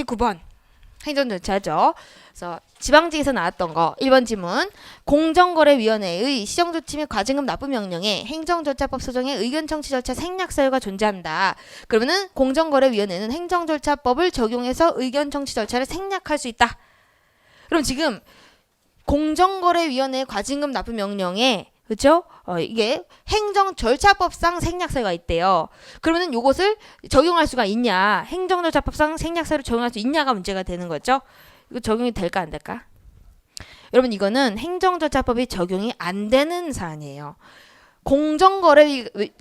19번 행정절차죠. 그래서 지방직에서 나왔던 거 1번 지문 공정거래위원회의 시정조치 및 과징금 납부 명령에 행정절차법 소정의 의견 청취 절차 생략 사유가 존재한다. 그러면은 공정거래위원회는 행정절차법을 적용해서 의견 청취 절차를 생략할 수 있다. 그럼 지금 공정거래위원회 과징금 납부 명령에 그렇죠? 이게 행정절차법상 생략사유가 있대요. 그러면은 요것을 적용할 수가 있냐? 행정절차법상 생략사유를 적용할 수 있냐가 문제가 되는 거죠. 이거 적용이 될까 안 될까? 여러분 이거는 행정절차법이 적용이 안 되는 사안이에요.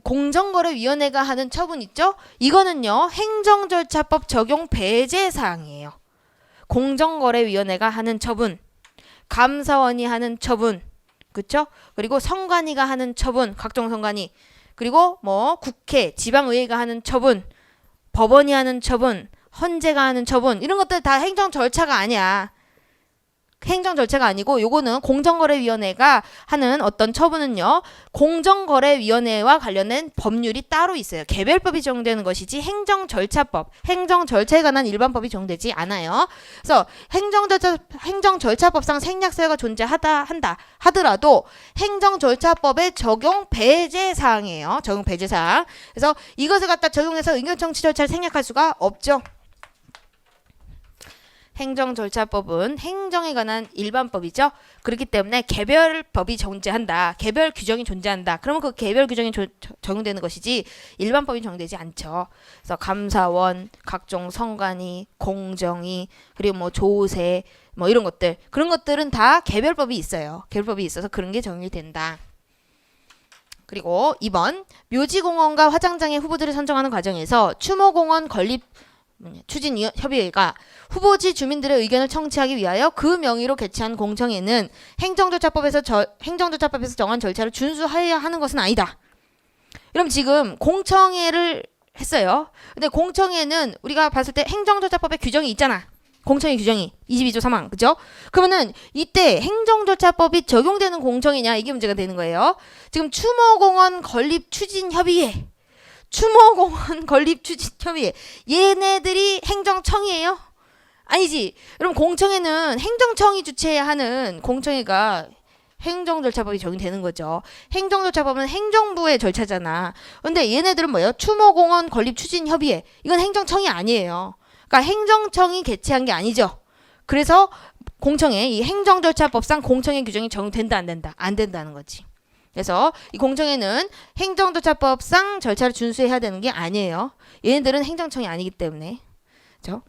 공정거래위원회가 하는 처분 있죠? 이거는요 행정절차법 적용 배제 사항이에요. 공정거래위원회가 하는 처분, 감사원이 하는 처분, 그렇죠? 그리고 선관위가 하는 처분, 각종 선관위, 그리고 뭐 국회, 지방의회가 하는 처분, 법원이 하는 처분, 헌재가 하는 처분, 이런 것들 다 행정 절차가 아니야. 행정 절차가 아니고 요거는 공정거래위원회가 하는 어떤 처분은요 공정거래위원회와 관련된 법률이 따로 있어요. 개별법이 적용되는 것이지 행정절차법, 행정절차에 관한 일반법이 적용되지 않아요. 그래서 행정절차법상 생략사유가 존재한다 하더라도 행정절차법의 적용 배제사항이에요. 적용 배제사항. 그래서 이것을 갖다 적용해서 의견청취 절차를 생략할 수가 없죠. 행정절차법은 행정에 관한 일반법이죠. 그렇기 때문에 개별법이 존재한다. 개별 규정이 존재한다. 그러면 그 개별 규정이 적용되는 것이지 일반법이 적용되지 않죠. 그래서 감사원, 각종 선관위, 공정위, 그리고 뭐 조세, 뭐 이런 것들, 그런 것들은 다 개별법이 있어요. 개별법이 있어서 그런 게 적용이 된다. 그리고 2번 묘지공원과 화장장의 후보들을 선정하는 과정에서 추모공원 건립 추진협의회가 후보지 주민들의 의견을 청취하기 위하여 그 명의로 개최한 공청회는 행정절차법에서 정한 절차를 준수하여야 하는 것은 아니다. 그럼 지금 공청회를 했어요. 근데 공청회는 우리가 봤을 때 행정절차법에 규정이 있잖아. 공청회 규정이 22조 3항, 그죠? 그러면은 이때 행정절차법이 적용되는 공청회냐 이게 문제가 되는 거예요. 지금 추모공원 건립 추진협의회, 추모공원 건립 추진협의회, 얘네들이 행정청이에요? 아니지. 그럼 공청회는 행정청이 주최해야 하는 공청회가 행정절차법이 적용되는 거죠. 행정절차법은 행정부의 절차잖아. 근데 얘네들은 뭐예요? 추모공원 건립 추진협의회, 이건 행정청이 아니에요. 그러니까 행정청이 개최한 게 아니죠. 그래서 공청회, 이 행정절차법상 공청회 규정이 적용된다 안 된다? 안 된다는 거지. 그래서 이 공청회는 행정절차법상 절차를 준수해야 되는 게 아니에요. 얘네들은 행정청이 아니기 때문에. 그렇죠?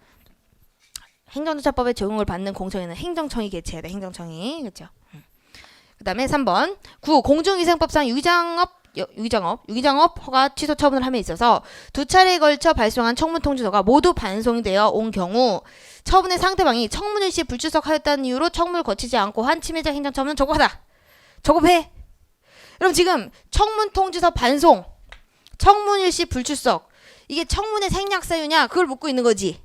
행정절차법에 적용을 받는 공청회는 행정청이 개최해야 돼. 행정청이. 그렇죠? 그다음에 3번 9. 공중위생법상 유기장업 허가 취소 처분을 함에 있어서 두 차례에 걸쳐 발송한 청문 통지서가 모두 반송되어 온 경우 처분의 상대방이 청문일 시 불출석하였다는 이유로 청문을 거치지 않고 한 침해적 행정처분은 적법하다. 적법해. 그럼 지금 청문 통지서 반송, 청문일 시 불출석, 이게 청문의 생략사유냐 그걸 묻고 있는 거지.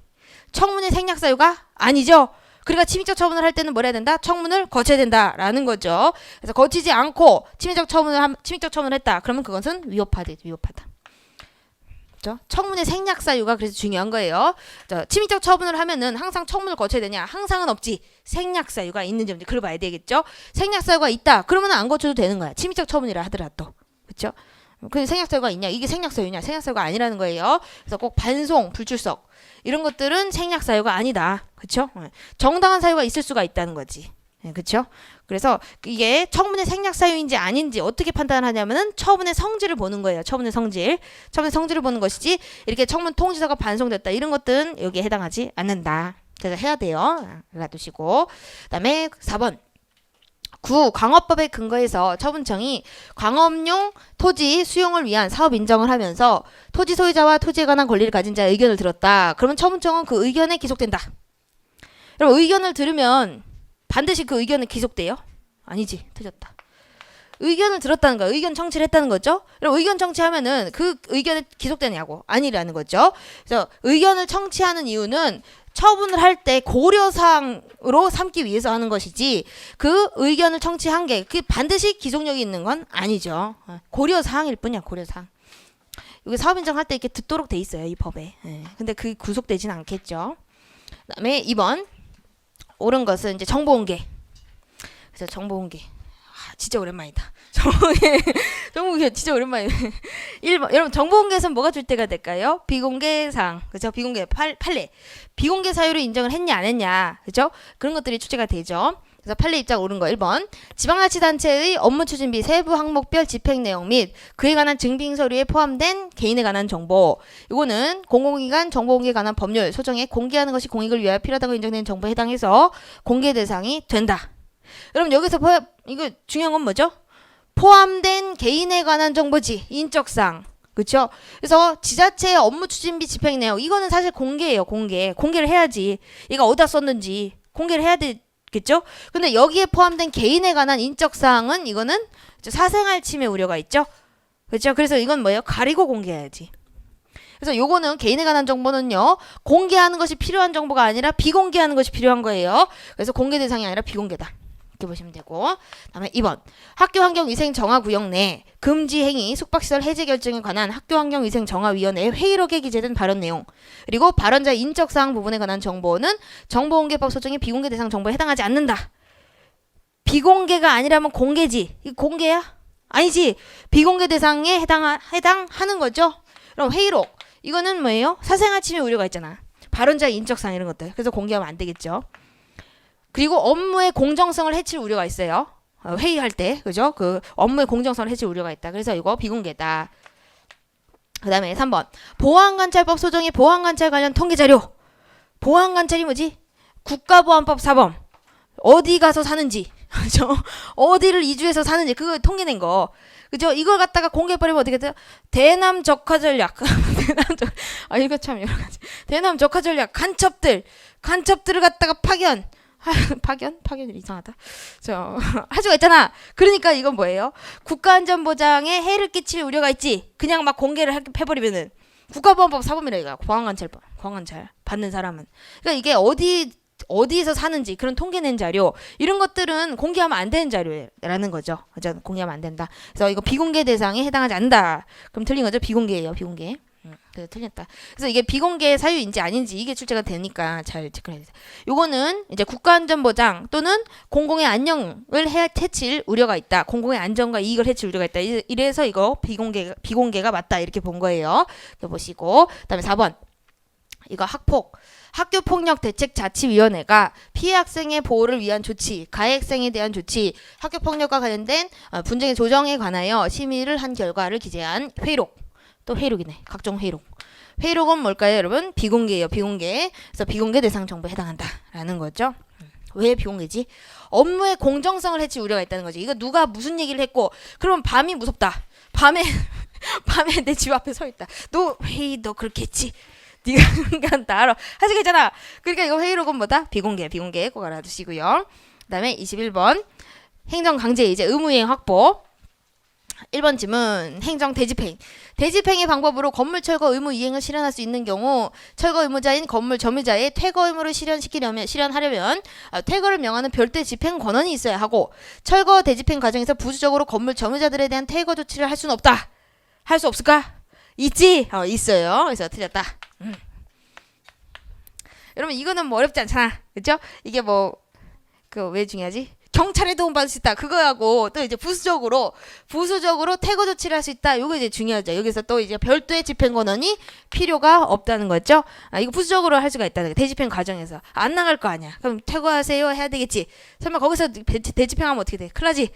청문의 생략사유가 아니죠. 그러니까 침해적 처분을 할 때는 뭘 해야 된다? 청문을 거쳐야 된다라는 거죠. 그래서 거치지 않고 침해적 처분을 했다. 그러면 그것은 위법하다. 그렇죠? 청문의 생략사유가 그래서 중요한 거예요. 침해적 처분을 하면은 항상 청문을 거쳐야 되냐? 항상은 없지. 생략사유가 있는지 없는지 그걸 봐야 되겠죠. 생략사유가 있다. 그러면 안 거쳐도 되는 거야. 침해적 처분이라 하더라도. 그렇죠? 근데 생략사유가 있냐? 이게 생략사유냐? 생략사유가 아니라는 거예요. 그래서 꼭 반송, 불출석 이런 것들은 생략사유가 아니다. 그렇죠? 정당한 사유가 있을 수가 있다는 거지. 그렇죠? 그래서 이게 청문의 생략사유인지 아닌지 어떻게 판단을 하냐면은 처분의 성질을 보는 거예요. 처분의 성질을 보는 것이지 이렇게 청문 통지서가 반송됐다 이런 것들은 여기에 해당하지 않는다. 그래서 해야 돼요. 알아두시고. 그다음에 4번 9. 광업법에 근거해서 처분청이 광업용 토지 수용을 위한 사업 인정을 하면서 토지 소유자와 토지에 관한 권리를 가진 자의 의견을 들었다. 그러면 처분청은 그 의견에 기속된다. 그럼 의견을 들으면 반드시 그 의견은 기속돼요? 아니지. 틀렸다. 의견을 들었다는 거야. 의견 청취를 했다는 거죠. 그럼 의견 청취하면은 그 의견이 기속되냐고? 아니라는 거죠. 그래서 의견을 청취하는 이유는 처분을 할 때 고려사항으로 삼기 위해서 하는 것이지 그 의견을 청취한 게 그게 반드시 기속력이 있는 건 아니죠. 고려사항일 뿐이야. 고려사항. 여기 사업인정할 때 이렇게 듣도록 돼 있어요. 이 법에. 근데 그게 구속되진 않겠죠. 그다음에 2번 옳은 것은 이제 정보공개. 그래서 정보공개. 진짜 오랜만이다. 정보공개 진짜 오랜만이네. 1번 여러분 정보공개에서는 뭐가 줄 때가 될까요? 비공개사항. 그죠? 비공개 판례. 비공개 사유로 인정을 했냐 안 했냐. 그죠? 그런 것들이 출제가 되죠. 그래서 판례 입장 옳은 거 1번. 지방자치단체의 업무 추진비 세부 항목별 집행 내용 및 그에 관한 증빙 서류에 포함된 개인에 관한 정보. 이거는 공공기관 정보공개에 관한 법률 소정에 공개하는 것이 공익을 위하여 필요하다고 인정되는 정보에 해당해서 공개 대상이 된다. 여러분 여기서 이거 중요한 건 뭐죠? 포함된 개인에 관한 정보지. 인적사항. 그렇죠? 그래서 지자체의 업무 추진비 집행 내용 이거는 사실 공개예요. 공개를 해야지. 얘가 어디다 썼는지 공개를 해야 되겠죠? 근데 여기에 포함된 개인에 관한 인적사항은 이거는 사생활 침해 우려가 있죠? 그렇죠? 그래서 이건 뭐예요? 가리고 공개해야지. 그래서 요거는 개인에 관한 정보는요. 공개하는 것이 필요한 정보가 아니라 비공개하는 것이 필요한 거예요. 그래서 공개 대상이 아니라 비공개다. 이렇게 보시면 되고 다음에 2번 학교환경위생 정화구역 내 금지 행위 숙박시설 해제 결정에 관한 학교환경위생 정화위원회 회의록에 기재된 발언 내용 그리고 발언자의 인적사항 부분에 관한 정보는 정보공개법 소정의 비공개 대상 정보에 해당하지 않는다. 비공개가 아니라면 공개지. 이거 공개야? 아니지. 비공개 대상에 해당하는 거죠. 그럼 회의록 이거는 뭐예요? 사생활 침해 우려가 있잖아. 발언자의 인적사항 이런 것들. 그래서 공개하면 안 되겠죠. 그리고 업무의 공정성을 해칠 우려가 있어요. 회의할 때, 그죠? 그 업무의 공정성을 해칠 우려가 있다. 그래서 이거 비공개다. 그 다음에 3번. 보안관찰법 소정의 보안관찰 관련 통계자료. 보안관찰이 뭐지? 국가보안법 사범. 어디 가서 사는지, 그죠? 어디를 이주해서 사는지, 그거 통계낸 거. 그죠? 이걸 갖다가 공개해버리면 어떻게 돼요? 대남 적화 전략. 이거 참 여러 가지. 대남 적화 전략. 간첩들을 갖다가 파견. 파견이 이상하다. 할 수가 있잖아. 그러니까 이건 뭐예요? 국가안전보장에 해를 끼칠 우려가 있지. 그냥 막 공개를 해버리면은 국가보안법 사범이라 이거. 보안관찰 받는 사람은. 그러니까 이게 어디에서 사는지 그런 통계낸 자료 이런 것들은 공개하면 안 되는 자료라는 거죠. 그죠? 공개하면 안 된다. 그래서 이거 비공개 대상에 해당하지 않는다. 그럼 틀린 거죠? 비공개예요. 비공개. 그래서 틀렸다. 그래서 이게 비공개 사유인지 아닌지 이게 출제가 되니까 잘 체크해야 돼요. 요거는 이제 국가안전보장 또는 공공의 안녕을 해칠 우려가 있다. 공공의 안전과 이익을 해칠 우려가 있다. 이래서 이거 비공개가 맞다. 이렇게 본 거예요. 이렇게 보시고 그다음에 4번. 이거 학교폭력대책자치위원회가 피해 학생의 보호를 위한 조치, 가해 학생에 대한 조치, 학교폭력과 관련된 분쟁의 조정에 관하여 심의를 한 결과를 기재한 회의록. 또 회의록이네. 각종 회의록. 회의록은 뭘까요, 여러분? 비공개예요. 비공개. 그래서 비공개 대상 정보에 해당한다라는 거죠. 왜 비공개지? 업무의 공정성을 해칠 우려가 있다는 거지. 이거 누가 무슨 얘기를 했고 그러면 밤이 무섭다. 밤에 내 집 앞에 서 있다. 너 그렇게 했지? 네가 그러니까 다 알아. 하시겠잖아. 그러니까 이거 회의록은 뭐다? 비공개 꼭 알아두시고요. 그다음에 21번 행정강제 이제 의무이행 확보. 1번 질문 행정 대집행. 대집행의 방법으로 건물 철거 의무 이행을 실현할 수 있는 경우 철거 의무자인 건물 점유자의 퇴거 의무를 실현하려면 퇴거를 명하는 별도의 집행 권한이 있어야 하고 철거 대집행 과정에서 부수적으로 건물 점유자들에 대한 퇴거 조치를 할 수는 없다. 할 수 없을까? 있지? 있어요. 그래서 틀렸다. 여러분 이거는 뭐 어렵지 않잖아. 그죠? 이게 왜 중요하지? 경찰에 도움 받을 수 있다. 그거하고 또 이제 부수적으로 퇴거 조치를 할 수 있다. 요거 이제 중요하죠. 여기서 또 이제 별도의 집행 권한이 필요가 없다는 거죠. 이거 부수적으로 할 수가 있다는 거. 대집행 과정에서 안 나갈 거 아니야. 그럼 퇴거하세요 해야 되겠지. 설마 거기서 대집행하면 어떻게 돼? 큰일 나지.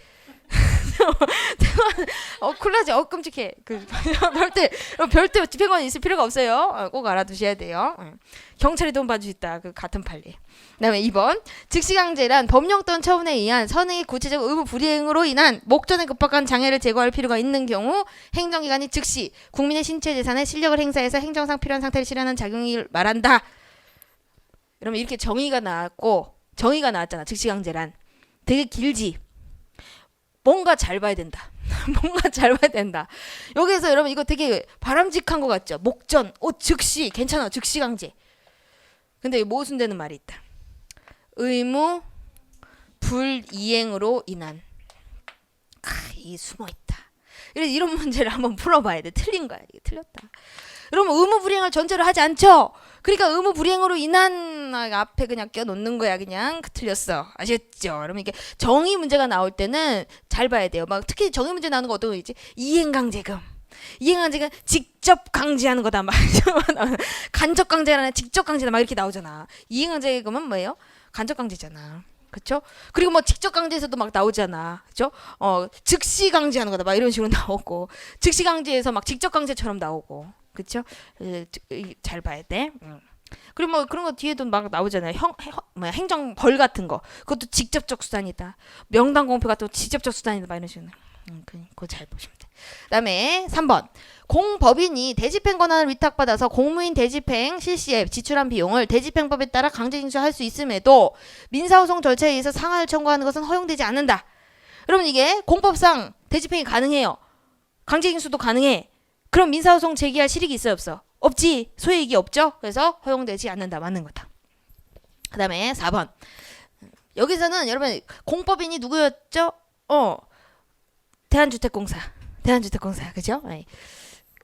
큰일 나지. 끔찍해. 별도 집행관이 있을 필요가 없어요. 꼭 알아두셔야 돼요. 경찰이 돈 받을 수 있다. 그 같은 판례. 그다음에 2번 즉시강제란 법령 또는 처분에 의한 선행의 구체적 의무 불이행으로 인한 목전에 급박한 장애를 제거할 필요가 있는 경우 행정기관이 즉시 국민의 신체 재산에 실력을 행사해서 행정상 필요한 상태를 실현하는 작용을 말한다. 그러면 이렇게 정의가 나왔잖아. 즉시강제란 되게 길지. 뭔가 잘 봐야 된다. 여기서 여러분 이거 되게 바람직한 것 같죠? 목전, 즉시 괜찮아. 즉시강제. 근데 모순되는 말이 있다. 의무 불이행으로 인한. 이 숨어있다. 이런 문제를 한번 풀어봐야 돼. 틀린 거야. 이게 틀렸다. 그러면 의무 불이행을 전제로 하지 않죠. 그러니까 의무 불이행으로 인한 앞에 그냥 껴놓는 거야. 그냥 틀렸어. 아셨죠? 그러면 이게 정의 문제가 나올 때는 잘 봐야 돼요. 막 특히 정의 문제 나오는 거 어떤 거 있지? 이행강제금. 이행강제금 직접 강제하는 거다. 막 간접 강제가 아니라 직접 강제다. 막 이렇게 나오잖아. 이행강제금은 뭐예요? 간접 강제잖아. 그쵸? 그리고 뭐 직접 강제에서도 막 나오잖아. 그쵸? 즉시 강제하는 거다. 막 이런 식으로 나오고. 즉시 강제에서 막 직접 강제처럼 나오고. 그쵸? 잘 봐야 돼. 그리고 뭐 그런 거 뒤에도 막 나오잖아요. 행정벌 같은 거. 그것도 직접적 수단이다. 명당 공표 같은 거 직접적 수단이다. 막 이런 식으로. 그거 잘 보시면 돼. 그다음에 3번. 공법인이 대집행 권한을 위탁받아서 공무인 대집행 실시에 지출한 비용을 대집행법에 따라 강제징수할 수 있음에도 민사소송 절차에 의해서 상한을 청구하는 것은 허용되지 않는다. 그러면 이게 공법상 대집행이 가능해요. 강제징수도 가능해. 그럼 민사소송 제기할 실익이 있어요, 없어? 없지. 소액이 없죠. 그래서 허용되지 않는다. 맞는 거다. 그 다음에 4번. 여기서는 여러분 공법인이 누구였죠? 대한주택공사. 그죠?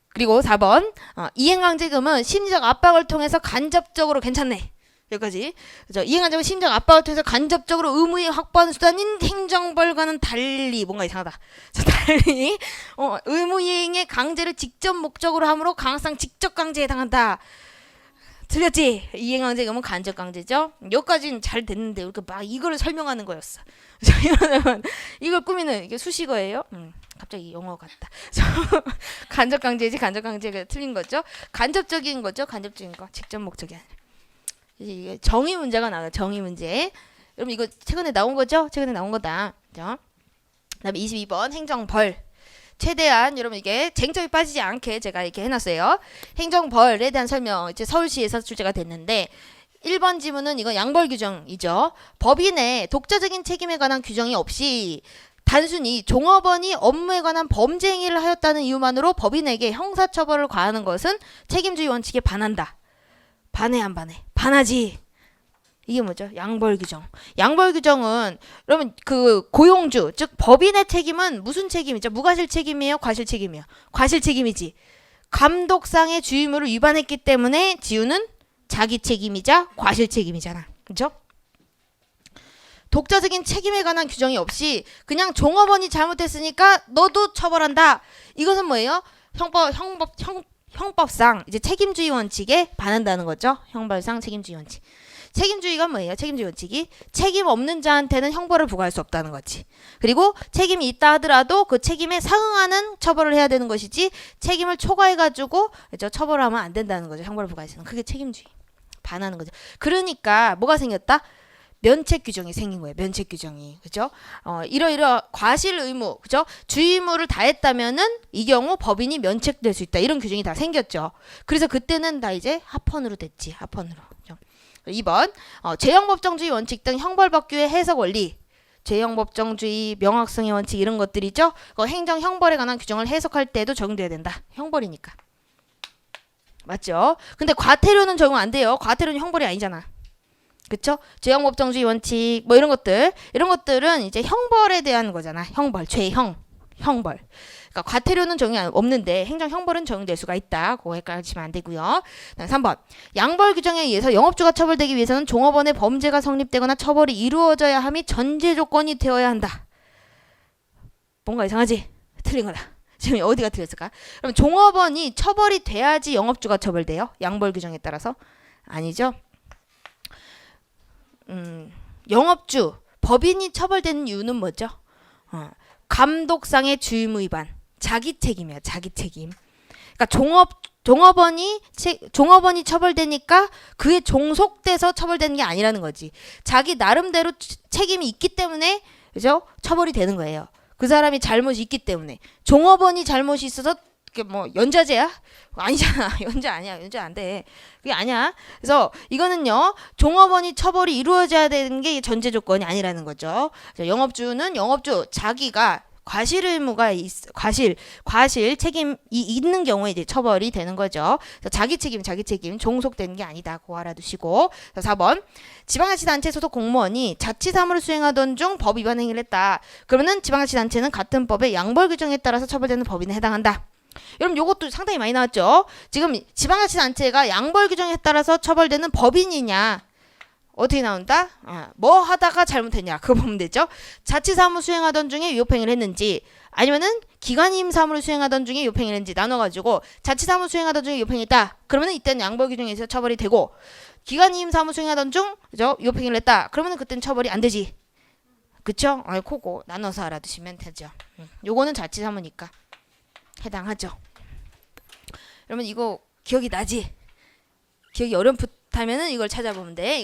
그리고 4번. 이행강제금은 심리적 압박을 통해서 간접적으로 괜찮네. 여기까지. 그죠? 이행강제금은 심리적 압박을 통해서 간접적으로 의무에 확보하는 수단인 행정벌과는 달리 뭔가 이상하다. 달리 의무이행의 강제를 직접 목적으로 함으로 강화상 직접 강제에 해당한다. 틀렸지? 이행강제금은 간접강제죠. 여기까지는 잘 됐는데 우리가 막 이거를 설명하는 거였어. 이걸 꾸미는 이게 수식어예요. 갑자기 영어 같다. 간접강제지. 간접강제가 틀린 거죠. 간접적인 거죠. 간접적인 거. 직접 목적이 아니라. 이게 정의 문제가 나와요. 정의 문제. 여러분 이거 최근에 나온 거죠? 최근에 나온 거다. 그죠? 그다음에 22번 행정벌. 최대한 여러분 이게 쟁점이 빠지지 않게 제가 이렇게 해놨어요. 행정벌에 대한 설명 이제 서울시에서 출제가 됐는데 1번 지문은 이건 양벌 규정이죠. 법인의 독자적인 책임에 관한 규정이 없이 단순히 종업원이 업무에 관한 범죄 행위를 하였다는 이유만으로 법인에게 형사처벌을 가하는 것은 책임주의 원칙에 반한다. 반해 안 반해? 반하지. 이게 뭐죠? 양벌 규정. 양벌 규정은 그러면 그 고용주 즉 법인의 책임은 무슨 책임이죠? 무과실 책임이에요? 과실 책임이에요? 과실 책임이지. 감독상의 주의무를 위반했기 때문에 지우는 자기 책임이자 과실 책임이잖아. 그죠? 독자적인 책임에 관한 규정이 없이 그냥 종업원이 잘못했으니까 너도 처벌한다. 이것은 뭐예요? 형법상 이제 책임주의 원칙에 반한다는 거죠. 형벌상 책임주의 원칙. 책임주의가 뭐예요? 책임주의 원칙이 책임 없는 자한테는 형벌을 부과할 수 없다는 거지. 그리고 책임이 있다 하더라도 그 책임에 상응하는 처벌을 해야 되는 것이지 책임을 초과해가지고 처벌을 하면 안 된다는 거죠. 형벌을 부과해서는. 그게 책임주의. 반하는 거죠. 그러니까 뭐가 생겼다? 면책 규정이 생긴 거예요. 면책 규정이. 그죠? 이러이러 과실 의무, 그죠? 주의무를 다했다면은 이 경우 법인이 면책될 수 있다. 이런 규정이 다 생겼죠. 그래서 그때는 다 이제 합헌으로 됐지. 합헌으로. 그죠? 2번. 죄형법정주의 원칙 등 형벌법규의 해석 원리. 죄형법정주의, 명확성의 원칙 이런 것들이죠. 행정 형벌에 관한 규정을 해석할 때도 적용돼야 된다. 형벌이니까. 맞죠? 근데 과태료는 적용 안 돼요. 과태료는 형벌이 아니잖아. 그쵸? 죄형법정주의 원칙 뭐 이런 것들은 이제 형벌에 대한 거잖아. 형벌, 죄형, 형벌. 그러니까 과태료는 적용이 없는데 행정 형벌은 적용될 수가 있다. 그거 헷갈리시면 안 되고요. 3번. 양벌 규정에 의해서 영업주가 처벌되기 위해서는 종업원의 범죄가 성립되거나 처벌이 이루어져야 함이 전제 조건이 되어야 한다. 뭔가 이상하지? 틀린 거다. 지금 어디가 틀렸을까? 그럼 종업원이 처벌이 돼야지 영업주가 처벌돼요? 양벌 규정에 따라서? 아니죠. 영업주, 법인이 처벌되는 이유는 뭐죠? 감독상의 주의무 위반. 자기 책임이야. 자기 책임. 그러니까 종업원이 처벌되니까 그에 종속돼서 처벌되는 게 아니라는 거지. 자기 나름대로 책임이 있기 때문에 그죠? 처벌이 되는 거예요. 그 사람이 잘못이 있기 때문에. 종업원이 잘못이 있어서 그게 뭐 연좌제야? 아니잖아. 연좌 아니야. 연좌 안 돼. 그게 아니야. 그래서 이거는요. 종업원이 처벌이 이루어져야 되는 게 전제 조건이 아니라는 거죠. 영업주는 영업주 자기가 과실 의무가 과실 책임이 있는 경우에 이제 처벌이 되는 거죠. 그래서 자기 책임 종속되는 게 아니다. 그거 알아두시고. 4번. 지방자치단체 소속 공무원이 자치사무를 수행하던 중 법 위반 행위를 했다. 그러면은 지방자치단체는 같은 법의 양벌 규정에 따라서 처벌되는 법인에 해당한다. 여러분 요것도 상당히 많이 나왔죠. 지금 지방자치단체가 양벌 규정에 따라서 처벌되는 법인이냐 어떻게 나온다? 뭐 하다가 잘못했냐 그거 보면 되죠. 자치사무 수행하던 중에 위법행위를 했는지 아니면은 기관임 사무를 수행하던 중에 위법행위를 했는지 나눠가지고 자치사무 수행하던 중에 위법행위다. 그러면은 이때는 양벌 규정에 의해서 처벌이 되고 기관임 사무 수행하던 중 그죠? 위법행위를 했다. 그러면은 그때는 처벌이 안 되지. 그쵸? 그거 나눠서 알아두시면 되죠. 요거는 자치사무니까 해당하죠. 여러분 이거 기억이 나지? 기억이 어렴풋하면은 이걸 찾아보면 돼.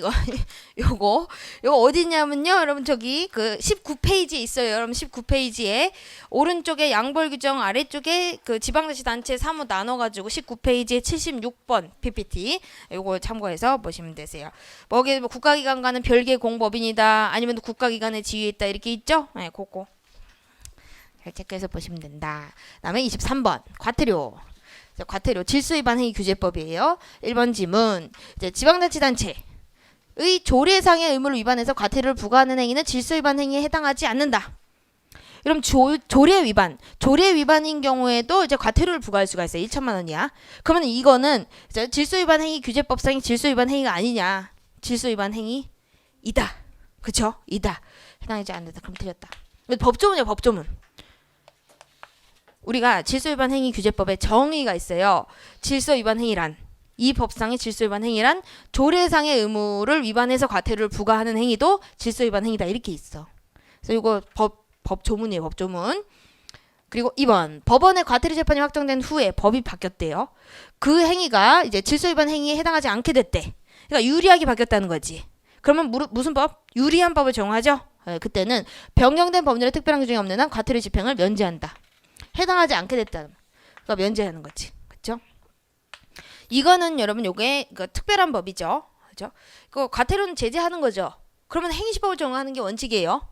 요거 어디 있냐면요. 여러분 저기 그 19페이지에 있어요. 여러분 19페이지에 오른쪽에 양벌 규정 아래쪽에 그 지방자치단체 사무 나눠가지고 19페이지에 76번 PPT 요거 참고해서 보시면 되세요. 뭐 국가기관과는 별개 공법인이다. 아니면 국가기관의 지위에 있다 이렇게 있죠. 네, 그거 잘 체크해서 보시면 된다. 다음에 23번 과태료. 과태료 질서위반 행위 규제법이에요. 1번 지문 이제 지방자치단체의 조례상의 의무를 위반해서 과태료를 부과하는 행위는 질서위반 행위에 해당하지 않는다. 그럼 조례 위반인 경우에도 이제 과태료를 부과할 수가 있어요. 1천만 원이야. 그러면 이거는 이제 질서위반 행위 규제법상의 질서위반 행위가 아니냐? 질서위반 행위이다. 그쵸? 이다. 해당하지 않는다. 그럼 틀렸다. 법조문이야 법조문. 우리가 질서위반 행위 규제법에 정의가 있어요. 질서위반 행위란 이 법상의 질서위반 행위란 조례상의 의무를 위반해서 과태료를 부과하는 행위도 질서위반 행위다 이렇게 있어. 그래서 이거 법조문이에요. 법조문. 그리고 2번 법원의 과태료 재판이 확정된 후에 법이 바뀌었대요. 그 행위가 이제 질서위반 행위에 해당하지 않게 됐대. 그러니까 유리하게 바뀌었다는 거지. 그러면 무슨 법? 유리한 법을 적용하죠. 그때는 변경된 법률에 특별한 규정이 없는 한 과태료 집행을 면제한다. 해당하지 않게 됐다. 그러니까 면제하는 거지. 그렇죠? 이거는 여러분 요게 그 특별한 법이죠. 그렇죠? 그 과태료는 제재하는 거죠. 그러면 행위시법을 적용하는 게 원칙이에요.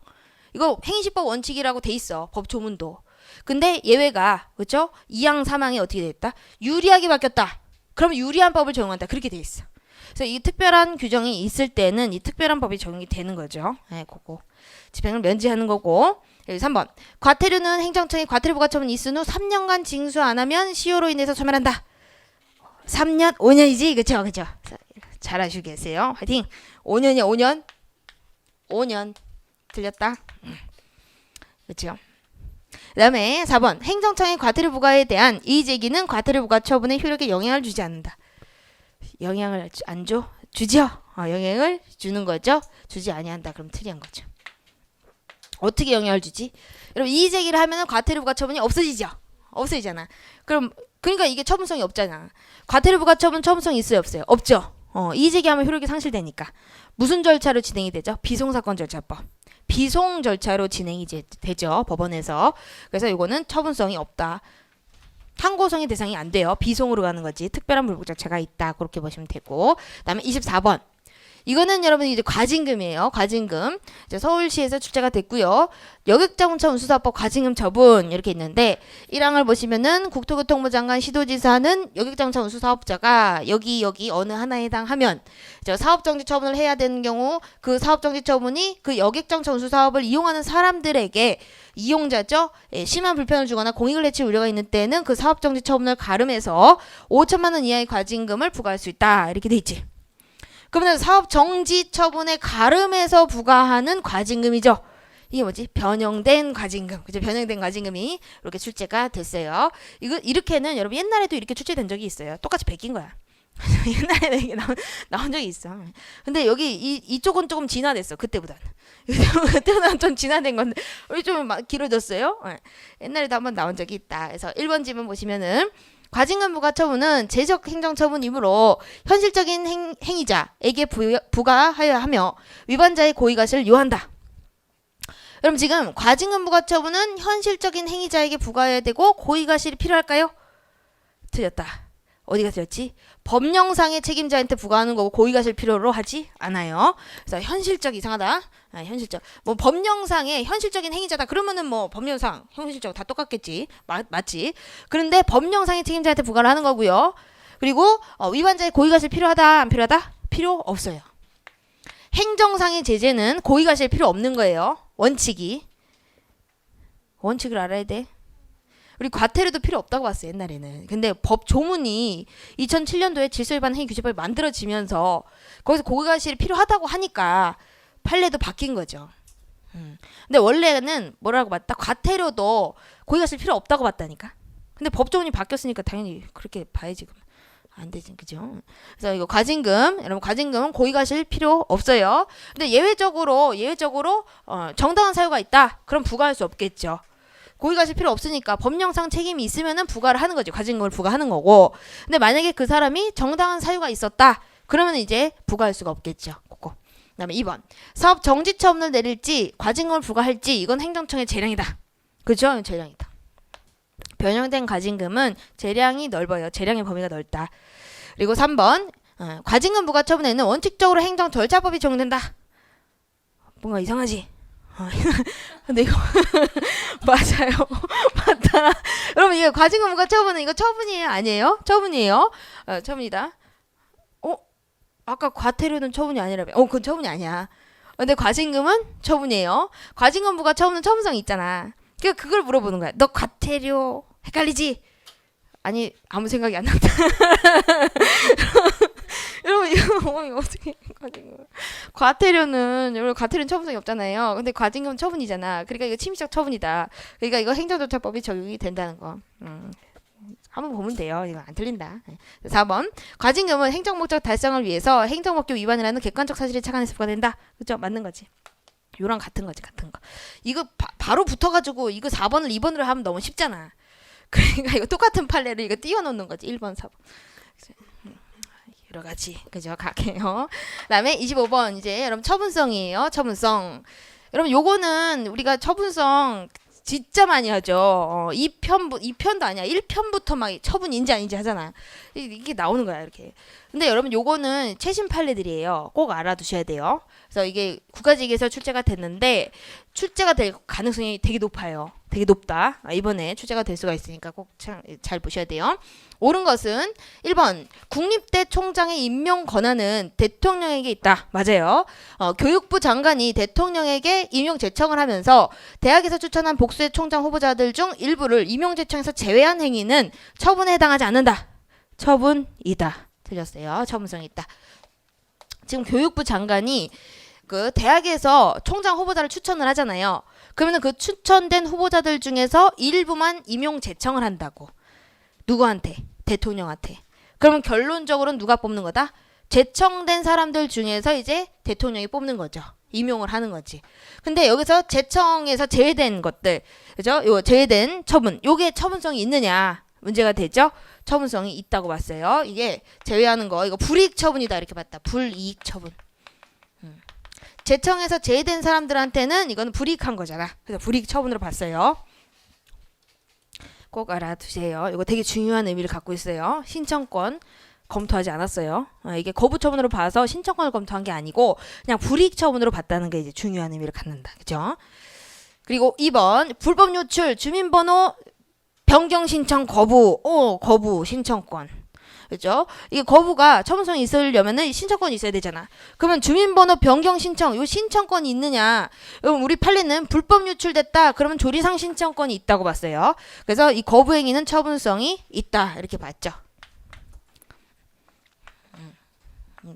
이거 행위시법 원칙이라고 돼 있어. 법조문도. 근데 예외가 그렇죠? 2항 3항이 어떻게 돼 있다? 유리하게 바뀌었다. 그러면 유리한 법을 적용한다. 그렇게 돼 있어. 그래서 이 특별한 규정이 있을 때는 이 특별한 법이 적용이 되는 거죠. 네, 그거 집행을 면제하는 거고. 3번 과태료는 행정청이 과태료 부과 처분 있은 후 3년간 징수 안 하면 시효로 인해서 소멸한다. 3년 5년이지 그쵸 그쵸 잘 아시고 계세요. 화이팅. 5년이야 5년 틀렸다. 그쵸. 그 다음에 4번 행정청의 과태료 부과에 대한 이의제기는 과태료 부과 처분의 효력에 영향을 주지 않는다. 영향을 안 줘? 주죠. 영향을 주는 거죠. 주지 아니한다. 그럼 틀린 거죠. 어떻게 영향을 주지? 여러분 이의제기를 하면은 과태료 부과 처분이 없어지죠. 없어지잖아. 그럼 그러니까 이게 처분성이 없잖아. 과태료 부과 처분 처분성이 있어요, 없어요? 없죠. 이의제기하면 효력이 상실되니까. 무슨 절차로 진행이 되죠? 비송사건 절차법. 비송 절차로 진행이 되죠. 법원에서. 그래서 이거는 처분성이 없다. 항고성의 대상이 안 돼요. 비송으로 가는 거지. 특별한 불복 절차가 있다. 그렇게 보시면 되고. 그다음에 24번. 이거는 여러분 이제 과징금이에요. 과징금. 이제 서울시에서 출제가 됐고요. 여객자동차 운수사법 과징금 처분 이렇게 있는데 1항을 보시면은 국토교통부 장관 시도지사는 여객자동차 운수사업자가 여기 어느 하나에 해당하면 사업정지 처분을 해야 되는 경우 그 사업정지 처분이 그 여객자동차 운수사업을 이용하는 사람들에게 이용자죠. 심한 불편을 주거나 공익을 해칠 우려가 있는 때는 그 사업정지 처분을 가름해서 5천만 원 이하의 과징금을 부과할 수 있다. 이렇게 돼 있지. 그러면 사업 정지 처분에 가름해서 부과하는 과징금이죠. 이게 뭐지? 변형된 과징금. 그죠? 변형된 과징금이 이렇게 출제가 됐어요. 이렇게는 여러분 옛날에도 이렇게 출제된 적이 있어요. 똑같이 베낀 거야. 옛날에 이게 나온 적이 있어. 근데 여기 이쪽은 조금 진화됐어. 그때보다는. 그때보다는 좀 진화된 건데 우리 좀 길어졌어요. 옛날에도 한번 나온 적이 있다. 그래서 1번 지문 보시면은 과징금 부과 처분은 제적 행정 처분이므로 현실적인 행위자에게 부과하여야 하며 위반자의 고의가시를 요한다. 그럼 지금 과징금 부과 처분은 현실적인 행위자에게 부과해야 되고 고의가실이 필요할까요? 틀렸다. 어디가 틀렸지? 법령상의 책임자한테 부과하는 거고 고의가실 필요로 하지 않아요. 그래서 현실적 이상하다. 현실적. 뭐 법령상의 현실적인 행위자다. 그러면은 뭐 법령상 현실적 다 똑같겠지. 맞지? 그런데 법령상의 책임자한테 부과를 하는 거고요. 그리고 위반자의 고의가실 필요하다. 안 필요하다? 필요 없어요. 행정상의 제재는 고의가실 필요 없는 거예요. 원칙을 알아야 돼. 우리 과태료도 필요 없다고 봤어요, 옛날에는. 근데 법 조문이 2007년도에 질서위반 행위 규제법이 만들어지면서 거기서 고의과실이 필요하다고 하니까 판례도 바뀐 거죠. 근데 원래는 뭐라고 봤다? 과태료도 고의과실 필요 없다고 봤다니까. 근데 법 조문이 바뀌었으니까 당연히 그렇게 봐야지. 안 되지, 그죠? 그래서 이거 과징금, 여러분 과징금은 고의과실 필요 없어요. 근데 예외적으로 정당한 사유가 있다. 그럼 부과할 수 없겠죠. 고의과실 필요 없으니까 법령상 책임이 있으면은 부과를 하는 거지. 과징금을 부과하는 거고. 근데 만약에 그 사람이 정당한 사유가 있었다. 그러면 이제 부과할 수가 없겠죠. 그거. 그다음에 2번. 사업 정지 처분을 내릴지 과징금을 부과할지 이건 행정청의 재량이다. 그죠? 재량이다. 변형된 과징금은 재량이 넓어요. 재량의 범위가 넓다. 그리고 3번. 과징금 부과 처분에는 원칙적으로 행정 절차법이 적용된다. 뭔가 이상하지? 근데 이거 맞아요. 맞다. 여러분 이게 과징금 부과 처분은 이거 처분이에요? 아니에요? 처분이에요. 처분이다. 아까 과태료는 처분이 아니라며. 그건 처분이 아니야. 근데 과징금은 처분이에요. 과징금 부과 처분은 처분성이 있잖아. 그러니까 그걸 물어보는 거야. 너 과태료 헷갈리지? 아니 아무 생각이 안 난다. 여러분 이거 어떻게 과태료는 처분성이 없잖아요. 근데 과징금은 처분이잖아. 그러니까 이거 침시적 처분이다. 그러니까 이거 행정조차법이 적용이 된다는 거. 한번 보면 돼요. 이거 안 틀린다. 4번. 과징금은 행정목적 달성을 위해서 행정법규 위반이라는 객관적 사실이 착안해서 부과된다. 그죠? 맞는 거지. 요랑 같은 거지. 같은 거. 이거 바로 붙어가지고 이거 4번을 2번으로 하면 너무 쉽잖아. 그러니까 이거 똑같은 판례를 이거 띄워놓는 거지. 1번, 4번. 여러 가지. 그죠? 갈게요. 그다음에 25번 이제 여러분 처분성이에요. 처분성. 여러분 요거는 우리가 처분성 진짜 많이 하죠. 2편도 아니야. 1편부터 막 처분인지 아닌지 하잖아. 이게 나오는 거야, 이렇게. 근데 여러분 요거는 최신 판례들이에요. 꼭 알아두셔야 돼요. 그래서 이게 국가직에서 출제가 됐는데 출제가 될 가능성이 되게 높아요. 되게 높다. 이번에 출제가 될 수가 있으니까 꼭 잘 보셔야 돼요. 옳은 것은 1번 국립대 총장의 임명 권한은 대통령에게 있다. 맞아요. 교육부 장관이 대통령에게 임용 제청을 하면서 대학에서 추천한 복수의 총장 후보자들 중 일부를 임용 제청에서 제외한 행위는 처분에 해당하지 않는다. 처분이다. 틀렸어요. 처분성이 있다. 지금 교육부 장관이 그 대학에서 총장 후보자를 추천을 하잖아요. 그러면 그 추천된 후보자들 중에서 일부만 임용 제청을 한다고. 누구한테? 대통령한테. 그러면 결론적으로는 누가 뽑는 거다? 제청된 사람들 중에서 이제 대통령이 뽑는 거죠. 임용을 하는 거지. 근데 여기서 제청에서 제외된 것들, 그죠? 요 제외된 처분, 요게 처분성이 있느냐 문제가 되죠. 처분성이 있다고 봤어요. 이게 제외하는 거, 이거 불이익 처분이다 이렇게 봤다. 불이익 처분. 제청에서 제외된 사람들한테는 이거는 불이익한 거잖아. 그래서 불이익 처분으로 봤어요. 꼭 알아두세요. 이거 되게 중요한 의미를 갖고 있어요. 신청권 검토하지 않았어요. 이게 거부 처분으로 봐서 신청권을 검토한 게 아니고 그냥 불이익 처분으로 봤다는 게 이제 중요한 의미를 갖는다. 그죠? 그리고 2번 불법 유출 주민번호 변경 신청 거부. 거부 신청권. 그죠? 이게 거부가 처분성이 있으려면은 신청권이 있어야 되잖아. 그러면 주민번호 변경 신청, 요 신청권이 있느냐? 여러분 우리 판례는 불법 유출됐다. 그러면 조리상 신청권이 있다고 봤어요. 그래서 이 거부 행위는 처분성이 있다. 이렇게 봤죠.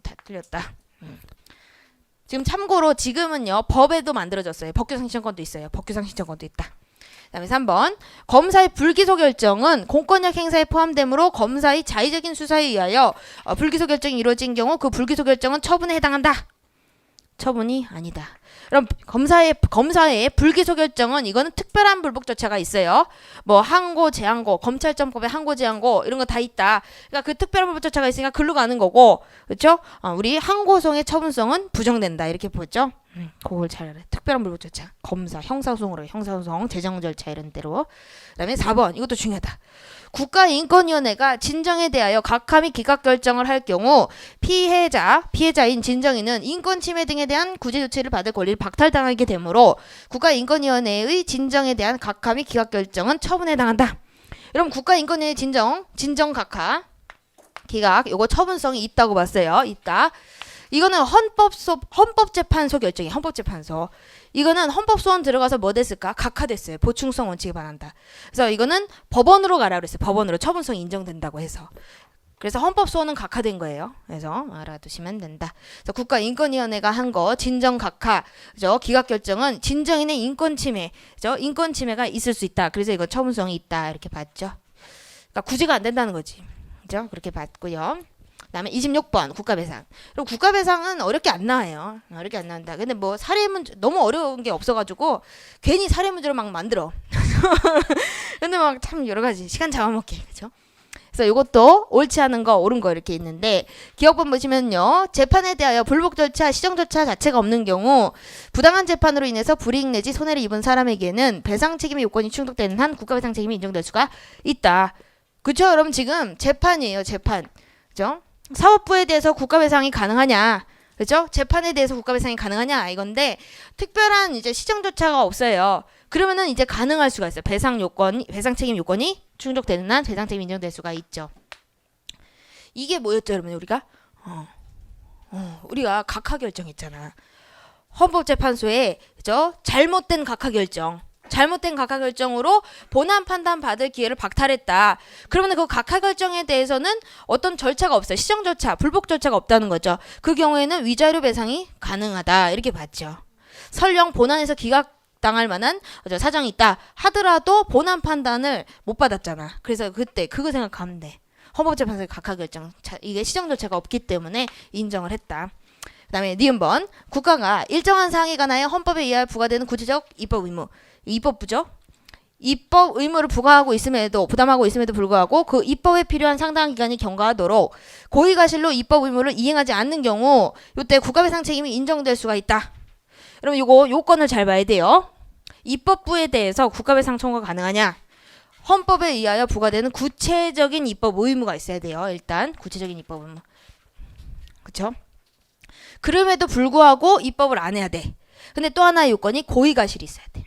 다 틀렸다. 지금 참고로 지금은요 법에도 만들어졌어요. 법규상 신청권도 있어요. 법규상 신청권도 있다. 그다음에 3번 검사의 불기소 결정은 공권력 행사에 포함되므로 검사의 자의적인 수사에 의하여 불기소 결정이 이루어진 경우 그 불기소 결정은 처분에 해당한다. 처분이 아니다. 그럼 검사의 불기소 결정은 이거는 특별한 불복 절차가 있어요. 뭐 항고, 재항고, 검찰점법에 항고, 재항고 이런 거 다 있다. 그러니까 그 특별한 불복 절차가 있으니까 글로 가는 거고, 그렇죠? 우리 항고성의 처분성은 부정된다 이렇게 보죠. 그걸 잘 알아요. 특별한 불복 절차, 검사, 형사소송으로 형사소송, 재정 절차 이런 대로. 그다음에 4번 이것도 중요하다. 국가인권위원회가 진정에 대하여 각함이 기각 결정을 할 경우 피해자인 진정인은 인권침해 등에 대한 구제조치를 받을 권리를 박탈당하게 되므로 국가인권위원회의 진정에 대한 각함이 기각 결정은 처분에 해당한다. 여러분 국가인권위원회 진정 각하, 기각 요거 처분성이 있다고 봤어요. 있다. 이거는 헌법재판소 결정이에요. 헌법재판소. 이거는 헌법소원 들어가서 뭐 됐을까? 각하됐어요. 보충성 원칙에 반한다. 그래서 이거는 법원으로 가라 그랬어요. 법원으로 처분성이 인정된다고 해서. 그래서 헌법소원은 각하된 거예요. 그래서 알아두시면 된다. 그래서 국가인권위원회가 한 거 진정 각하, 그죠? 기각결정은 진정인의 인권 침해, 그죠? 인권 침해가 있을 수 있다. 그래서 이거 처분성이 있다 이렇게 봤죠. 그러니까 구제가 안 된다는 거지, 그죠? 그렇게 봤고요. 그다음에 26번 국가배상. 그리고 국가배상은 어렵게 안 나와요. 어렵게 안 나온다. 근데 뭐 사례 문제 너무 어려운 게 없어가지고 괜히 사례 문제로 막 만들어. 근데 막 참 여러 가지 시간 잡아먹게, 그죠? 그래서 이것도 옳지 않은 거 옳은 거 이렇게 있는데 기억본 보시면요. 재판에 대하여 불복 절차, 시정 절차 자체가 없는 경우 부당한 재판으로 인해서 불이익 내지 손해를 입은 사람에게는 배상 책임의 요건이 충족되는 한 국가배상 책임이 인정될 수가 있다. 그렇죠? 여러분 지금 재판이에요. 재판. 그죠? 사업부에 대해서 국가배상이 가능하냐? 그죠? 재판에 대해서 국가배상이 가능하냐? 이건데 특별한 이제 시정 절차가 없어요. 그러면은 이제 가능할 수가 있어요. 배상 책임 요건이 충족되는 한 배상 책임이 인정될 수가 있죠. 이게 뭐였죠, 여러분? 우리가 각하 결정했잖아. 헌법재판소에 그죠? 잘못된 각하 결정으로 본안 판단 받을 기회를 박탈했다. 그러면 그 각하 결정에 대해서는 어떤 절차가 없어요. 시정 절차, 불복 절차가 없다는 거죠. 그 경우에는 위자료 배상이 가능하다. 이렇게 봤죠. 설령 본안에서 기각당할 만한 사정이 있다 하더라도 본안 판단을 못 받았잖아. 그래서 그때 그거 생각하면 돼. 헌법재판소의 각하 결정, 이게 시정 절차가 없기 때문에 인정을 했다. 그 다음에 니은번 국가가 일정한 사항에 관하여 헌법에 의하여 부과되는 구체적 입법 의무, 입법부죠. 입법 의무를 부담하고 있음에도 불구하고 그 입법에 필요한 상당한 기간이 경과하도록 고의가실로 입법 의무를 이행하지 않는 경우 이때 국가배상 책임이 인정될 수가 있다. 여러분 요거 요건을 잘 봐야 돼요. 입법부에 대해서 국가배상 청구가 가능하냐? 헌법에 의하여 부과되는 구체적인 입법 의무가 있어야 돼요. 일단 구체적인 입법 의무. 그렇죠? 그럼에도 불구하고 입법을 안 해야 돼. 근데 또 하나의 요건이 고의가실이 있어야 돼.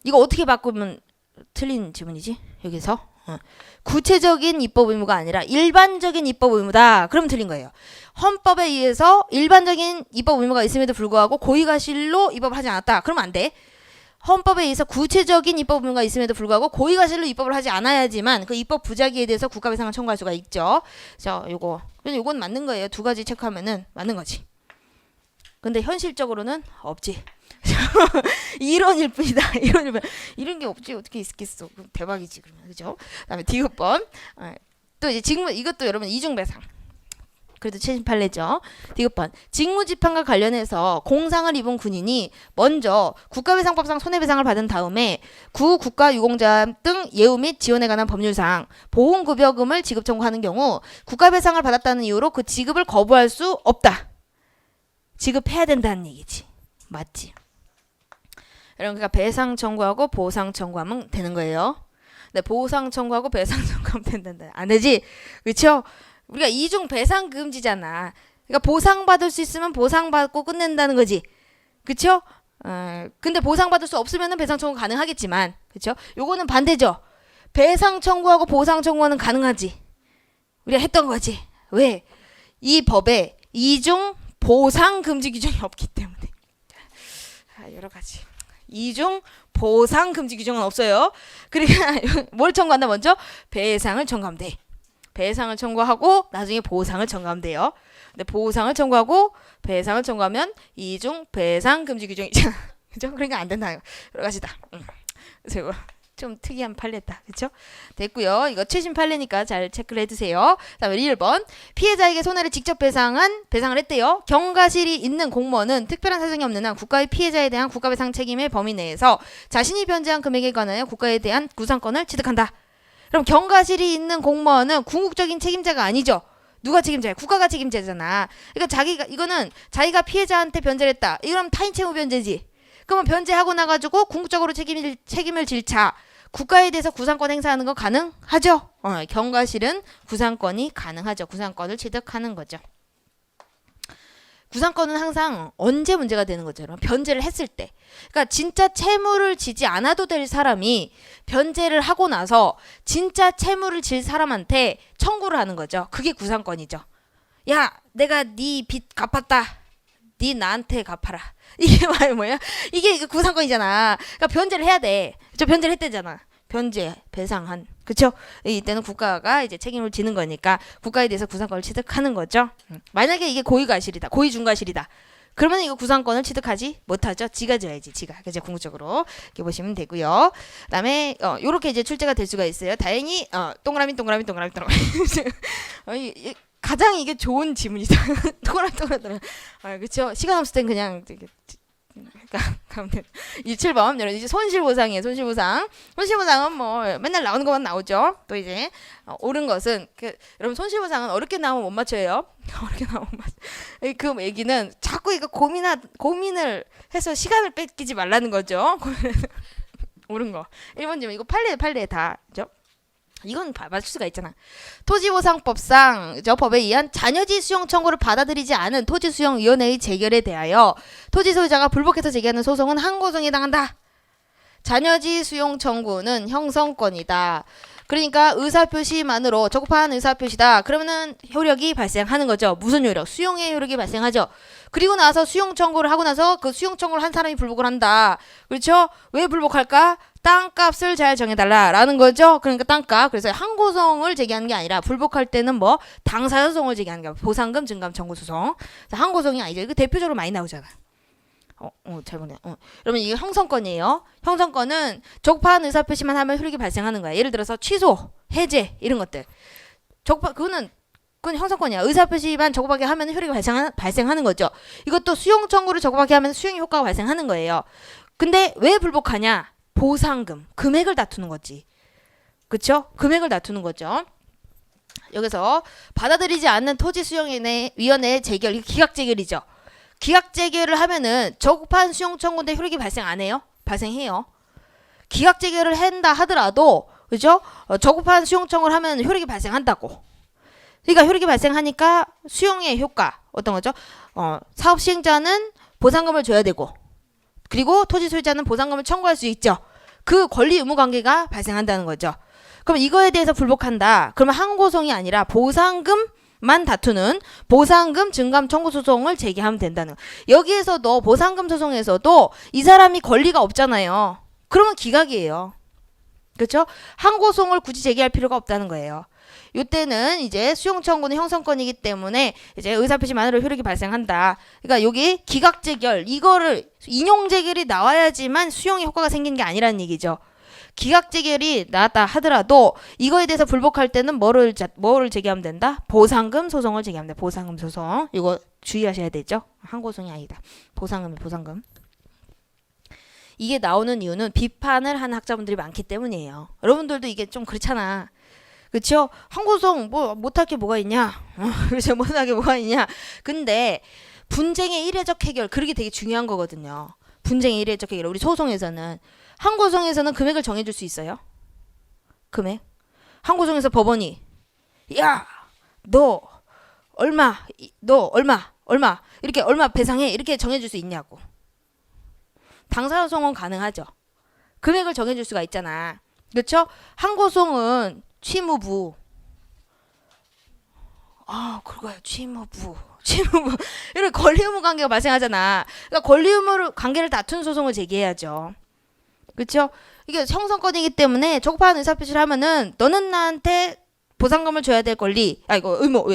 이거 어떻게 바꾸면 틀린 지문이지? 여기서 구체적인 입법 의무가 아니라 일반적인 입법 의무다. 그럼 틀린 거예요. 헌법에 의해서 일반적인 입법 의무가 있음에도 불구하고 고의가실로 입법을 하지 않았다. 그러면 안 돼. 헌법에 의해서 구체적인 입법 의무가 있음에도 불구하고 고의가실로 입법을 하지 않아야지만 그 입법 부작위에 대해서 국가배상을 청구할 수가 있죠. 자, 요건 맞는 거예요. 두 가지 체크하면은 맞는 거지. 근데 현실적으로는 없지. 이론일 뿐이다. 이런 게 없지. 어떻게 있겠어. 대박이지. 그러면 그죠? 그다음에 디귿번. 또 이제 이것도 여러분 이중배상. 그래도 최신 판례죠. 디귿번. 직무집행과 관련해서 공상을 입은 군인이 먼저 국가배상법상 손해배상을 받은 다음에 구 국가유공자 등 예우 및 지원에 관한 법률상 보훈급여금을 지급 청구하는 경우 국가배상을 받았다는 이유로 그 지급을 거부할 수 없다. 지급해야 된다는 얘기지. 맞지? 여러분 그러니까 배상 청구하고 보상 청구하면 되는 거예요. 근데 보상 청구하고 배상 청구하면 된다. 안 되지? 그렇죠? 우리가 이중 배상 금지잖아. 그러니까 보상받을 수 있으면 보상받고 끝낸다는 거지. 그쵸? 근데 보상받을 수 없으면 배상 청구 가능하겠지만, 그쵸? 요거는 반대죠. 배상 청구하고 보상 청구는 가능하지. 우리가 했던 거지. 왜? 이 법에 이중 보상 금지 규정이 없기 때문에. 여러 가지. 이중 보상 금지 규정은 없어요. 그러니까 뭘 청구한다 먼저? 배상을 청구하면 돼. 배상을 청구하고 나중에 보상을 청구하면 돼요. 근데 보상을 청구하고 배상을 청구하면 이중 배상 금지 규정이잖아. 그죠? 그러니까 안 된다. 여러 가지다. 그래서 이거 좀 특이한 판례다. 그렇죠? 됐고요. 이거 최신 판례니까 잘 체크를 해두세요. 그다음에 1번 피해자에게 손해를 직접 배상을 했대요. 경과실이 있는 공무원은 특별한 사정이 없는 한 국가의 피해자에 대한 국가배상 책임의 범위 내에서 자신이 변제한 금액에 관하여 국가에 대한 구상권을 취득한다. 그럼 경과실이 있는 공무원은 궁극적인 책임자가 아니죠. 누가 책임자야? 국가가 책임자잖아. 그러니까 이거는 자기가 피해자한테 변제를 했다. 이러면 타인 채무 변제지. 그러면 변제하고 나가지고 궁극적으로 책임을 질 자. 국가에 대해서 구상권 행사하는 거 가능하죠? 경과실은 구상권이 가능하죠. 구상권을 취득하는 거죠. 구상권은 항상 언제 문제가 되는 거죠? 변제를 했을 때. 그러니까 진짜 채무를 지지 않아도 될 사람이 변제를 하고 나서 진짜 채무를 질 사람한테 청구를 하는 거죠. 그게 구상권이죠. 야, 내가 네 빚 갚았다. 네 나한테 갚아라. 이게 말이 뭐야? 이게 구상권이잖아. 그러니까 변제를 해야 돼. 저 변제를 했대잖아. 변제, 배상한. 그쵸? 이때는 국가가 이제 책임을 지는 거니까 국가에 대해서 구상권을 취득하는 거죠. 만약에 이게 고의과실이다. 고의중과실이다. 그러면 이거 구상권을 취득하지 못하죠. 지가 져야지. 지가. 그죠? 궁극적으로 이렇게 보시면 되고요. 그다음에 요렇게 이제 출제가 될 수가 있어요. 다행히 동그라미. 가장 이게 좋은 지문이다. 동그라미. 그렇죠. 시간 없을 땐 그냥 가면 돼. 7번 여러분 이제 손실보상이에요. 손실보상은 뭐 맨날 나오는 것만 나오죠. 또 이제 옳은 것은 여러분 손실보상은 어렵게 나오면 못 맞춰요. 어렵게 나오면 못 맞춰. 그 얘기는 자꾸 이거 고민을 해서 시간을 뺏기지 말라는 거죠. 옳은 거. 1번 지문 이거 판례에 다 죠. 이건 맞출 수가 있잖아. 토지보상법상 저 법에 의한 잔여지 수용 청구를 받아들이지 않은 토지수용위원회의 재결에 대하여 토지 소유자가 불복해서 제기하는 소송은 항고성에 해당한다. 잔여지 수용 청구는 형성권이다. 그러니까 의사표시만으로 적법한 의사표시다. 그러면은 효력이 발생하는 거죠. 무슨 효력? 수용의 효력이 발생하죠. 그리고 나서 수용 청구를 하고 나서 그 수용 청구를 한 사람이 불복을 한다. 그렇죠? 왜 불복할까? 땅값을 잘 정해달라라는 거죠. 그러니까 땅값. 그래서 항고성을 제기하는 게 아니라 불복할 때는 뭐 당사자 소송을 제기하는 게 보상금 증감 청구 소송. 항고성이 아니죠. 이거 대표적으로 많이 나오잖아. 잘 보네. 그러면 이게 형성권이에요. 형성권은 적법한 의사표시만 하면 효력이 발생하는 거야. 예를 들어서 취소, 해제 이런 것들. 그건 형성권이야. 의사표시만 적법하게 하면 효력이 발생하는 거죠. 이것도 수용 청구를 적법하게 하면 수용 효과가 발생하는 거예요. 근데 왜 불복하냐? 보상금, 금액을 다투는 거지. 그쵸? 금액을 다투는 거죠. 여기서 받아들이지 않는 토지수용위원회 재결, 이게 기각재결이죠. 기각재결을 하면은 적법한 수용 청구인데 효력이 발생 안 해요? 발생해요. 기각재결을 한다 하더라도 그죠? 적법한 수용 청구를 하면 효력이 발생한다고. 그러니까 효력이 발생하니까 수용의 효과 어떤 거죠? 사업 시행자는 보상금을 줘야 되고 그리고 토지 소유자는 보상금을 청구할 수 있죠. 그 권리 의무 관계가 발생한다는 거죠. 그럼 이거에 대해서 불복한다. 그러면 항고성이 아니라 보상금만 다투는 보상금 증감 청구 소송을 제기하면 된다는 거. 여기에서도 보상금 소송에서도 이 사람이 권리가 없잖아요. 그러면 기각이에요. 그렇죠? 항고송을 굳이 제기할 필요가 없다는 거예요. 이때는 이제 수용 청구는 형성권이기 때문에 이제 의사표시만으로 효력이 발생한다. 그러니까 여기 기각 재결 이거를 인용 재결이 나와야지만 수용의 효과가 생긴 게 아니라는 얘기죠. 기각 재결이 나왔다 하더라도 이거에 대해서 불복할 때는 뭐를 제기하면 된다? 보상금 소송을 제기하면 돼. 보상금 소송. 이거 주의하셔야 되죠. 항고송이 아니다. 보상금. 이게 나오는 이유는 비판을 하는 학자분들이 많기 때문이에요. 여러분들도 이게 좀 그렇잖아. 그쵸? 항고송 뭐 못할 게 뭐가 있냐? 그렇죠? 못할 게 뭐가 있냐? 근데 분쟁의 일회적 해결 그게 되게 중요한 거거든요. 분쟁의 일회적 해결. 우리 소송에서는 항고송에서는 금액을 정해줄 수 있어요. 금액. 항고송에서 법원이 야, 너 얼마 이렇게 얼마 배상해 이렇게 정해줄 수 있냐고. 당사자 소송은 가능하죠. 금액을 정해줄 수가 있잖아. 그렇죠? 항고송은 취무부. 그거야. 취무부. 이런 권리 의무 관계가 발생하잖아. 그러니까 권리 의무 관계를 다툰 소송을 제기해야죠. 그렇죠? 이게 형성권이기 때문에 적법한 의사표시를 하면은 너는 나한테 보상금을 줘야 될 권리. 의무.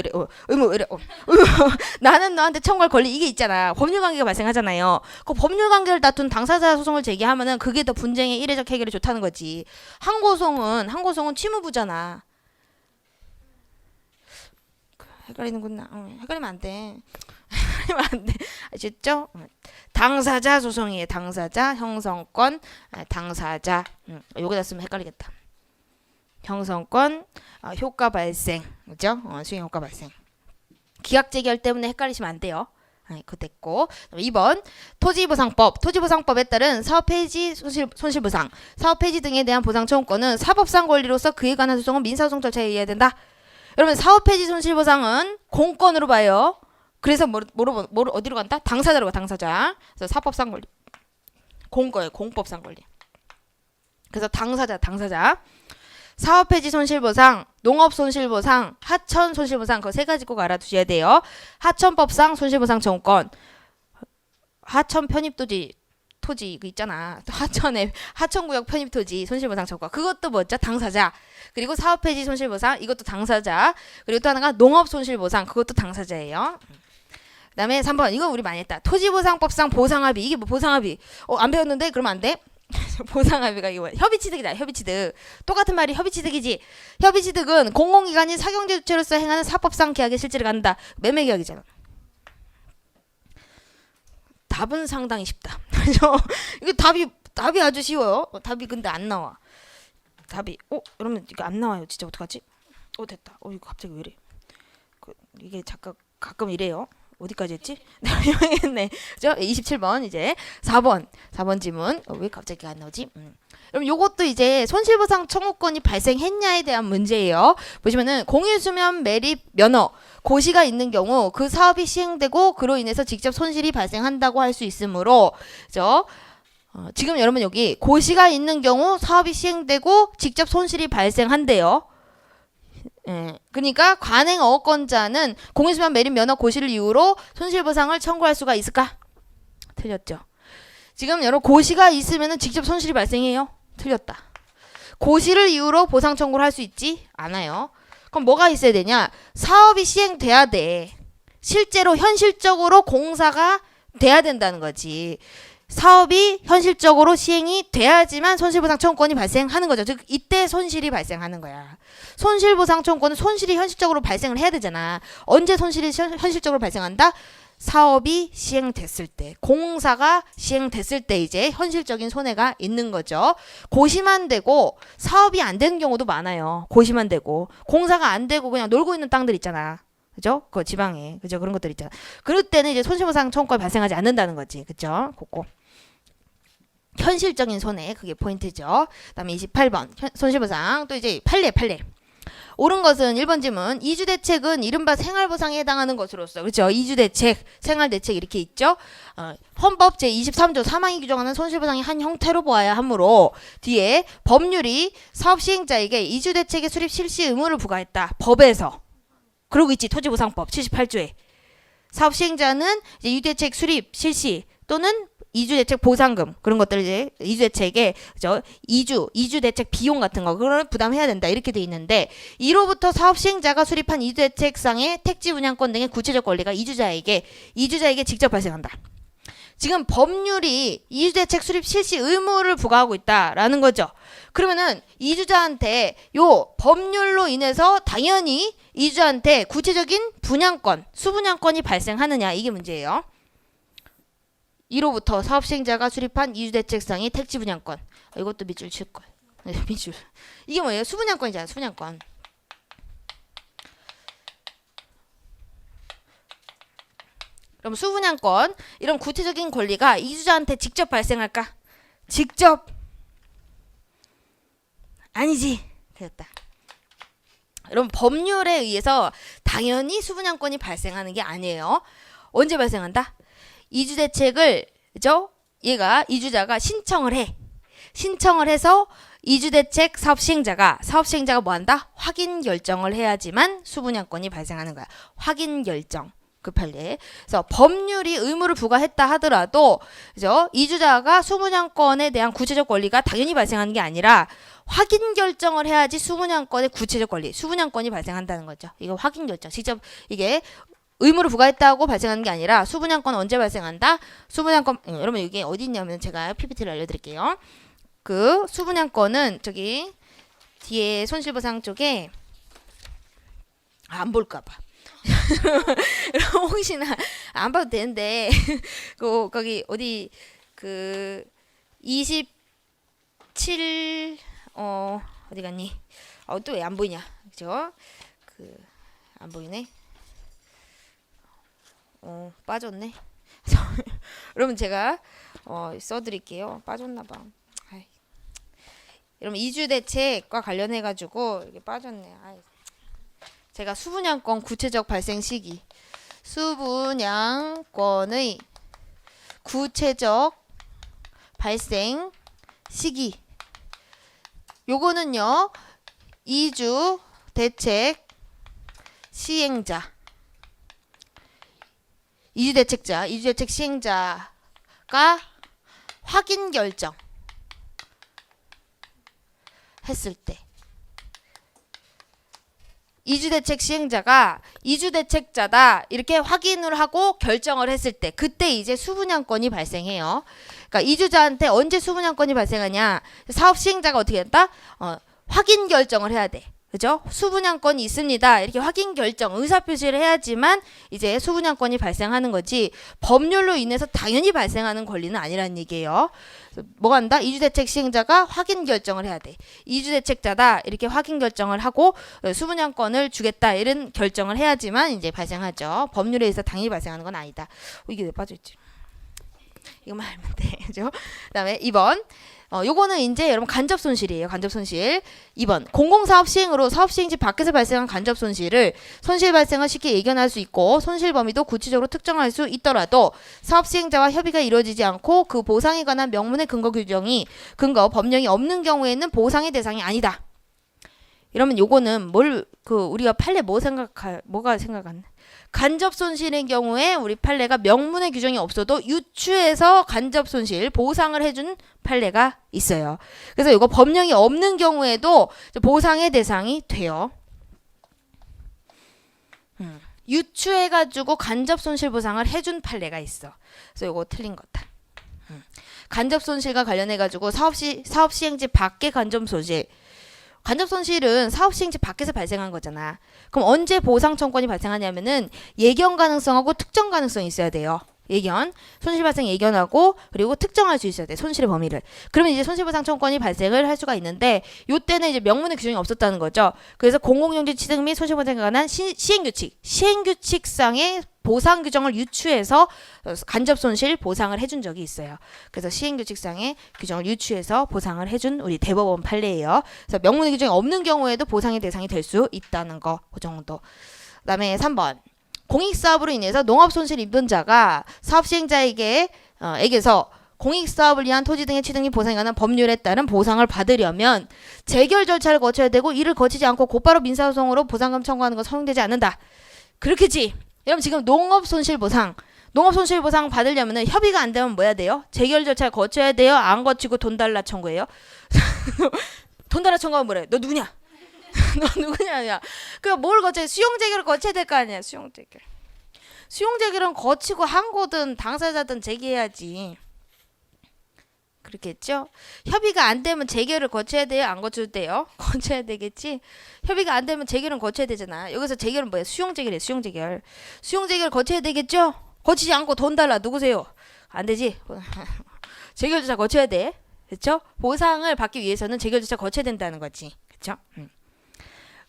나는 너한테 청구할 권리 이게 있잖아. 법률 관계가 발생하잖아요. 그 법률 관계를 다툰 당사자 소송을 제기하면은 그게 더 분쟁의 일회적 해결이 좋다는 거지. 항고송은 취무부잖아. 헷갈리는구나. 헷갈리면 안 돼. 아셨죠? 당사자 소송이에요. 당사자, 형성권, 당사자. 요거다 쓰면 헷갈리겠다. 형성권, 효과 발생, 그죠? 수용 효과 발생. 기각 재결 때문에 헷갈리시면 안 돼요. 그거 됐고. 2번 토지보상법. 토지보상법에 따른 사업폐지 손실보상, 사업폐지 등에 대한 보상 청구권은 사법상 권리로서 그에 관한 소송은 민사소송 절차에 의해야 된다. 여러분 사업폐지 손실보상은 공권으로 봐요. 그래서 어디로 간다? 당사자로 가. 당사자. 그래서 사법상 권리. 공법상 권리. 그래서 당사자. 사업해지 손실보상, 농업 손실보상, 하천 손실보상 그 세 가지 꼭 알아두셔야 돼요. 하천법상 손실보상 청구권, 하천 편입토지 이거 있잖아. 하천에 하천구역 편입토지 손실보상 청구권 그것도 뭐죠? 당사자. 그리고 사업해지 손실보상 이것도 당사자. 그리고 또 하나가 농업 손실보상 그것도 당사자예요. 그다음에 3번 이거 우리 많이 했다. 토지보상법상 보상합의 이게 뭐 보상합의 안 배웠는데 그러면 안 돼? 보상합의가 이거 뭐야? 협의취득이다. 협의취득 똑같은 말이 협의취득이지. 협의취득은 공공기관이 사경제 주체로서 행하는 사법상 계약의 실질을 갖는다. 매매계약이잖아. 답은 상당히 쉽다. 이거 답이 아주 쉬워요. 답이 근데 안 나와. 답이 여러분 이거 안 나와요. 진짜 어떡하지? 됐다. 이거 갑자기 왜 이래? 이게 잠깐 가끔 이래요. 어디까지 했지? 했네. 그죠? 27번 이제 4번 지문. 왜 갑자기 안 나오지? 그럼 요것도 이제 손실보상 청구권이 발생했냐에 대한 문제예요. 보시면은 공유수면 매립 면허 고시가 있는 경우 그 사업이 시행되고 그로 인해서 직접 손실이 발생한다고 할 수 있으므로 그죠? 지금 여러분 여기 고시가 있는 경우 사업이 시행되고 직접 손실이 발생한대요. 그러니까 관행 어권자는 공유수면 매립 면허 고시를 이유로 손실보상을 청구할 수가 있을까? 틀렸죠. 지금 여러분 고시가 있으면 직접 손실이 발생해요. 틀렸다. 고시를 이유로 보상 청구를 할 수 있지 않아요. 그럼 뭐가 있어야 되냐? 사업이 시행돼야 돼. 실제로 현실적으로 공사가 돼야 된다는 거지. 사업이 현실적으로 시행이 돼야지만 손실보상 청구권이 발생하는 거죠. 즉 이때 손실이 발생하는 거야. 손실보상 청구권은 손실이 현실적으로 발생을 해야 되잖아. 언제 손실이 현실적으로 발생한다? 사업이 시행됐을 때, 공사가 시행됐을 때 이제 현실적인 손해가 있는 거죠. 고시만 되고 사업이 안 되는 경우도 많아요. 고시만 되고 공사가 안 되고 그냥 놀고 있는 땅들 있잖아. 그죠? 그 지방에 그죠? 그런 것들 있잖아. 그럴 때는 이제 손실보상 청구권이 발생하지 않는다는 거지. 그죠? 그거. 현실적인 손해 그게 포인트죠. 그다음에 28번 손실보상 또 이제 판례 옳은 것은 1번 질문 이주대책은 이른바 생활보상에 해당하는 것으로서 그렇죠. 이주대책 생활대책 이렇게 있죠. 헌법 제23조 사망이 규정하는 손실보상의 한 형태로 보아야 하므로 뒤에 법률이 사업시행자에게 이주대책의 수립 실시 의무를 부과했다. 법에서 그러고 있지. 토지보상법 78조에 사업시행자는 이제 이주대책 수립 실시 또는 이주대책 보상금 그런 것들 이제 이주대책에 이주대책 비용 같은 거 그걸 부담해야 된다 이렇게 돼 있는데 이로부터 사업 시행자가 수립한 이주대책상의 택지 분양권 등의 구체적 권리가 이주자에게 직접 발생한다. 지금 법률이 이주대책 수립 실시 의무를 부과하고 있다라는 거죠. 그러면은 이주자한테 요 법률로 인해서 당연히 이주자한테 구체적인 분양권, 수분양권이 발생하느냐 이게 문제예요. 이로부터 사업시행자가 수립한 이주대책상의 택지 분양권. 이것도 밑줄 칠 거예요. 밑줄. 이게 뭐예요? 수분양권이잖아요. 수분양권. 그럼 수분양권 이런 구체적인 권리가 이주자한테 직접 발생할까? 직접 아니지. 됐다. 여러분 법률에 의해서 당연히 수분양권이 발생하는 게 아니에요. 언제 발생한다? 이주대책을 그죠? 얘가 이주자가 신청을 해. 신청을 해서 이주대책 사업시행자가 뭐한다? 확인 결정을 해야지만 수분양권이 발생하는 거야. 확인 결정. 그 판례. 그래서 법률이 의무를 부과했다 하더라도 그죠? 이주자가 수분양권에 대한 구체적 권리가 당연히 발생하는 게 아니라 확인 결정을 해야지 수분양권의 구체적 권리, 수분양권이 발생한다는 거죠. 이거 확인 결정. 직접 이게 의무를 부과했다고 발생하는 게 아니라 수분양권은 언제 발생한다? 수분양권 여러분 이게 어디 있냐면 제가 PPT를 알려드릴게요. 그 수분양권은 저기 뒤에 손실보상 쪽에 안 볼까봐 혹시나 안 봐도 되는데 거기 어디 그 27 어디 갔니? 또 왜 안 보이냐? 그죠? 그 안 보이네. 빠졌네. 여러분 제가 써드릴게요. 빠졌나봐. 여러분 이주대책과 관련해 가지고 이게 빠졌네. 제가 수분양권 구체적 발생 시기, 수분양권의 구체적 발생 시기. 요거는요 이주 대책 시행자. 이주대책 시행자가 확인 결정 했을 때, 이주대책 시행자가 이주대책자다 이렇게 확인을 하고 결정을 했을 때, 그때 이제 수분양권이 발생해요. 그러니까 이주자한테 언제 수분양권이 발생하냐? 사업 시행자가 어떻게 했다? 확인 결정을 해야 돼. 그죠? 수분양권이 있습니다. 이렇게 확인 결정, 의사표시를 해야지만 이제 수분양권이 발생하는 거지, 법률로 인해서 당연히 발생하는 권리는 아니라는 얘기예요. 뭐가 한다? 이주대책 시행자가 확인 결정을 해야 돼. 이주대책자다 이렇게 확인 결정을 하고 수분양권을 주겠다 이런 결정을 해야지만 이제 발생하죠. 법률에 의해서 당연히 발생하는 건 아니다. 이게 왜 빠져있지? 이거만 알면 돼. 그죠? 그 다음에 2번. 요거는 이제 여러분 간접 손실이에요. 간접 손실. 2번. 공공사업 시행으로 사업 시행지 밖에서 발생한 간접 손실을 손실 발생을 쉽게 예견할 수 있고 손실 범위도 구체적으로 특정할 수 있더라도 사업 시행자와 협의가 이루어지지 않고 그 보상에 관한 명문의 근거 법령이 없는 경우에는 보상의 대상이 아니다. 이러면 요거는 우리가 판례 뭐가 생각하나? 간접 손실의 경우에 우리 판례가 명문의 규정이 없어도 유추해서 간접 손실 보상을 해준 판례가 있어요. 그래서 이거 법령이 없는 경우에도 보상의 대상이 돼요. 유추해가지고 간접 손실 보상을 해준 판례가 있어. 그래서 이거 틀린 거다. 간접 손실과 관련해가지고 사업 시행지 밖의 간접 손실. 간접 손실은 사업 시행지 밖에서 발생한 거잖아. 그럼 언제 보상 청구권이 발생하냐면은 예견 가능성하고 특정 가능성이 있어야 돼요. 예견, 손실 발생 예견하고 그리고 특정할 수 있어야 돼. 손실의 범위를. 그러면 이제 손실보상 청구권이 발생을 할 수가 있는데 요때는 이제 명문의 규정이 없었다는 거죠. 그래서 공공용지 취득 및 손실보상에 관한 시행규칙상의 보상 규정을 유추해서 간접 손실 보상을 해준 적이 있어요. 그래서 시행규칙상의 규정을 유추해서 보상을 해준 우리 대법원 판례예요. 그래서 명문의 규정이 없는 경우에도 보상의 대상이 될 수 있다는 거, 그 정도. 그다음에 3번. 공익사업으로 인해서 농업손실 입은 자가 사업 시행자에게서 공익사업을 위한 토지 등의 취득 및 보상에 관한 법률에 따른 보상을 받으려면 재결 절차를 거쳐야 되고 이를 거치지 않고 곧바로 민사소송으로 보상금 청구하는 건 허용되지 않는다. 그렇겠지? 여러분 지금 농업손실보상 받으려면 협의가 안 되면 뭐 해야 돼요? 재결 절차를 거쳐야 돼요? 안 거치고 돈 달라 청구해요? 돈 달라 청구하면 뭐래? 너 누구냐? 너 누구냐? 그러니까 뭘 거쳐야, 수용재결을 거쳐야 될 거 아니야. 수용재결은 거치고 항고든 당사자든 제기해야지. 그렇겠죠? 협의가 안 되면 재결을 거쳐야 돼요? 안 거쳐도 돼요? 거쳐야 되겠지? 협의가 안 되면 재결은 거쳐야 되잖아. 여기서 재결은 뭐야? 수용재결이에요. 수용재결 거쳐야 되겠죠? 거치지 않고 돈 달라. 누구세요? 안 되지? 재결 절차 거쳐야 돼. 그렇죠? 보상을 받기 위해서는 재결 절차 거쳐야 된다는 거지. 그렇죠?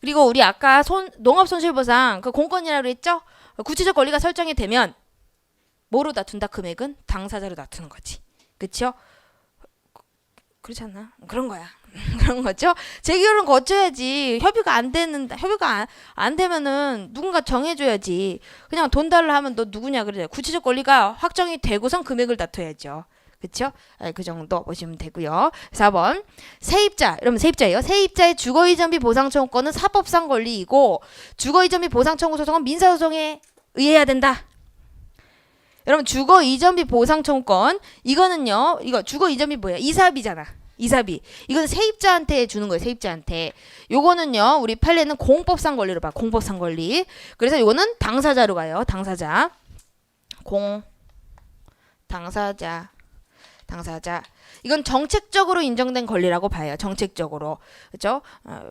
그리고 우리 아까 농업손실보상 그 공권이라고 그랬죠? 구체적 권리가 설정이 되면 뭐로 다툰다? 금액은 당사자로 다투는 거지. 그쵸? 그렇지 않나? 그런 거야. 그런 거죠? 재결은 거쳐야지. 협의가 안 되면은 누군가 정해줘야지. 그냥 돈 달라 하면 너 누구냐 그러잖아. 구체적 권리가 확정이 되고선 금액을 다퉈야죠. 그쵸? 그 정도 보시면 되고요. 4번. 세입자. 여러분 세입자예요. 세입자의 주거이전비 보상 청구권은 사법상 권리이고 주거이전비 보상 청구 소송은 민사소송에 의해야 된다. 여러분 주거이전비 보상 청구권 이거는요. 이거 주거이전비 뭐야? 이사비잖아. 이사비. 이건 세입자한테 주는 거예요. 세입자한테. 요거는요. 우리 판례는 공법상 권리로 봐. 공법상 권리. 그래서 요거는 당사자로 가요. 당사자. 당사자. 이건 정책적으로 인정된 권리라고 봐요. 정책적으로. 그렇죠?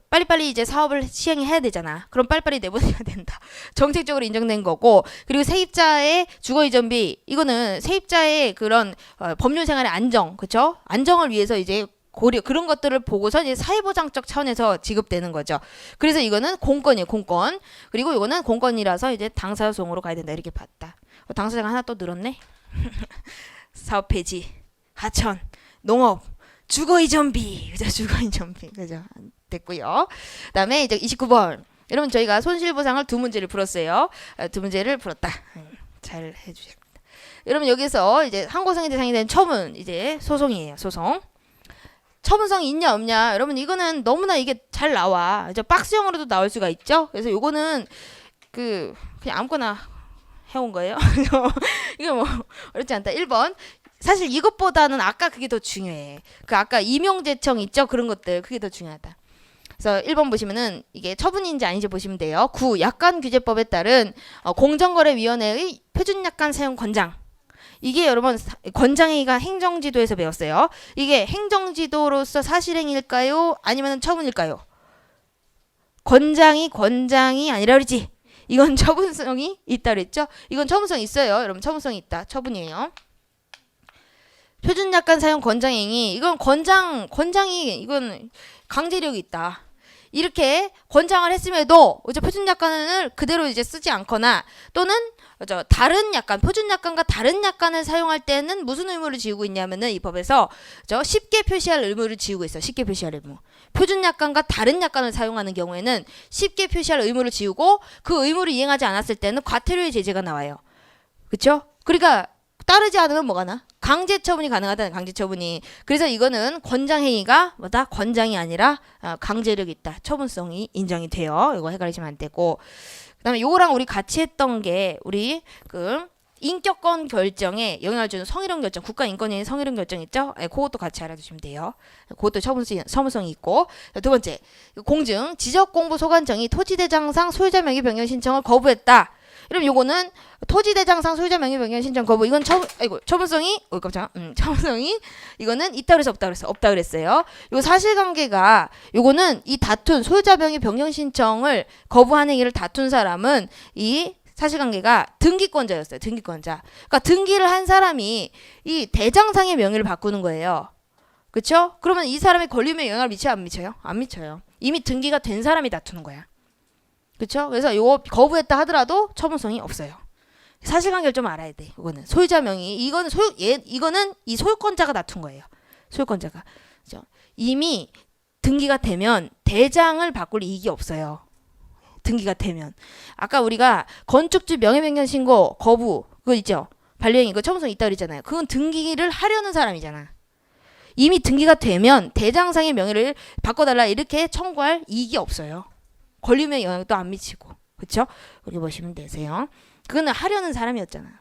빨리빨리 이제 사업을 시행해야 되잖아. 그럼 빨리빨리 내보내야 된다. 정책적으로 인정된 거고. 그리고 세입자의 주거이전비 이거는 세입자의 그런 법률 생활의 안정, 그렇죠? 안정을 위해서 이제 고려 그런 것들을 보고서 이제 사회보장적 차원에서 지급되는 거죠. 그래서 이거는 공권이에요. 공권. 그리고 이거는 공권이라서 이제 당사소송으로 가야 된다. 이렇게 봤다. 당사자가 하나 또 늘었네. 사업 폐지. 하천, 농업, 주거이전비, 그죠? 주거이전비, 그죠? 됐고요. 그다음에 이제 29번. 여러분 저희가 손실보상을 두 문제를 풀었어요. 두 문제를 풀었다. 잘 해주셔야 됩니다. 여러분 여기서 이제 항고성의 대상이 된 처분 이제 소송이에요. 소송. 처분성이 있냐 없냐 여러분 이거는 너무나 이게 잘 나와. 이제 박스형으로도 나올 수가 있죠. 그래서 요거는 그냥 아무거나 해온 거예요. 이거 뭐 어렵지 않다. 1번 사실 이것보다는 아까 그게 더 중요해. 그 아까 임용제청 있죠? 그런 것들 그게 더 중요하다. 그래서 1번 보시면은 이게 처분인지 아닌지 보시면 돼요. 9. 약관규제법에 따른 공정거래위원회의 표준약관 사용 권장. 이게 여러분 권장행위가 행정지도에서 배웠어요. 이게 행정지도로서 사실행위일까요? 아니면 처분일까요? 권장이 아니라 그러지. 이건 처분성이 있다 그랬죠? 이건 처분성이 있어요. 여러분 처분성이 있다. 처분이에요. 표준약관 사용 권장행위. 이건 권장이 이건 강제력이 있다. 이렇게 권장을 했음에도 이제 표준약관을 그대로 이제 쓰지 않거나 또는 다른 약관, 표준약관과 다른 약관을 사용할 때는 무슨 의무를 지우고 있냐면은 이 법에서 쉽게 표시할 의무를 지우고 있어. 쉽게 표시할 의무. 표준약관과 다른 약관을 사용하는 경우에는 쉽게 표시할 의무를 지우고 그 의무를 이행하지 않았을 때는 과태료의 제재가 나와요. 그렇죠? 그러니까 따르지 않으면 뭐가 나? 강제처분이 가능하다는 강제처분이. 그래서 이거는 권장행위가 뭐다? 권장이 아니라 강제력이 있다. 처분성이 인정이 돼요. 이거 헷갈리시면 안 되고. 그다음에 요거랑 우리 같이 했던 게 우리 그 인격권 결정에 영향을 주는 성희롱 결정, 국가인권위의 성희롱 결정 있죠? 네, 그것도 같이 알아두시면 돼요. 그것도 처분성이 있고. 두 번째, 공증 지적공부 소관청이 토지대장상 소유자 명의 변경 신청을 거부했다. 그럼 요거는 토지대장상 소유자 명의 변경 신청 거부. 이건 처분성이 처분성이 이거는 있다 그래서 없다 그랬어. 없다 그랬어요. 요 사실관계가 요거는 이 다툰 소유자 명의 변경 신청을 거부한 행위를 다툰 사람은 이 사실관계가 등기권자였어요. 등기권자. 그러니까 등기를 한 사람이 이 대장상의 명의를 바꾸는 거예요. 그렇죠? 그러면 이 사람의 권리에 영향을 미쳐요? 안 미쳐요? 안 미쳐요. 이미 등기가 된 사람이 다투는 거야. 그렇죠? 그래서 요거 거부했다 하더라도 처분성이 없어요. 사실관계를 좀 알아야 돼. 이거는 소유자 명의 이거는 이거는 이 소유권자가 다툰 거예요. 소유권자가. 그렇죠? 이미 등기가 되면 대장을 바꿀 이익이 없어요. 등기가 되면. 아까 우리가 건축주 명예변경 신고 거부 그거 있죠? 반려행위 이거 처분성 있다 그랬잖아요. 그건 등기를 하려는 사람이잖아. 이미 등기가 되면 대장상의 명예를 바꿔달라 이렇게 청구할 이익이 없어요. 권리에 영향도 안 미치고. 그렇죠? 그렇게 보시면 되세요. 그거는 하려는 사람이었잖아.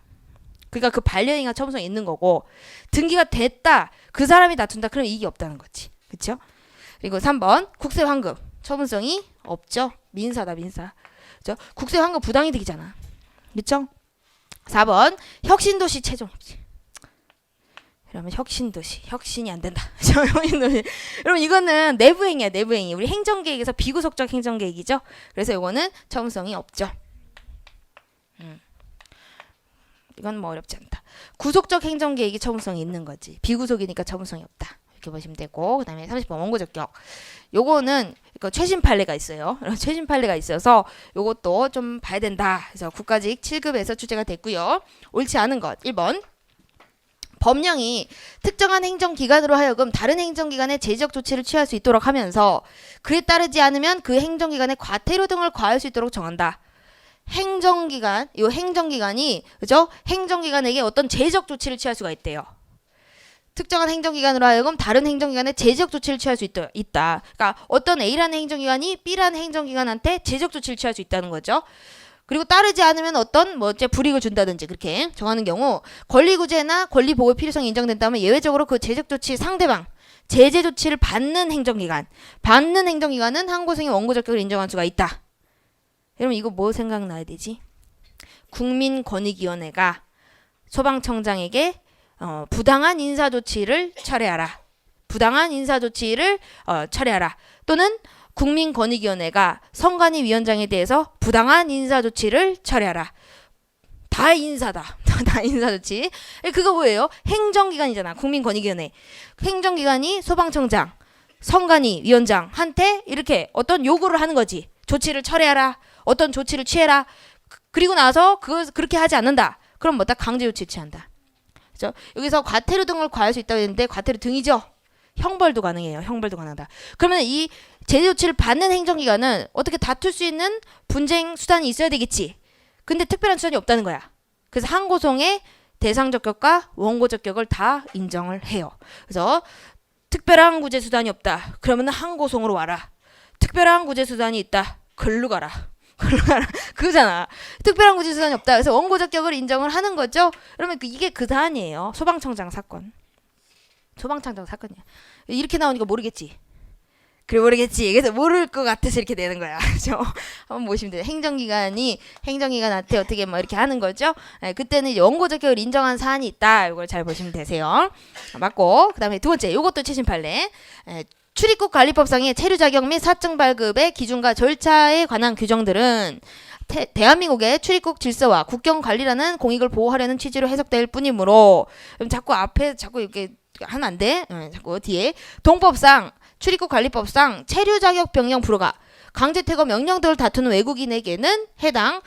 그러니까 그 반려행위가 처분성이 있는 거고 등기가 됐다. 그 사람이 다툰다. 그럼 이익이 없다는 거지. 그렇죠? 그리고 3번 국세환급 처분성이 없죠. 민사다 민사. 그렇죠? 국세환급 부당이득이잖아. 그렇죠? 4번 혁신도시 최종입지. 그러면 혁신이 안 된다. 혁신도시. 여러분 이거는 내부행위야 내부행위. 우리 행정계획에서 비구속적 행정계획이죠. 그래서 이거는 처분성이 없죠. 이건 뭐 어렵지 않다. 구속적 행정계획이 처분성이 있는 거지. 비구속이니까 처분성이 없다. 이렇게 보시면 되고 그 다음에 30번 원고적격. 요거는 최신 판례가 있어요. 최신 판례가 있어서 요것도 좀 봐야 된다. 그래서 국가직 7급에서 출제가 됐고요. 옳지 않은 것 1번 법령이 특정한 행정기관으로 하여금 다른 행정기관에 제재적 조치를 취할 수 있도록 하면서 그에 따르지 않으면 그 행정기관에 과태료 등을 과할 수 있도록 정한다. 행정기관이 그죠? 행정기관에게 어떤 제재적 조치를 취할 수가 있대요. 특정한 행정기관으로 하여금 다른 행정기관에 제재적 조치를 취할 수 있다. 그러니까 어떤 A라는 행정기관이 B라는 행정기관한테 제재적 조치를 취할 수 있다는 거죠. 그리고 따르지 않으면 어떤 불이익을 준다든지 그렇게 정하는 경우 권리구제나 권리보호 필요성이 인정된다면 예외적으로 그 제재적 조치 상대방 제재 조치를 받는 행정기관은 항고성의 원고적격을 인정할 수가 있다. 여러분 이거 뭐 생각나야 되지? 국민권익위원회가 소방청장에게 부당한 인사조치를 철회하라. 또는 국민권익위원회가 선관위 위원장에 대해서 부당한 인사조치를 철회하라. 다 인사다. 다 인사조치. 그거 뭐예요? 행정기관이잖아. 국민권익위원회. 행정기관이 소방청장, 선관위 위원장한테 이렇게 어떤 요구를 하는 거지. 조치를 철회하라. 어떤 조치를 취해라. 그리고 나서 그렇게 하지 않는다. 그럼 뭐다? 강제조치 취한다. 그죠? 여기서 과태료 등을 과할 수 있다고 했는데 과태료 등이죠. 형벌도 가능해요. 형벌도 가능하다. 그러면 이 제재 조치를 받는 행정기관은 어떻게 다툴 수 있는 분쟁 수단이 있어야 되겠지. 근데 특별한 수단이 없다는 거야. 그래서 항고송의 대상적격과 원고적격을 다 인정을 해요. 그래서 특별한 구제 수단이 없다. 그러면 항고송으로 와라. 특별한 구제 수단이 있다. 글로 가라. 글로 가라. 그거잖아. 특별한 구제 수단이 없다. 그래서 원고 적격을 인정을 하는 거죠. 그러면 이게 그 사안이에요. 소방청장 사건. 소방청장 사건이야. 이렇게 나오니까 모르겠지. 그래 모르겠지. 그래서 모를 것 같아서 이렇게 되는 거야. 그죠? 한번 보시면 돼요. 행정기관한테 어떻게 뭐 이렇게 하는 거죠. 네, 그때는 이제 원고 적격을 인정한 사안이 있다. 이걸 잘 보시면 되세요. 맞고 그다음에 두 번째 요것도 최신 판례. 출입국 관리법상의 체류 자격 및 사증 발급의 기준과 절차에 관한 규정들은 대한민국의 출입국 질서와 국경 관리라는 공익을 보호하려는 취지로 해석될 뿐이므로 자꾸 앞에 자꾸 이렇게 하면 안 돼. 자꾸 뒤에 동법상 출입국 관리법상 체류 자격 변경 불허가 강제 퇴거 명령 등을 다투는 외국인에게는 해당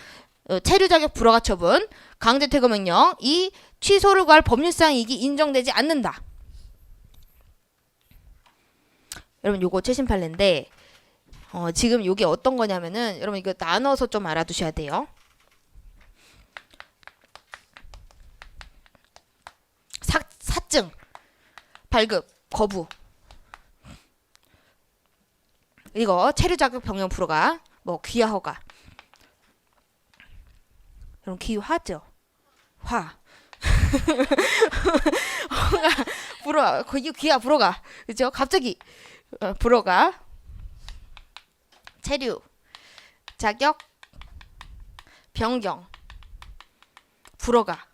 체류 자격 불허가 처분 강제 퇴거 명령 이 취소를 구할 법률상 이익이 인정되지 않는다. 여러분 요거 최신 판례인데 지금 요게 어떤 거냐면은 여러분 이거 나눠서 좀 알아두셔야 돼요. 사증 발급 거부 이거 체류 자격 변경 불허가 뭐 귀화 허가 여러분 귀화죠. 화 허가 불허 이거 귀화 불허가 그죠? 갑자기 불허가 체류 자격 변경 불허가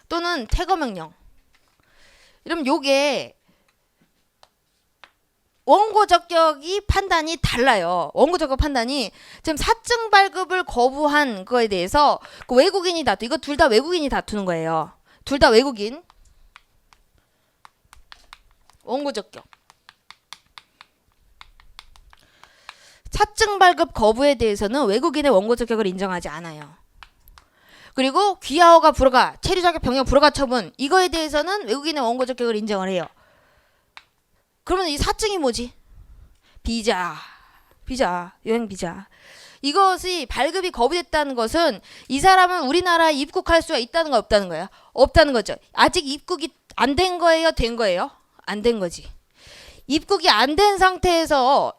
또는 퇴거 명령 이러면 요게 원고 적격이 판단이 달라요. 원고 적격 판단이 지금 사증 발급을 거부한 거에 대해서 그 외국인이 다투 이거 둘 다 외국인이 다투는 거예요. 둘 다 외국인 원고 적격 사증 발급 거부에 대해서는 외국인의 원고 적격을 인정하지 않아요. 그리고 귀화 허가 불허가 체류 자격 변경 불허가 처분 이거에 대해서는 외국인의 원고 적격을 인정을 해요. 그러면 이 사증이 뭐지? 비자, 여행 비자. 이것이 발급이 거부됐다는 것은 이 사람은 우리나라에 입국할 수가 있다는 거 없다는 거예요? 없다는 거죠. 아직 입국이 안 된 거예요? 된 거예요? 안 된 거지. 입국이 안 된 상태에서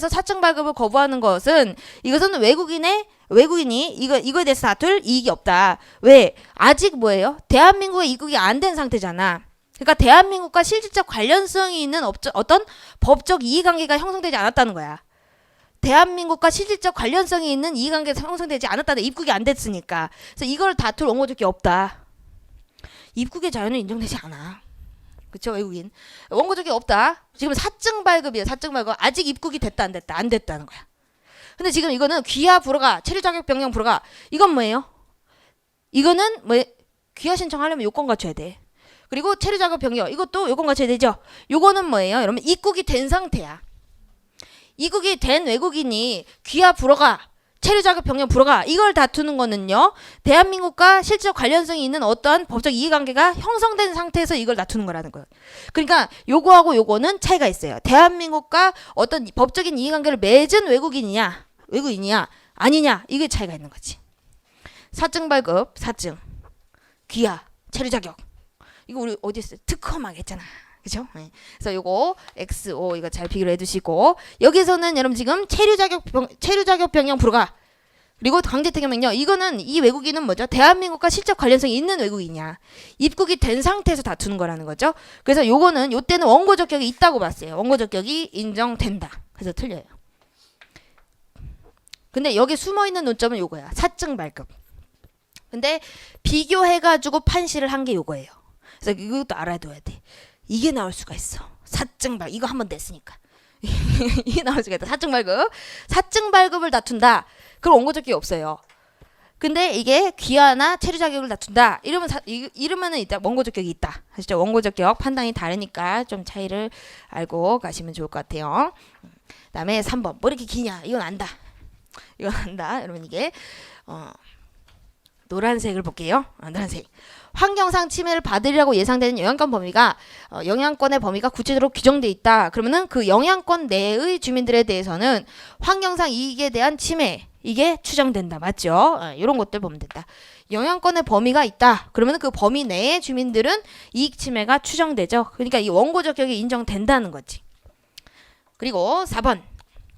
사증 발급을 거부하는 것은 이것은 외국인이 이거에 대해서 다툴 이익이 없다. 왜? 아직 뭐예요? 대한민국에 입국이 안 된 상태잖아. 그러니까 대한민국과 실질적 관련성이 있는 어떤 법적 이해관계가 형성되지 않았다는 거야. 대한민국과 실질적 관련성이 있는 이해관계가 형성되지 않았다는 입국이 안 됐으니까. 그래서 이걸 다툴 원고적이 없다. 입국의 자유는 인정되지 않아. 그쵸 외국인. 원고적이 없다. 지금 사증 발급이에요. 사증 발급. 아직 입국이 됐다 안 됐다. 안 됐다는 거야. 근데 지금 이거는 귀화 불허가 체류 자격 변경 불허가 이건 뭐예요? 이거는 뭐 귀화 신청하려면 요건 갖춰야 돼. 그리고 체류 자격 변경 이것도 요건 갖춰야 되죠. 요거는 뭐예요? 여러분 입국이 된 상태야. 입국이 된 외국인이 귀화 불허가 체류 자격 변경 불허가 이걸 다투는 거는요. 대한민국과 실질적 관련성이 있는 어떠한 법적 이해관계가 형성된 상태에서 이걸 다투는 거라는 거예요. 그러니까 요거하고 요거는 차이가 있어요. 대한민국과 어떤 법적인 이해관계를 맺은 외국인이냐 아니냐 이게 차이가 있는 거지. 사증 발급, 사증, 귀화, 체류 자격 이거 우리 어디 있어요? 특허막 했잖아. 그죠? 네. 그래서 요거 XO 이거 잘 비교를 해두시고 여기서는 여러분 지금 체류 자격 변경 불허가 그리고 강제 퇴거 명령 이거는 이 외국인은 뭐죠? 대한민국과 실적 관련성이 있는 외국인이야. 입국이 된 상태에서 다투는 거라는 거죠. 그래서 요거는 요때는 원고 적격이 있다고 봤어요. 원고 적격이 인정된다. 그래서 틀려요. 근데 여기 숨어 있는 논점은 요거야. 사증 발급. 근데 비교해가지고 판시를 한 게 요거예요. 그래서 이것도 알아둬야 돼. 이게 나올 수가 있어. 사증 발급. 이거 한번 냈으니까. 이게 나올 수가 있다. 사증 발급. 사증 발급을 다툰다. 그럼 원고 적격이 없어요. 근데 이게 귀화나 체류 자격을 다툰다. 이러면은 일단 원고 적격이 있다. 아시죠? 원고 적격 판단이 다르니까 좀 차이를 알고 가시면 좋을 것 같아요. 그다음에 3번. 뭐 이렇게 기냐? 이건 안다. 여러분 이게 노란색을 볼게요. 노란색. 환경상 침해를 받으리라고 예상되는 영향권의 범위가 구체적으로 규정돼 있다. 그러면은 그 영향권 내의 주민들에 대해서는 환경상 이익에 대한 침해 이게 추정된다. 맞죠? 이런 것들 보면 된다. 영향권의 범위가 있다. 그러면 그 범위 내의 주민들은 이익 침해가 추정되죠. 그러니까 이 원고 적격이 인정된다는 거지. 그리고 4번.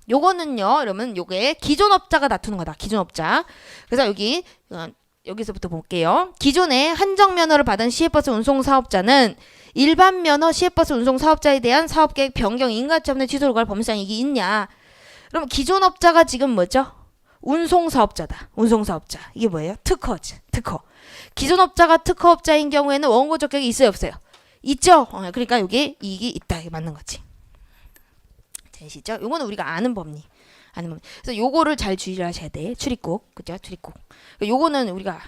요거는요. 그러면 요게 기존업자가 다투는 거다. 기존업자. 그래서 여기서부터 볼게요. 기존에 한정 면허를 받은 시외버스 운송 사업자는 일반 면허 시외버스 운송 사업자에 대한 사업계획 변경 인가처분의 취소를 갈 법률상 이익이 있냐? 그럼 기존업자가 지금 뭐죠? 운송사업자다. 운송사업자. 이게 뭐예요? 특허지. 특허. 기존업자가 특허업자인 경우에는 원고 적격이 있어요? 없어요? 있죠? 그러니까 여기 이익이 있다. 이게 맞는 거지. 되시죠? 요거는 우리가 아는 법리. 그래서 요거를 잘 주의를 하셔야 돼. 출입국. 그죠? 출입국. 요거는 우리가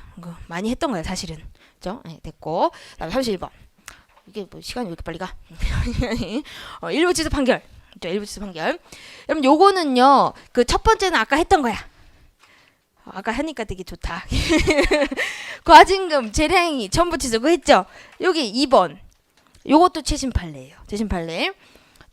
많이 했던 거예요. 사실은. 그죠? 네, 됐고. 그다음에 31번. 이게 뭐 시간이 왜 이렇게 빨리 가? 일부 취소 판결. 일부 취소 판결. 그럼 요거는요. 그 첫 번째는 아까 했던 거야. 아까 하니까 되게 좋다. 과징금, 재량이, 전부 취소 그거 했죠? 여기 2번. 요것도 최신 판례예요. 최신 판례.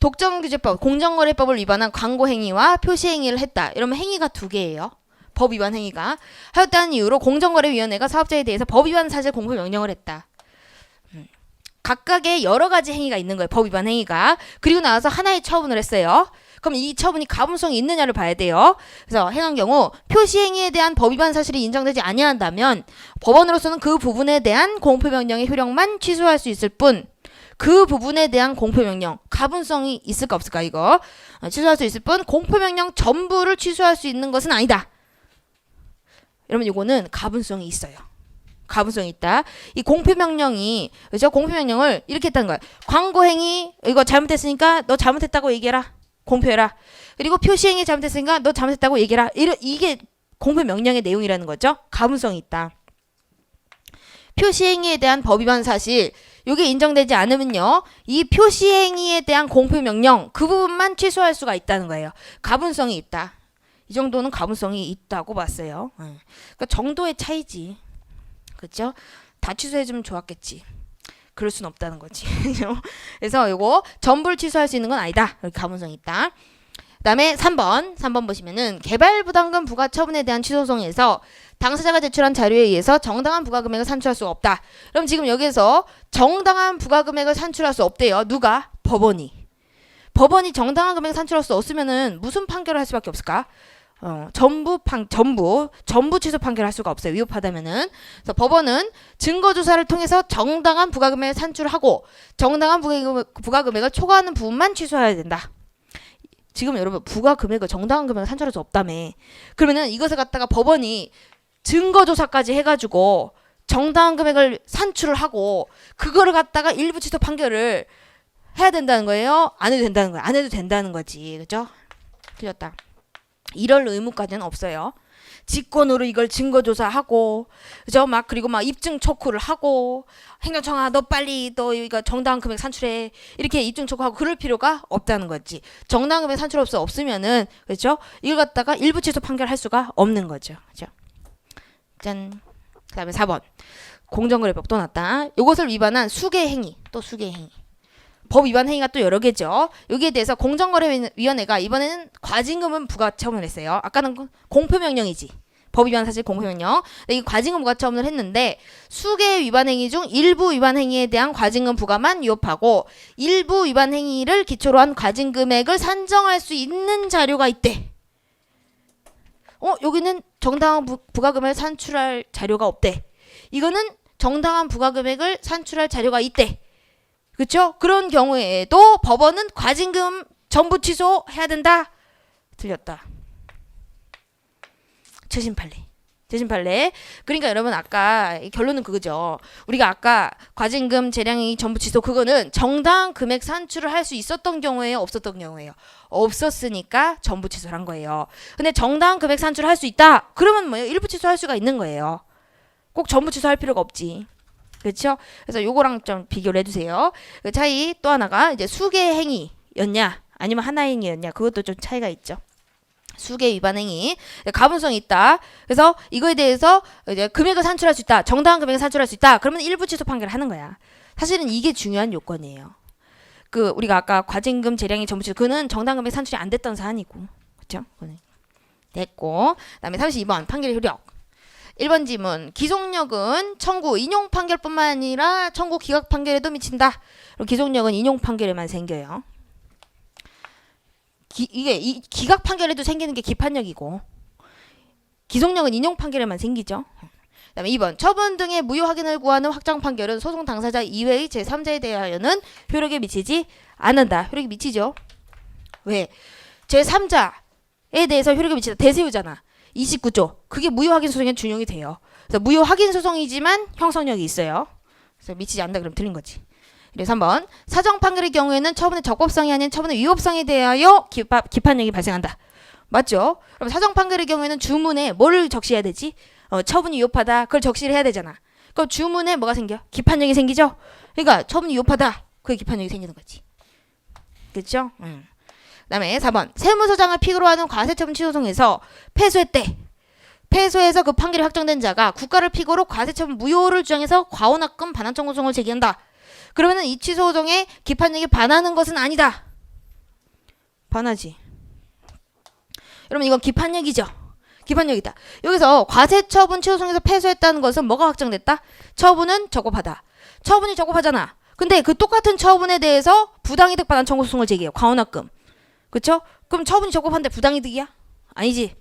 독점규제법, 공정거래법을 위반한 광고행위와 표시행위를 했다. 이러면 행위가 두 개예요. 법 위반 행위가. 하였다는 이유로 공정거래위원회가 사업자에 대해서 법 위반 사실 공표 명령을 했다. 각각의 여러 가지 행위가 있는 거예요. 법 위반 행위가. 그리고 나와서 하나의 처분을 했어요. 그럼 이 처분이 가분성이 있느냐를 봐야 돼요. 그래서 행한 경우 표시행위에 대한 법 위반 사실이 인정되지 아니한다면 법원으로서는 그 부분에 대한 공표 명령의 효력만 취소할 수 있을 뿐 그 부분에 대한 공표명령 가분성이 있을까 없을까 이거 취소할 수 있을 뿐 공표명령 전부를 취소할 수 있는 것은 아니다. 여러분 이거는 가분성이 있어요. 가분성이 있다. 이 공표명령이 그죠? 공표명령을 이렇게 했다는 거야. 광고행위 이거 잘못했으니까 너 잘못했다고 얘기해라. 공표해라. 그리고 표시행위 잘못했으니까 너 잘못했다고 얘기해라. 이게 공표명령의 내용이라는 거죠. 가분성이 있다. 표시행위에 대한 법 위반 사실 이게 인정되지 않으면요. 이 표시행위에 대한 공표명령 그 부분만 취소할 수가 있다는 거예요. 가분성이 있다. 이 정도는 가분성이 있다고 봤어요. 그러니까 정도의 차이지. 그렇죠? 다 취소해주면 좋았겠지. 그럴 순 없다는 거지. 그래서 이거 전부를 취소할 수 있는 건 아니다. 이렇게 가분성이 있다. 그 다음에 3번 보시면은 개발부담금 부과 처분에 대한 취소송에서 당사자가 제출한 자료에 의해서 정당한 부과금액을 산출할 수가 없다. 그럼 지금 여기에서 정당한 부과금액을 산출할 수 없대요. 누가? 법원이 정당한 금액을 산출할 수 없으면은 무슨 판결을 할 수밖에 없을까? 전부 취소 판결할 수가 없어요. 위법하다면은. 그래서 법원은 증거조사를 통해서 정당한 부과금액을 산출하고 정당한 부과금액을 초과하는 부분만 취소해야 된다. 지금 여러분 부과금액을 정당한 금액을 산출할 수 없다며. 그러면은 이것을 갖다가 법원이 증거조사까지 해가지고 정당한 금액을 산출을 하고 그거를 갖다가 일부 취소 판결을 해야 된다는 거예요? 안 해도 된다는 거예요? 안 해도 된다는 거지. 그죠? 틀렸다. 이럴 의무까지는 없어요. 직권으로 이걸 증거조사하고 그죠? 그리고 입증 촉구를 하고 행정청아 너 빨리 너 이거 정당한 금액 산출해 이렇게 입증 촉구하고 그럴 필요가 없다는 거지. 정당한 금액 산출 없으면은 그렇죠? 이걸 갖다가 일부 취소 판결할 수가 없는 거죠. 그죠? 짠. 그다음에 4번. 공정거래법 또 났다. 이것을 위반한 수개행위. 또 수개행위. 법 위반 행위가 또 여러 개죠. 여기에 대해서 공정거래위원회가 이번에는 과징금은 부과 처분을 했어요. 아까는 공표명령이지. 법 위반 사실 공표명령. 이 과징금 부과 처분을 했는데 수개 위반 행위 중 일부 위반 행위에 대한 과징금 부과만 위법하고 일부 위반 행위를 기초로 한 과징금액을 산정할 수 있는 자료가 있대. 여기는 정당한 부과금액을 산출할 자료가 없대. 이거는 정당한 부과금액을 산출할 자료가 있대. 그렇죠? 그런 경우에도 법원은 과징금 전부 취소해야 된다. 틀렸다. 최신 판례. 그러니까 여러분 아까 결론은 그거죠. 우리가 아까 과징금 재량이 전부 취소 그거는 정당한 금액 산출을 할 수 있었던 경우에요, 없었던 경우에요. 없었으니까 전부 취소를 한 거예요. 근데 정당한 금액 산출을 할 수 있다. 그러면 뭐예요? 일부 취소할 수가 있는 거예요. 꼭 전부 취소할 필요가 없지. 그렇죠? 그래서 요거랑 좀 비교를 해주세요. 그 차이 또 하나가 이제 수개 행위였냐 아니면 하나 행위였냐 그것도 좀 차이가 있죠. 수개 위반 행위 가분성이 있다. 그래서 이거에 대해서 이제 금액을 산출할 수 있다. 정당한 금액을 산출할 수 있다. 그러면 일부 취소 판결을 하는 거야. 사실은 이게 중요한 요건이에요. 우리가 아까 과징금 재량이 전부 취소 그는 정당한 금액 산출이 안 됐던 사안이고 그렇죠? 됐고 그다음에 32번 판결의 효력. 1번 지문. 기속력은 청구 인용 판결뿐만 아니라 청구 기각 판결에도 미친다. 그럼 기속력은 인용 판결에만 생겨요. 이게 기각 판결에도 생기는 게 기판력이고 기속력은 인용 판결에만 생기죠. 그다음에 2번. 처분 등의 무효 확인을 구하는 확정 판결은 소송 당사자 이외의 제3자에 대하여는 효력에 미치지 않는다. 효력이 미치죠. 왜? 제3자에 대해서 효력이 미치다. 대세우잖아. 29조. 그게 무효 확인 소송에 준용이 돼요. 그래서 무효 확인 소송이지만 형성력이 있어요. 그래서 미치지 않는다 그러면 틀린 거지. 그래서 3번. 사정 판결의 경우에는 처분의 적법성이 아닌 처분의 위법성에 대하여 기판력이 발생한다. 맞죠? 그럼 사정 판결의 경우에는 주문에 뭐를 적시해야 되지? 처분이 위법하다. 그걸 적시를 해야 되잖아. 그럼 주문에 뭐가 생겨? 기판력이 생기죠? 그러니까 처분이 위법하다. 그게 기판력이 생기는 거지. 그렇죠? 그다음에 4번. 세무서장을 피고로 하는 과세처분 취소송에서 패소했대. 패소해서 그 판결이 확정된 자가 국가를 피고로 과세처분 무효를 주장해서 과원합금 반환 청구소송을 제기한다. 그러면은 이 취소소송에 기판력이 반하는 것은 아니다. 반하지. 여러분 이건 기판력이죠. 기판력이다. 여기서 과세처분 취소송에서 패소했다는 것은 뭐가 확정됐다? 처분은 적법하다. 처분이 적법하잖아. 근데 그 똑같은 처분에 대해서 부당이득 반환 청구 소송을 제기해요. 과원합금. 그쵸? 그럼 처분이 적법한데 부당이득이야? 아니지.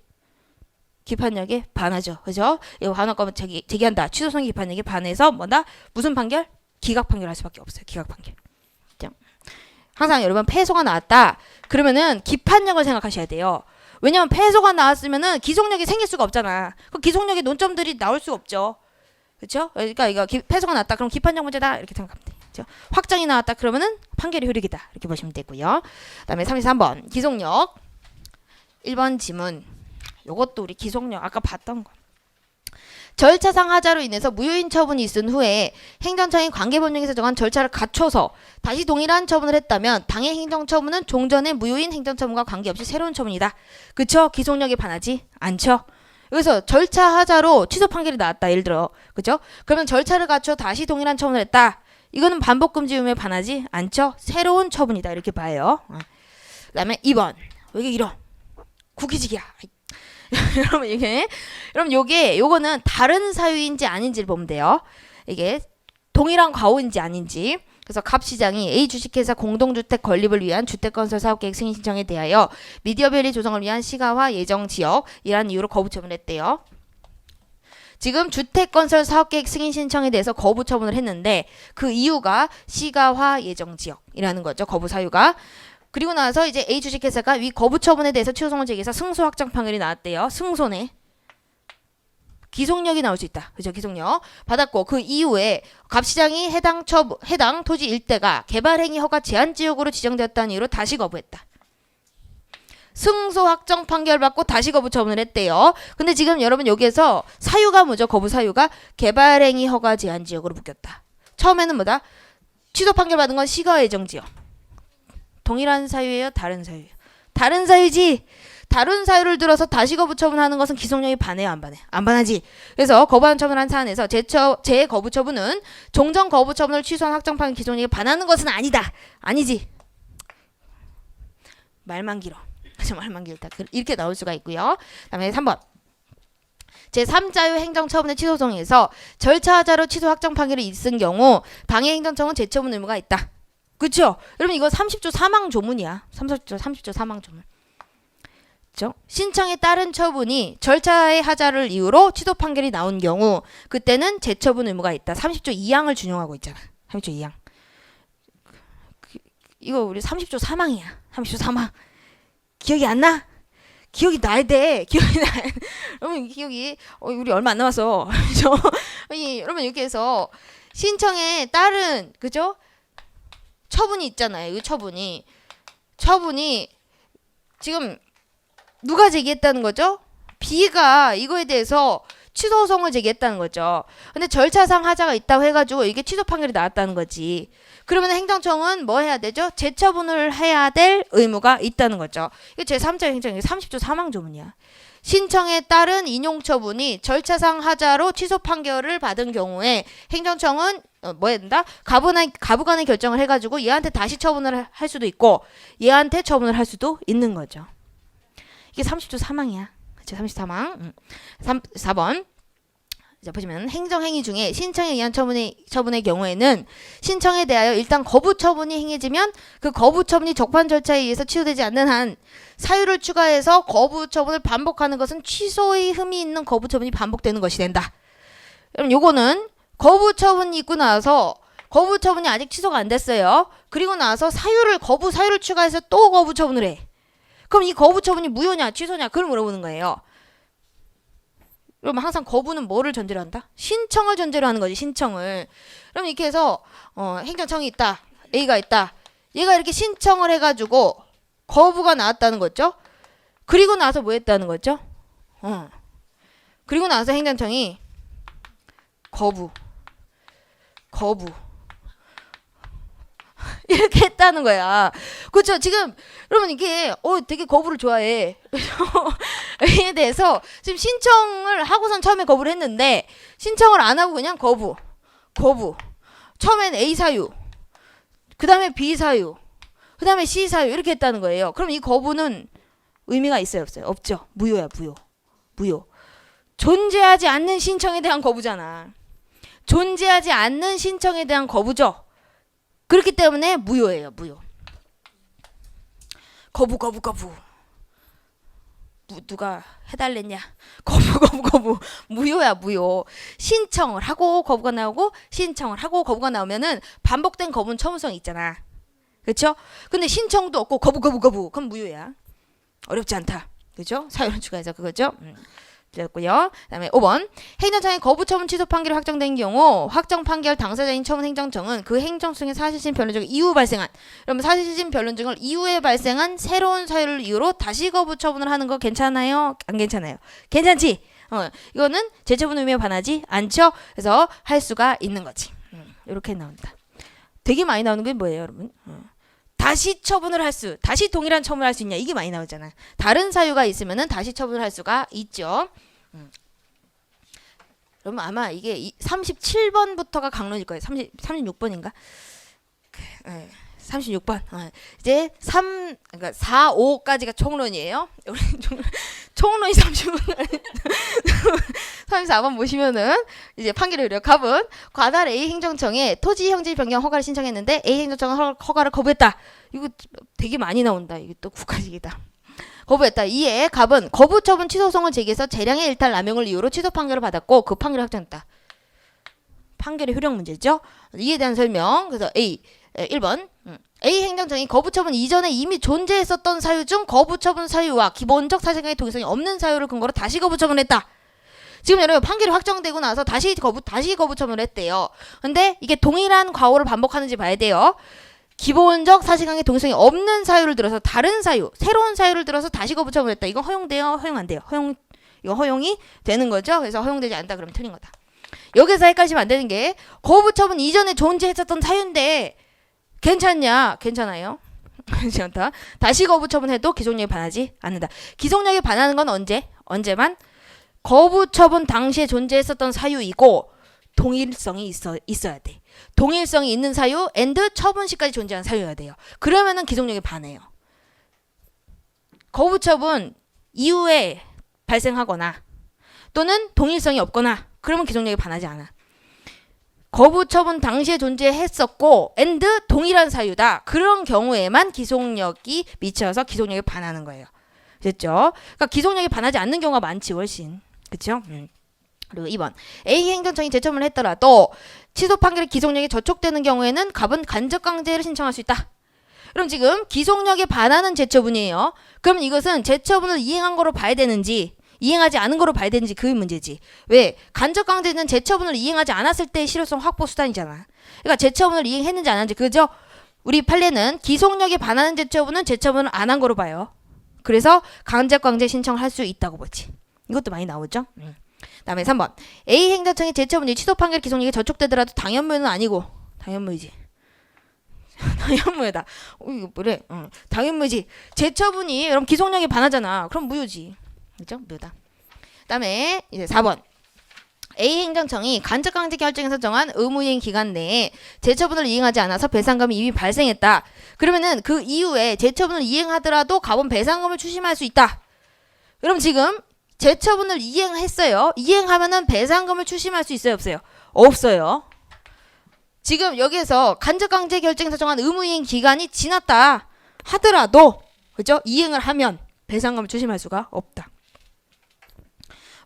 기판력에 반하죠. 그죠? 이거 과원합금을 제기한다. 취소송의 기판력에 반해서 뭐다? 무슨 판결? 기각 판결 할 수밖에 없어요. 기각 판결. 항상 여러분 패소가 나왔다. 그러면은 기판력을 생각하셔야 돼요. 왜냐면 패소가 나왔으면은 기속력이 생길 수가 없잖아. 그 기속력의 논점들이 나올 수 없죠. 그렇죠? 그러니까 이거 패소가 나왔다. 그럼 기판력 문제다. 이렇게 생각하면 돼. 그렇죠? 확정이 나왔다. 그러면은 판결이 효력이다. 이렇게 보시면 되고요. 그다음에 33번 기속력. 1번 지문. 요것도 우리 기속력 아까 봤던 거. 절차상 하자로 인해서 무효인 처분이 있은 후에 행정처인 관계법령에서 정한 절차를 갖춰서 다시 동일한 처분을 했다면 당해 행정처분은 종전의 무효인 행정처분과 관계없이 새로운 처분이다. 그쵸? 기속력에 반하지 않죠? 여기서 절차 하자로 취소 판결이 나왔다. 예를 들어. 그죠? 그러면 절차를 갖춰 다시 동일한 처분을 했다. 이거는 반복금지 의무에 반하지 않죠? 새로운 처분이다. 이렇게 봐요. 그 다음에 2번. 왜 이게 길어? 구기직이야. 여러분 요거는 다른 사유인지 아닌지를 보면 돼요. 이게 동일한 과오인지 아닌지. 그래서 갑시장이 A 주식회사 공동주택 건립을 위한 주택건설 사업계획 승인 신청에 대하여 미디어밸리 조성을 위한 시가화 예정 지역이라는 이유로 거부 처분했대요. 지금 주택건설 사업계획 승인 신청에 대해서 거부 처분을 했는데 그 이유가 시가화 예정 지역이라는 거죠. 거부 사유가. 그리고 나서 이제 A 주식회사가 위 거부 처분에 대해서 취소송을 제기해서 승소 확정 판결이 나왔대요. 승소네. 기속력이 나올 수 있다. 그죠? 기속력. 받았고 그 이후에 갑시장이 해당 토지 일대가 개발행위 허가 제한 지역으로 지정되었다는 이유로 다시 거부했다. 승소 확정 판결 받고 다시 거부 처분을 했대요. 근데 지금 여러분 여기에서 사유가 뭐죠? 거부 사유가 개발행위 허가 제한 지역으로 묶였다. 처음에는 뭐다? 취소 판결 받은 건 시가 예정 지역. 동일한 사유예요? 다른 사유예요? 다른 사유지. 다른 사유를 들어서 다시 거부 처분하는 것은 기속력이 반해요? 안 반해? 안 반하지. 그래서 거부한 처분을 한 사안에서 재거부 처분은 종전 거부 처분을 취소한 확정 판결 기속력이 반하는 것은 아니다. 아니지. 말만 길어. 말만 길다. 이렇게 나올 수가 있고요. 그다음에 3번. 제3자유 행정처분의 취소송에서 절차하자로 취소 확정 판결이 있은 경우 당해 행정처분 재처분 의무가 있다. 그쵸? 여러분 이거 30조 사망 조문이야. 30조 사망 조문. 그쵸? 신청에 따른 처분이 절차의 하자를 이유로 취소 판결이 나온 경우 그때는 재처분 의무가 있다. 30조 2항을 준용하고 있잖아. 30조 2항. 이거 우리 30조 사망이야. 30조 사망. 기억이 안 나? 기억이 나야 돼. 기억이 나. 여러분 기억이 우리 얼마 안 남았어. 여러분 이렇게 해서 신청에 따른 그죠? 처분이 있잖아요. 이 처분이 지금 누가 제기했다는 거죠? B가 이거에 대해서 취소송을 제기했다는 거죠. 근데 절차상 하자가 있다고 해가지고 이게 취소 판결이 나왔다는 거지. 그러면 행정청은 뭐 해야 되죠? 재처분을 해야 될 의무가 있다는 거죠. 이거 제3자 행정이 30조 사망조문이야. 신청에 따른 인용처분이 절차상 하자로 취소 판결을 받은 경우에 행정청은 뭐 해야 된다? 가부간의 결정을 해가지고 얘한테 다시 처분을 할 수도 있고 얘한테 처분을 할 수도 있는 거죠. 이게 30조 사망이야. 그쵸? 30조 사망. 4번. 자, 보시면 행정행위 중에 신청에 의한 처분의 경우에는 신청에 대하여 일단 거부 처분이 행해지면 그 거부 처분이 적반 절차에 의해서 취소되지 않는 한 사유를 추가해서 거부 처분을 반복하는 것은 취소의 흠이 있는 거부 처분이 반복되는 것이 된다. 그럼 요거는 거부 처분이 있고 나서 거부 처분이 아직 취소가 안 됐어요. 그리고 나서 거부 사유를 추가해서 또 거부 처분을 해. 그럼 이 거부 처분이 무효냐 취소냐 그걸 물어보는 거예요. 그럼 항상 거부는 뭐를 전제로 한다? 신청을 전제로 하는 거지. 신청을. 그럼 이렇게 해서 행정청이 있다. A가 있다. 얘가 이렇게 신청을 해가지고 거부가 나왔다는 거죠. 그리고 나서 뭐 했다는 거죠? 그리고 나서 행정청이 거부 이렇게 했다는 거야. 그렇죠? 지금 여러분 이게 되게 거부를 좋아해. A에 대해서 지금 신청을 하고선 처음에 거부를 했는데 신청을 안 하고 그냥 거부. 처음엔 A 사유, 그 다음에 B 사유, 그 다음에 C 사유 이렇게 했다는 거예요. 그럼 이 거부는 의미가 있어요, 없어요? 없죠. 무효야, 무효. 존재하지 않는 신청에 대한 거부잖아. 존재하지 않는 신청에 대한 거부죠. 그렇기 때문에 무효예요. 무효. 거부. 누가 해달랬냐. 거부. 무효야, 무효. 신청을 하고 거부가 나오고 신청을 하고 거부가 나오면은 반복된 거부는 처분성이 있잖아. 그렇죠? 근데 신청도 없고 거부. 그럼 무효야. 어렵지 않다. 그렇죠? 사유를 추가해서 그거죠. 됐고요. 그다음에 5번. 행정청의 거부 처분 취소 판결이 확정된 경우 확정 판결 당사자인 처분 행정청은 그 행정청의 사실심 변론 중 이후 발생한 그러면 사실심 변론 중을 이후에 발생한 새로운 사유를 이유로 다시 거부 처분을 하는 거 괜찮아요? 안 괜찮아요? 괜찮지? 이거는 재처분 의미에 반하지 않죠? 그래서 할 수가 있는 거지. 이렇게 나온다. 되게 많이 나오는 게 뭐예요, 여러분? 다시 처분을 다시 동일한 처분을 할 수 있냐 이게 많이 나오잖아. 다른 사유가 있으면은 다시 처분을 할 수가 있죠. 그러면 아마 이게 37번부터가 강론일 거예요. 36번인가? 36번. 이제 4, 5까지가 총론이에요. 총론이 35번. 34번 보시면은 이제 판결의 의력 갑은 과달 A 행정청에 토지 형질 변경 허가를 신청했는데 A 행정청은 허가를 거부했다. 이거 되게 많이 나온다. 이게 또 국가직이다. 거부했다. 이에 갑은 거부 처분 취소송을 제기해서 재량의 일탈 남용을 이유로 취소 판결을 받았고 그 판결이 확정했다. 판결의 효력 문제죠. 이에 대한 설명. 그래서 1번. A 행정청이 거부처분 이전에 이미 존재했었던 사유 중 거부처분 사유와 기본적 사실관계 동일성이 없는 사유를 근거로 다시 거부처분했다. 지금 여러분 판결이 확정되고 나서 다시 거부처분을 했대요. 근데 이게 동일한 과오를 반복하는지 봐야 돼요. 기본적 사실관계 동일성이 없는 사유를 들어서 다른 사유, 새로운 사유를 들어서 다시 거부처분했다. 이건 허용돼요? 허용 안 돼요? 이거 허용이 되는 거죠. 그래서 허용되지 않다 그러면 틀린 거다. 여기서 헷갈리시면 안 되는 게 거부처분 이전에 존재했었던 사유인데 괜찮냐? 괜찮아요. 괜찮다. 다시 거부처분해도 기속력에 반하지 않는다. 기속력에 반하는 건 언제만? 거부처분 당시에 존재했었던 사유이고 동일성이 있어야 돼. 동일성이 있는 사유 and 처분 시까지 존재하는 사유여야 돼요. 그러면은 기속력에 반해요. 거부처분 이후에 발생하거나 또는 동일성이 없거나 그러면 기속력에 반하지 않아. 거부처분 당시에 존재했었고 and 동일한 사유다. 그런 경우에만 기속력이 미쳐서 기속력에 반하는 거예요. 됐죠? 그러니까 기속력에 반하지 않는 경우가 많지 훨씬. 그렇죠? 그리고 2번. A 행정청이 재처분을 했더라도 취소 판결의 기속력이 저촉되는 경우에는 갑은 간접강제를 신청할 수 있다. 그럼 지금 기속력에 반하는 재처분이에요. 그럼 이것은 재처분을 이행한 거로 봐야 되는지 이행하지 않은 거로 봐야 되는지 그게 문제지. 왜? 간접강제는 재처분을 이행하지 않았을 때의 실효성 확보 수단이잖아. 그러니까 재처분을 이행했는지 안 했는지 그죠? 우리 판례는 기속력에 반하는 재처분은 재처분을 안 한 거로 봐요. 그래서 간접강제 신청을 할 수 있다고 보지. 이것도 많이 나오죠. 다음에 3번. A 행정청의 재처분이 취소 판결 기속력이 저촉되더라도 당연무효는 아니고 당연무효지. 당연무효다. 이거 뭐래? 당연무효지. 재처분이 그럼 기속력이 반하잖아. 그럼 무효지. 그죠? 무효다. 그다음에 이제 4번. A 행정청이 간접강제 결정에서 정한 의무이행 기간 내에 재처분을 이행하지 않아서 배상금이 이미 발생했다. 그러면은 그 이후에 재처분을 이행하더라도 갑은 배상금을 추심할 수 있다. 그럼 지금 재처분을 이행했어요. 이행하면은 배상금을 추심할 수 있어요, 없어요? 없어요. 지금 여기에서 간접강제 결정에서 정한 의무이행 기간이 지났다 하더라도, 그죠? 이행을 하면 배상금을 추심할 수가 없다.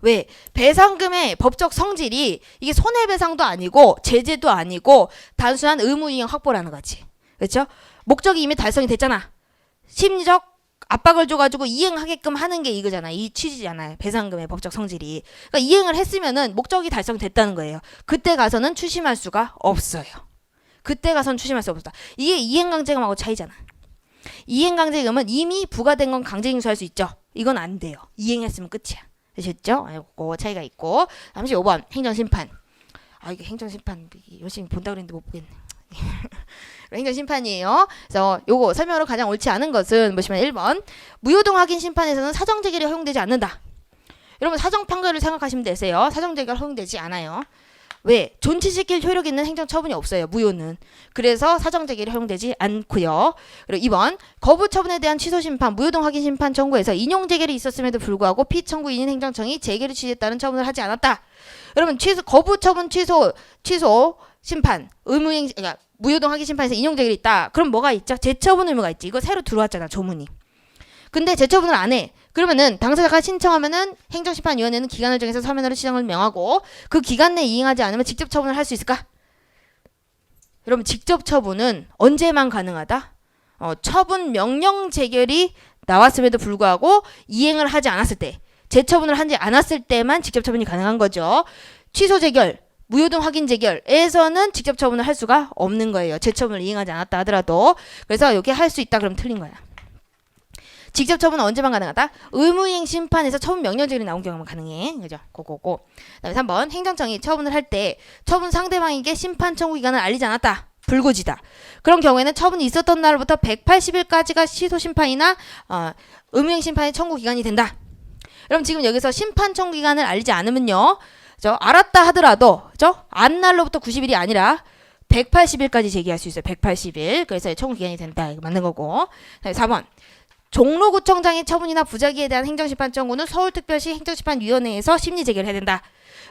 왜? 배상금의 법적 성질이 이게 손해배상도 아니고 제재도 아니고 단순한 의무이행 확보라는 거지. 그렇죠? 목적이 이미 달성이 됐잖아. 심리적 압박을 줘가지고 이행하게끔 하는 게 이거잖아. 이 취지잖아요. 배상금의 법적 성질이. 그러니까 이행을 했으면은 목적이 달성됐다는 거예요. 그때 가서는 추심할 수가 없어요. 그때 가서는 추심할 수 없다. 이게 이행강제금하고 차이잖아. 이행강제금은 이미 부과된 건 강제징수할 수 있죠. 이건 안 돼요. 이행했으면 끝이야. 되셨죠? 그 차이가 있고. 35번 행정심판. 아, 이게 행정심판 열심히 본다고 그랬는데 못 보겠네. 행정심판이에요. 그래서 요거 설명으로 가장 옳지 않은 것은 보시면 1번 무효동 확인 심판에서는 사정재결이 허용되지 않는다. 여러분 사정판결을 생각하시면 되세요. 사정재결 허용되지 않아요. 왜? 존치시킬 효력 있는 행정처분이 없어요. 무효는. 그래서 사정재결이 허용되지 않고요. 그리고 2번 거부처분에 대한 취소심판, 무효동 확인 심판 청구에서 인용재결이 있었음에도 불구하고 피청구인인 행정청이 재결의 취지에 따른 처분을 하지 않았다. 여러분 거부처분 취소 심판, 의무행, 그러니까 무효동 확인 심판에서 인용재결이 있다. 그럼 뭐가 있죠? 재처분 의무가 있지. 이거 새로 들어왔잖아, 조문이. 근데 재처분을 안 해. 그러면은 당사자가 신청하면은 행정심판위원회는 기간을 정해서 서면으로 시정을 명하고 그 기간 내에 이행하지 않으면 직접 처분을 할 수 있을까? 여러분 직접 처분은 언제만 가능하다? 처분 명령 재결이 나왔음에도 불구하고 이행을 하지 않았을 때, 재처분을 하지 않았을 때만 직접 처분이 가능한 거죠. 취소 재결, 무효동 확인 재결에서는 직접 처분을 할 수가 없는 거예요. 재처분을 이행하지 않았다 하더라도. 그래서 여기 할 수 있다 그러면 틀린 거야. 직접 처분은 언제만 가능하다? 의무이행 심판에서 처분 명령제결이 나온 경우만 가능해. 그죠? 고고고. 그다음에 3번 행정청이 처분을 할 때 처분 상대방에게 심판 청구 기간을 알리지 않았다. 불구지다. 그런 경우에는 처분이 있었던 날부터 180일까지가 취소 심판이나 의무이행 심판의 청구 기간이 된다. 그럼 지금 여기서 심판 청구 기간을 알리지 않으면요. 알았다 하더라도 안 날로부터 90일이 아니라 180일까지 제기할 수 있어요. 180일. 그래서 청구 기간이 된다. 이거 맞는 거고. 4번 종로구청장의 처분이나 부작위에 대한 행정심판 청구는 서울특별시 행정심판위원회에서 심리재결을 해야 된다.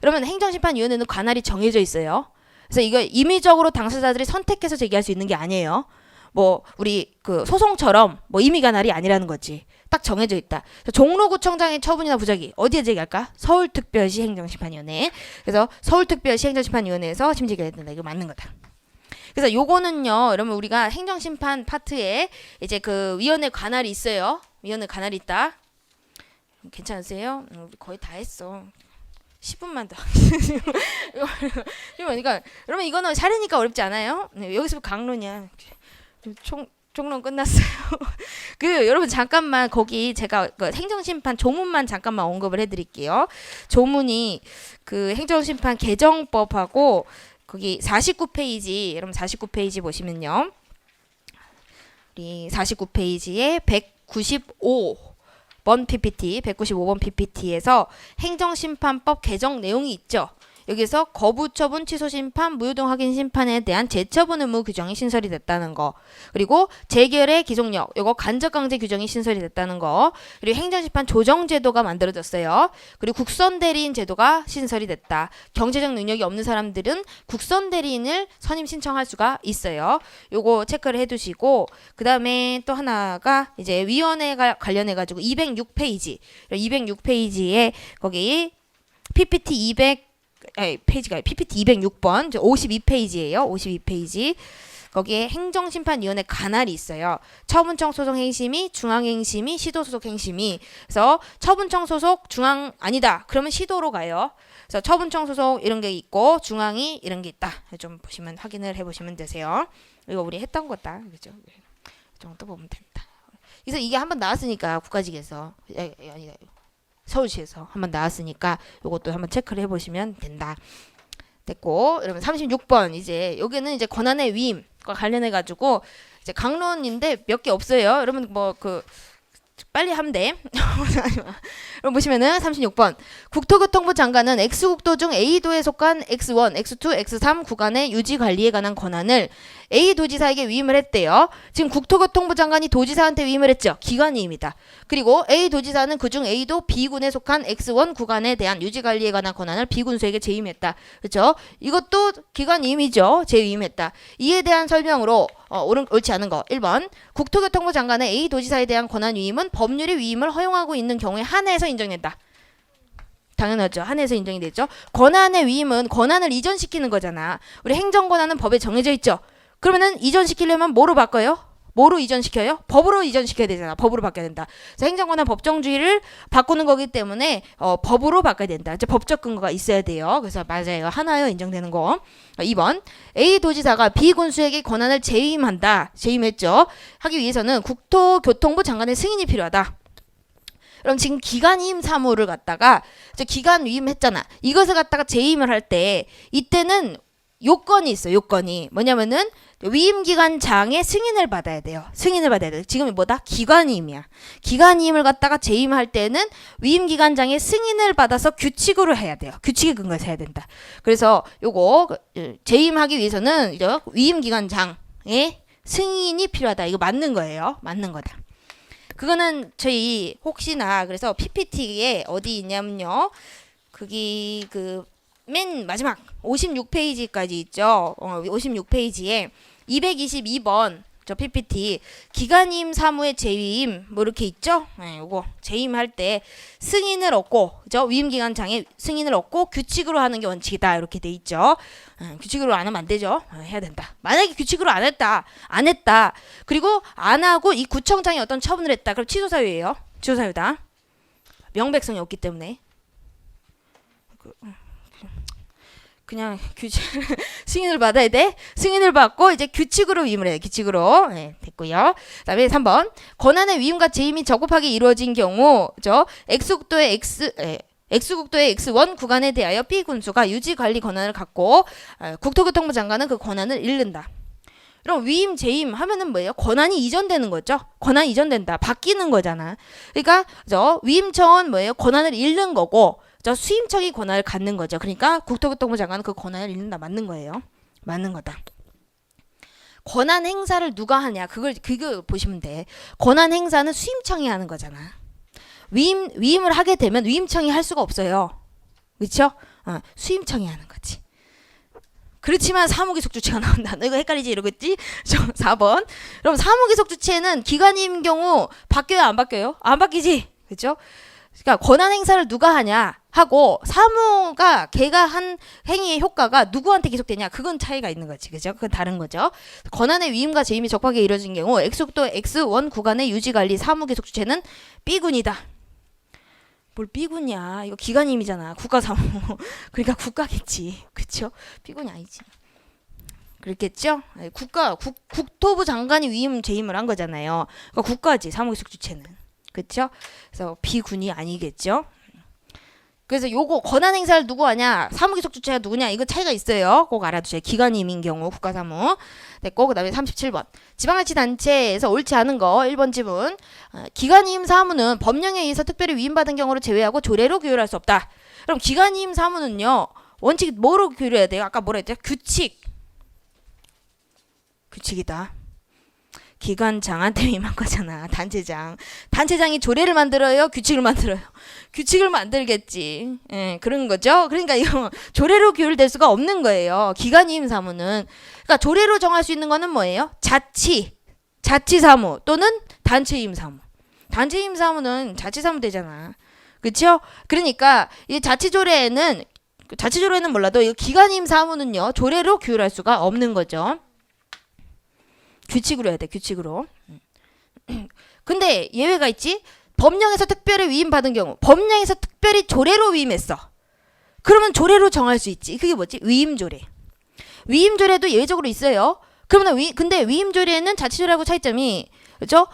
그러면 행정심판위원회는 관할이 정해져 있어요. 그래서 이거 임의적으로 당사자들이 선택해서 제기할 수 있는 게 아니에요. 뭐 우리 그 소송처럼 뭐 임의 관할이 아니라는 거지. 딱 정해져 있다. 종로구청장의 처분이나 부작위 어디에 제기할까? 서울특별시 행정심판위원회. 그래서 서울특별시 행정심판위원회에서 심리재결해야 된다. 이거 맞는 거다. 그래서 요거는요, 여러분 우리가 행정심판 파트에 이제 그 위원회 관할이 있어요. 위원회 관할이 있다. 괜찮으세요? 우리 거의 다 했어. 10분만 더. 그러니까 여러분 이거는 사례니까 어렵지 않아요? 여기서 강론이야. 총론 끝났어요. 여러분 잠깐만 거기 제가 그 행정심판 조문만 잠깐만 언급을 해드릴게요. 조문이 그 행정심판 개정법하고 거기 49페이지, 여러분 49페이지 보시면요. 우리 49페이지에 195번 PPT, 195번 PPT에서 행정심판법 개정 내용이 있죠. 여기서 거부처분, 취소심판, 무효동 확인 심판에 대한 재처분 의무 규정이 신설이 됐다는 거. 그리고 재결의 기속력, 요거 간접강제 규정이 신설이 됐다는 거. 그리고 행정심판 조정제도가 만들어졌어요. 그리고 국선대리인 제도가 신설이 됐다. 경제적 능력이 없는 사람들은 국선대리인을 선임 신청할 수가 있어요. 요거 체크를 해두시고, 그 다음에 또 하나가 이제 위원회가 관련해가지고 206페이지. 206페이지에 거기 PPT 206번 52페이지예요. 52페이지. 거기에 행정심판위원회 관할이 있어요. 처분청 소속 행심위, 중앙행심위, 시도소속 행심위. 그래서 처분청 소속 중앙 아니다. 그러면 시도로 가요. 그래서 처분청 소속 이런 게 있고 중앙이 이런 게 있다. 좀 보시면 확인을 해보시면 되세요. 이거 우리 했던 거다. 그죠? 좀 또 보면 된다. 그래서 이게 한번 나왔으니까 국가직에서 아니다. 서울시에서 한번 나왔으니까 이것도 한번 체크를 해보시면 된다. 됐고, 여러분 36번 이제 여기는 이제 권한의 위임과 관련해 가지고 이제 강론인데 몇 개 없어요. 여러분 뭐 그 빨리 하면 돼. 그럼 보시면은 36번. 국토교통부 장관은 X국도 중 A도에 속한 X1, X2, X3 구간의 유지 관리에 관한 권한을 A 도지사에게 위임을 했대요. 지금 국토교통부 장관이 도지사한테 위임을 했죠. 기관위임이다. 그리고 A 도지사는 그중 A도 B군에 속한 X1 구간에 대한 유지 관리에 관한 권한을 B군수에게 재임했다. 그렇죠? 이것도 기관위임이죠. 재위임했다. 이에 대한 설명으로 옳지 않은 거. 1번. 국토교통부 장관의 A 도지사에 대한 권한 위임은 법률이 위임을 허용하고 있는 경우에 한해서 인정된다. 당연하죠. 한해서 인정이 되죠. 권한의 위임은 권한을 이전시키는 거잖아. 우리 행정권한은 법에 정해져 있죠. 그러면은 이전시키려면 뭐로 바꿔요? 뭐로 이전시켜요? 법으로 이전시켜야 되잖아. 법으로 바뀌어야 된다. 그래서 행정권한 법정주의를 바꾸는 거기 때문에 법으로 바꿔야 된다. 이제 법적 근거가 있어야 돼요. 그래서 맞아요. 하나요 인정되는 거. 2번. A 도지사가 B 군수에게 권한을 재임한다. 재임했죠. 하기 위해서는 국토교통부 장관의 승인이 필요하다. 그럼 지금 기관위임 사무를 갖다가 기관위임 했잖아. 이것을 갖다가 재임을 할 때 이때는 요건이 있어. 요건이 뭐냐면은 위임기관장의 승인을 받아야 돼요. 승인을 받아야 돼. 지금 뭐다? 기관위임이야. 기관위임을 갖다가 재임할 때는 위임기관장의 승인을 받아서 규칙으로 해야 돼요. 규칙에 근거해서 해야 된다. 그래서 요거 재임하기 위해서는 위임기관장의 승인이 필요하다. 이거 맞는 거예요. 맞는 거다. 그거는 저희 혹시나 그래서 PPT에 어디 있냐면요. 거기 맨 마지막 56페이지까지 있죠. 56페이지에 222번 저 PPT 기관임 사무의 재위임 뭐 이렇게 있죠. 네, 요거 재임할 때 승인을 얻고 그죠? 위임기관장의 승인을 얻고 규칙으로 하는 게 원칙이다. 이렇게 돼 있죠. 규칙으로 안 하면 안 되죠. 해야 된다. 만약에 규칙으로 안 했다. 그리고 안 하고 이 구청장이 어떤 처분을 했다. 그럼 취소 사유예요. 취소 사유다. 명백성이 없기 때문에. 그냥 규칙 승인을 받아야 돼. 승인을 받고 이제 규칙으로 위임을 해요. 규칙으로. 네, 됐고요. 그다음에 3번. 권한의 위임과 재임이 적법하게 이루어진 경우 X국도의 X1 구간에 대하여 B 군수가 유지 관리 권한을 갖고 국토교통부 장관은 그 권한을 잃는다. 그럼 위임 재임 하면은 뭐예요? 권한이 이전되는 거죠. 권한이 이전된다. 바뀌는 거잖아. 그러니까 위임청은 뭐예요? 권한을 잃는 거고 수임청이 권한을 갖는 거죠. 그러니까 국토교통부 장관은 그 권한을 잃는다. 맞는 거예요. 맞는 거다. 권한 행사를 누가 하냐? 그거 보시면 돼. 권한 행사는 수임청이 하는 거잖아. 위임을 하게 되면 위임청이 할 수가 없어요. 그렇죠? 수임청이 하는 거지. 그렇지만 사무기속 주체가 나온다. 너 이거 헷갈리지? 이러겠지? 4번. 그럼 사무기속 주체는 기관임 경우 바뀌어요? 안 바뀌어요? 안 바뀌지? 그렇죠? 그러니까 권한 행사를 누가 하냐 하고 사무가 걔가 한 행위의 효과가 누구한테 기속되냐 그건 차이가 있는 거지. 그죠? 그건 다른 거죠. 권한의 위임과 재임이 적법하게 이루어진 경우 X국도 X1 구간의 유지관리 사무기속 주체는 B군이다. 뭘 B군이야. 이거 기관임이잖아. 국가사무. 그러니까 국가겠지. 그쵸? B군이 아니지. 그렇겠죠? 국토부 장관이 위임 재임을 한 거잖아요. 그러니까 국가지. 사무기속 주체는. 그쵸? 그래서 B군이 아니겠죠? 그래서 요거 권한 행사를 누구 하냐 사무기속 주체가 누구냐 이거 차이가 있어요. 꼭 알아두세요. 기관임인 경우 국가사무 됐고 그 다음에 37번 지방자치단체에서 옳지 않은 거 1번 지문 기관임 사무는 법령에 의해서 특별히 위임받은 경우를 제외하고 조례로 규율할 수 없다. 그럼 기관임 사무는요 원칙 뭐로 규율해야 돼요? 아까 뭐라 했죠? 규칙이다. 기관장한테 위임한 거잖아. 단체장이 조례를 만들어요? 규칙을 만들어요? 규칙을 만들겠지. 예, 그런 거죠. 그러니까 이거 조례로 규율될 수가 없는 거예요. 기관위임 사무는. 그러니까 조례로 정할 수 있는 거는 뭐예요? 자치사무 또는 단체위임 사무. 단체위임 사무는 자치사무 되잖아. 그렇죠? 그러니까 이 자치조례에는 몰라도 이 기관위임 사무는요. 조례로 규율할 수가 없는 거죠. 규칙으로 해야 돼. 규칙으로. 근데 예외가 있지. 법령에서 특별히 위임받은 경우. 법령에서 특별히 조례로 위임했어. 그러면 조례로 정할 수 있지. 그게 뭐지? 위임조례. 위임조례도 예외적으로 있어요. 그러면 근데 위임조례는 자치조례하고 차이점이 그렇죠?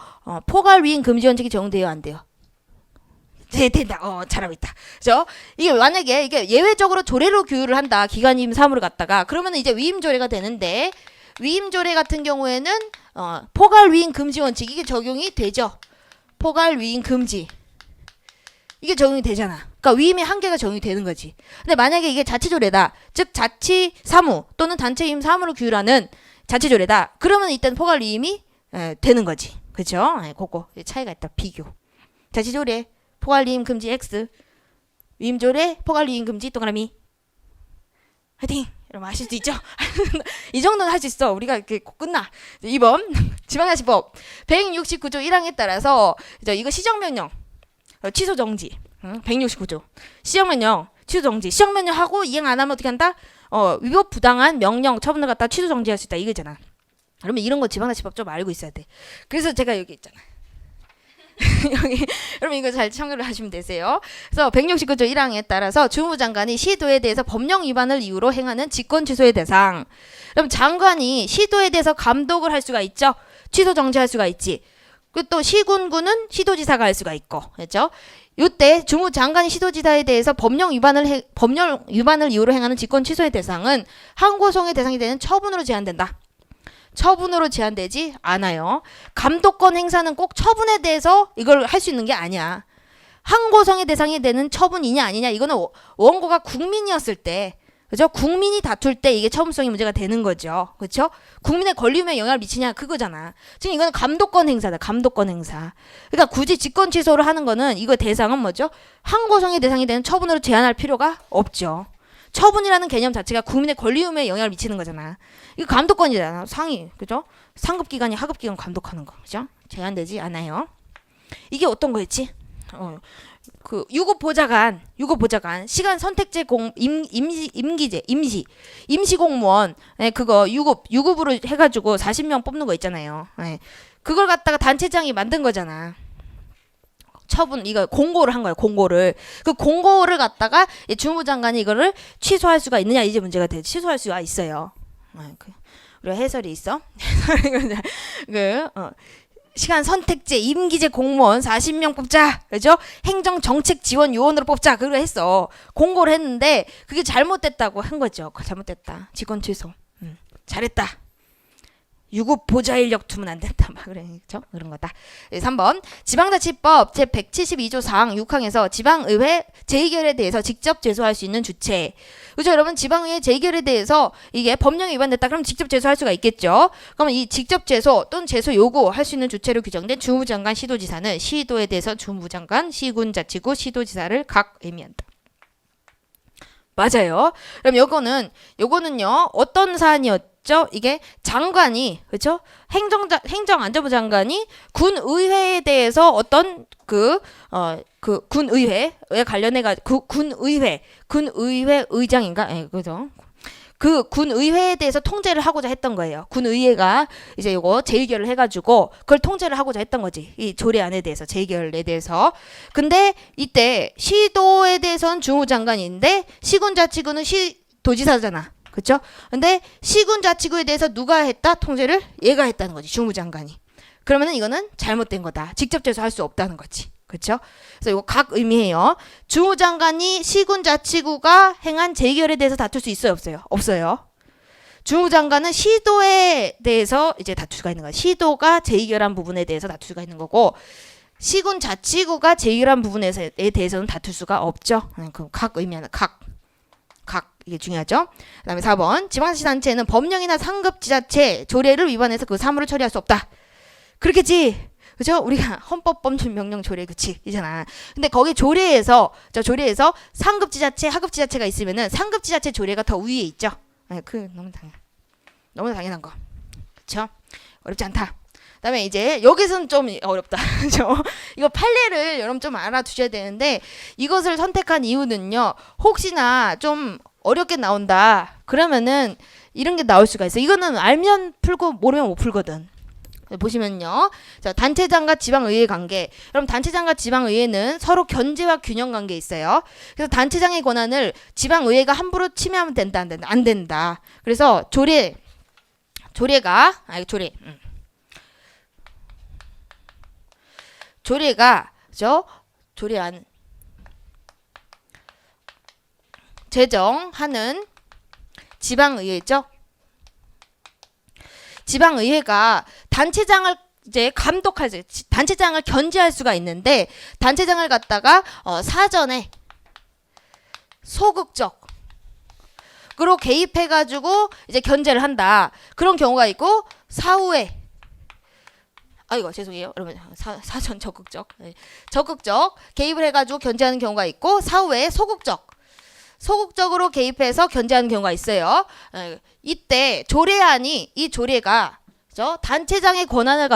포괄 위임 금지 원칙이 적용돼요, 안 돼요? 네, 된다. 잘하고 있다. 그죠? 이게 만약에 이게 예외적으로 조례로 규율을 한다. 기관위임 사무를 갖다가 그러면 이제 위임조례가 되는데 위임조례 같은 경우에는 포괄 위임 금지 원칙 이게 적용이 되죠. 포괄 위임 금지. 이게 적용이 되잖아. 그러니까 위임의 한계가 적용이 되는 거지. 근데 만약에 이게 자치조례다. 즉 자치 사무 또는 단체 위임 사무를 규율하는 자치조례다. 그러면 이때는 포괄 위임이 되는 거지. 그렇죠? 그거 차이가 있다. 비교. 자치조례 포괄 위임 금지 X. 위임조례 포괄 위임 금지 동그라미. 화이팅! 여러분 아실 수 있죠? 이 정도는 할 수 있어. 우리가 이렇게 끝나. 2번 지방자치법 169조 1항에 따라서 이거 시정명령 취소 정지. 169조 시정명령 취소 정지. 시정명령하고 이행 안 하면 어떻게 한다? 위법 부당한 명령 처분을 갖다 취소 정지할 수 있다 이거잖아. 그러면 이런 거 지방자치법 좀 알고 있어야 돼. 그래서 제가 여기 있잖아. 여기 여러분 이거 잘 참고를 하시면 되세요. 그래서 169조 1항에 따라서 주무부 장관이 시도에 대해서 법령 위반을 이유로 행하는 직권 취소의 대상. 그럼 장관이 시도에 대해서 감독을 할 수가 있죠. 취소 정지할 수가 있지. 그리고 또 시군구는 시도지사가 할 수가 있고, 그렇죠? 이때 주무부 장관이 시도지사에 대해서 법령 위반을 이유로 행하는 직권 취소의 대상은 항고성의 대상이 되는 처분으로 제한된다. 처분으로 제한되지 않아요. 감독권 행사는 꼭 처분에 대해서 이걸 할 수 있는 게 아니야. 항고성의 대상이 되는 처분이냐 아니냐 이거는 원고가 국민이었을 때, 그죠? 국민이 다툴 때 이게 처분성이 문제가 되는 거죠. 그렇죠? 국민의 권리움에 영향을 미치냐 그거잖아. 지금 이거는 감독권 행사다. 감독권 행사. 그러니까 굳이 직권 취소를 하는 거는 이거 대상은 뭐죠? 항고성의 대상이 되는 처분으로 제한할 필요가 없죠. 처분이라는 개념 자체가 국민의 권리움에 영향을 미치는 거잖아. 이거 감독권이잖아. 상위, 그죠? 상급 기관이 하급 기관 감독하는 거, 그죠? 제한되지 않아요. 이게 어떤 거였지? 그 유급 보좌관, 시간 선택제 임시 공무원, 그거 유급으로 해가지고 40명 뽑는 거 있잖아요. 그걸 갖다가 단체장이 만든 거잖아. 처분 이거 공고를 한 거예요. 공고를 갖다가 주무부 장관이 이거를 취소할 수가 있느냐 이제 문제가 돼. 취소할 수가 있어요. 우리가 해설이 있어. 시간 선택제 임기제 공무원 40명 뽑자. 그죠? 행정 정책 지원 요원으로 뽑자. 그걸 했어. 공고를 했는데 그게 잘못됐다고 한 거죠. 잘못됐다. 직권 취소. 잘했다. 유급 보좌 인력 두면 안 된다. 막 그렇죠? 그런 거다. 3번 지방자치법 제172조 4항 6항에서 지방의회 재의결에 대해서 직접 제소할 수 있는 주체. 그렇죠? 여러분 지방의회 재의결에 대해서 이게 법령이 위반됐다. 그럼 직접 제소할 수가 있겠죠. 그러면 이 직접 제소 또는 제소 요구할 수 있는 주체로 규정된 주무부 장관 시도지사는 시도에 대해서 주무부 장관, 시군자치구, 시도지사를 각 의미한다. 맞아요. 그럼 요거는요. 어떤 사안이었죠? 이게 장관이, 그렇죠? 행정안전부 장관이 군의회에 대해서 어떤 군의회에 관련해가 군의회 의장인가? 그죠? 그 군의회에 대해서 통제를 하고자 했던 거예요. 군의회가 이제 요거 재의결을 해가지고 그걸 통제를 하고자 했던 거지. 이 조례안에 대해서 재의결에 대해서. 근데 이때 시도에 대해서는 주무장관인데 시군자치구는 시도지사잖아. 그렇죠? 근데 시군자치구에 대해서 누가 했다? 통제를 얘가 했다는 거지. 주무장관이. 그러면은 이거는 잘못된 거다. 직접 제소할 수 없다는 거지. 그렇죠? 그래서 이거 각 의미해요. 주무장관이 시군자치구가 행한 재결에 대해서 다툴 수 있어요, 없어요? 없어요. 주무장관은 시도에 대해서 이제 다툴 수가 있는 거예요. 시도가 재결한 부분에 대해서 다툴 수가 있는 거고 시군자치구가 재결한 부분에 대해서는 다툴 수가 없죠. 그럼 각 의미하는 각 이게 중요하죠. 그다음에 4번 지방자치단체는 법령이나 상급지자체 조례를 위반해서 그 사무를 처리할 수 없다. 그렇겠지. 그죠? 우리가 헌법범죄명령 조례 그치 이잖아. 근데 거기 조례에서 상급지자체, 하급지자체가 있으면은 상급지자체 조례가 더 위에 있죠. 너무 당연한 거. 그렇죠? 어렵지 않다. 그다음에 이제 여기서는 좀 어렵다. 그죠? 이거 판례를 여러분 좀 알아두셔야 되는데 이것을 선택한 이유는요. 혹시나 좀 어렵게 나온다. 그러면은 이런 게 나올 수가 있어. 이거는 알면 풀고 모르면 못 풀거든. 보시면요. 자, 단체장과 지방의회 관계. 그럼 단체장과 지방의회는 서로 견제와 균형 관계에 있어요. 그래서 단체장의 권한을 지방의회가 함부로 침해하면 된다, 안 된다? 안 된다. 그래서 조례가 조례안 제정하는 지방의회죠. 지방의회가 단체장을 이제 감독할 수, 단체장을 견제할 수가 있는데 단체장을 갖다가 사전에 소극적으로 개입해가지고 이제 견제를 한다. 그런 경우가 있고 사후에 아이고 죄송해요 여러분 사전 적극적 적극적 개입을 해가지고 견제하는 경우가 있고 사후에 소극적으로 개입해서 견제하는 경우가 있어요. 이때 조례안이 이 조례가 단체장의 권한을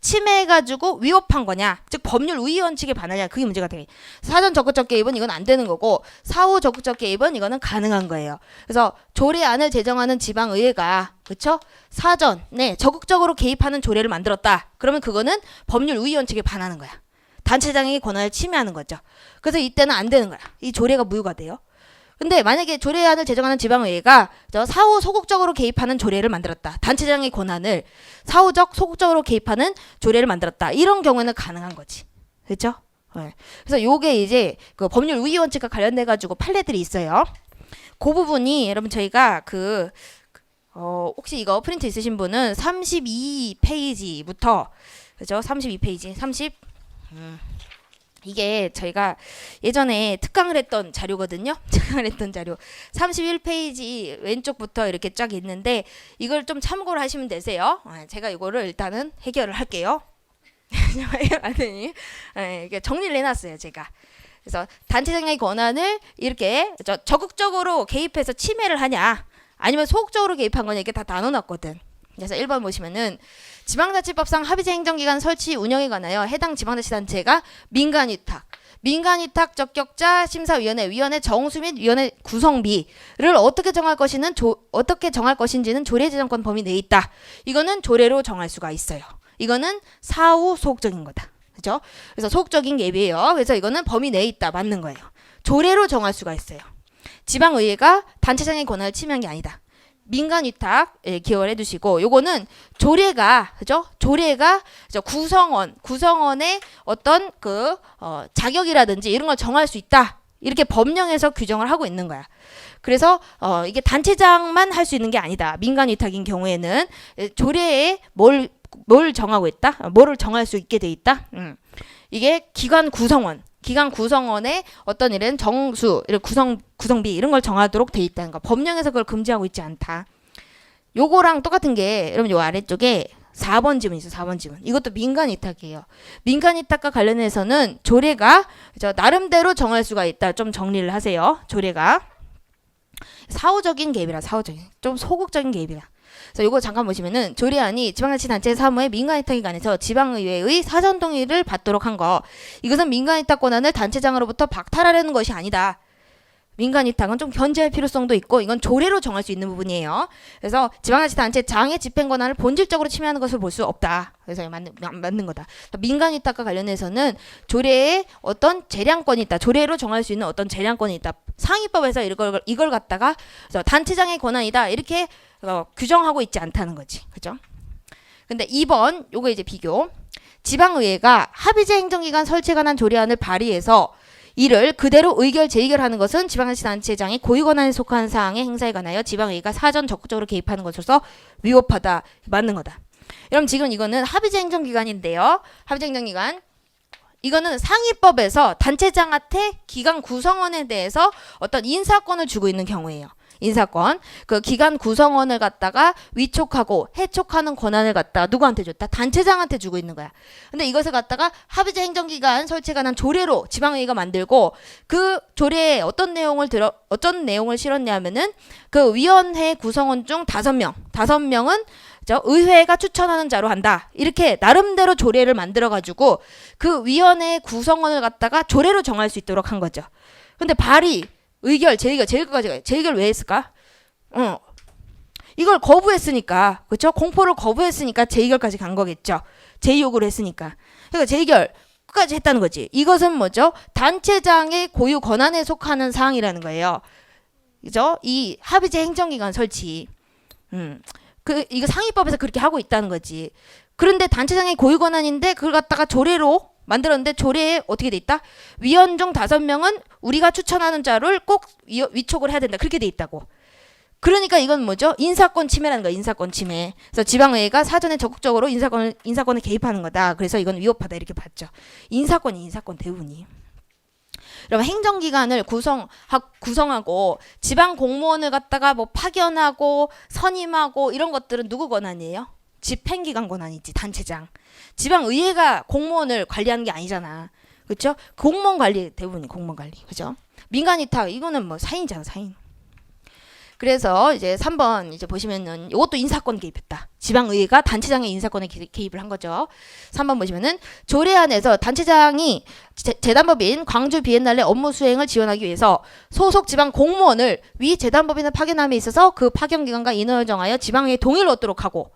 침해해가지고 위협한 거냐, 즉 법률 우위 원칙에 반하냐, 그게 문제가 돼. 사전 적극적 개입은 이건 안 되는 거고 사후 적극적 개입은 이거는 가능한 거예요. 그래서 조례안을 제정하는 지방의회가 그쵸? 사전에 적극적으로 개입하는 조례를 만들었다. 그러면 그거는 법률 우위 원칙에 반하는 거야. 단체장의 권한을 침해하는 거죠. 그래서 이때는 안 되는 거야. 이 조례가 무효가 돼요. 근데 만약에 조례안을 제정하는 지방의회가 사후 소극적으로 개입하는 조례를 만들었다. 단체장의 권한을 소극적으로 개입하는 조례를 만들었다. 이런 경우에는 가능한 거지. 그렇죠? 네. 그래서 요게 이제 그 법률 우위 원칙과 관련돼 가지고 판례들이 있어요. 그 부분이 여러분 저희가 혹시 이거 프린트 있으신 분은 32페이지부터 그죠? 32페이지 이게 저희가 예전에 특강을 했던 자료거든요. 특강을 했던 자료 31페이지 왼쪽부터 이렇게 쫙 있는데 이걸 좀 참고를 하시면 되세요. 제가 이거를 일단은 해결을 할게요. 이렇게 정리를 해놨어요 제가. 그래서 단체장의 권한을 이렇게 적극적으로 개입해서 침해를 하냐 아니면 소극적으로 개입한 거냐 이게 다 나눠놨거든. 그래서 1번 보시면은 지방자치법상 합의제 행정기관 설치 운영에 관하여 해당 지방자치단체가 민간위탁 적격자 심사위원회 위원회 정수 및 위원회 구성비를 어떻게 정할 것인지는 조례 제정권 범위 내에 있다. 이거는 조례로 정할 수가 있어요. 이거는 사후 소극적인 거다. 그죠? 그래서 소극적인 개입이에요. 그래서 이거는 범위 내에 있다. 맞는 거예요. 조례로 정할 수가 있어요. 지방의회가 단체장의 권한을 침해한 게 아니다. 민간 위탁 기억을 해두시고 요거는 조례가 구성원의 어떤 자격이라든지 이런 걸 정할 수 있다 이렇게 법령에서 규정을 하고 있는 거야. 그래서 이게 단체장만 할 수 있는 게 아니다. 민간 위탁인 경우에는 조례에 뭘 정하고 있다, 뭐를 정할 수 있게 돼 있다. 이게 기관 구성원의 어떤 이런 정수, 이런 구성비 이런 걸 정하도록 돼 있다는 거. 법령에서 그걸 금지하고 있지 않다. 요거랑 똑같은 게 여러분 요 아래쪽에 4번 지문 있어요. 4번 지문. 이것도 민간 위탁이에요. 민간 위탁과 관련해서는 조례가 나름대로 정할 수가 있다. 좀 정리를 하세요. 조례가 사후적인 개입이라 좀 소극적인 개입이라. 그래서 요거 잠깐 보시면은 조례안이 지방자치단체 사무의 민간위탁에 관해서 지방의회의 사전 동의를 받도록 한 거. 이것은 민간위탁 권한을 단체장으로부터 박탈하려는 것이 아니다. 민간위탁은 좀 견제할 필요성도 있고 이건 조례로 정할 수 있는 부분이에요. 그래서 지방자치단체장의 집행 권한을 본질적으로 침해하는 것을 볼 수 없다. 그래서 맞는 거다. 민간위탁과 관련해서는 조례에 어떤 재량권이 있다. 조례로 정할 수 있는 어떤 재량권이 있다. 상위법에서 이걸 갖다가 단체장의 권한이다. 이렇게 규정하고 있지 않다는 거지. 그죠? 근데 2번 요거 이제 비교. 지방의회가 합의제 행정기관 설치에 관한 조례안을 발의해서 이를 그대로 의결 재의결하는 것은 지방자치단체장이 고유권한에 속한 사항의 행사에 관하여 지방의회가 사전 적극적으로 개입하는 것으로서 위법하다. 맞는 거다. 그럼 지금 이거는 합의제 행정기관인데요. 합의제 행정기관 이거는 상위법에서 단체장한테 기관 구성원에 대해서 어떤 인사권을 주고 있는 경우예요. 인사권. 그 기관 구성원을 갖다가 위촉하고 해촉하는 권한을 갖다가 누구한테 줬다? 단체장한테 주고 있는 거야. 근데 이것을 갖다가 합의제 행정기관 설치에 관한 조례로 지방의회가 만들고 그 조례에 어떤 내용을 실었냐면은 그 위원회 구성원 중 5명은 의회가 추천하는 자로 한다. 이렇게 나름대로 조례를 만들어 가지고 그 위원회 구성원을 갖다가 조례로 정할 수 있도록 한 거죠. 근데 발의 의결, 재의결까지 가요. 재의결 왜 했을까? 이걸 거부했으니까, 그렇죠? 공포를 거부했으니까 재의결까지 간 거겠죠. 재의 요구를 했으니까. 그러니까 재의결 끝까지 했다는 거지. 이것은 뭐죠? 단체장의 고유 권한에 속하는 사항이라는 거예요. 그죠? 이 합의제 행정기관 설치. 이거 상위법에서 그렇게 하고 있다는 거지. 그런데 단체장의 고유 권한인데 그걸 갖다가 조례로 만들었는데 조례에 어떻게 돼 있다? 위원 중 5명은 우리가 추천하는 자를 꼭 위촉을 해야 된다. 그렇게 돼 있다고. 그러니까 이건 뭐죠? 인사권 침해라는 거야. 인사권 침해. 그래서 지방의회가 사전에 적극적으로 인사권에 개입하는 거다. 그래서 이건 위법하다 이렇게 봤죠. 인사권 대부분이. 그러면 행정기관을 구성하고 지방 공무원을 갖다가 뭐 파견하고 선임하고 이런 것들은 누구 권한이에요? 집행기관 권한이지. 단체장. 지방의회가 공무원을 관리하는 게 아니잖아. 그렇죠? 공무원 관리 대부분이 공무원 관리. 그죠? 민간 위탁 이거는 뭐 사인이잖아. 사인. 그래서 이제 3번 이제 보시면은 이것도 인사권 개입했다. 지방의회가 단체장의 인사권에 개입을 한 거죠. 3번 보시면은 조례안에서 단체장이 재단법인 광주 비엔날레 업무 수행을 지원하기 위해서 소속 지방 공무원을 위 재단법인을 파견함에 있어서 그 파견 기관과 인원을 정하여 지방의회 동의를 얻도록 하고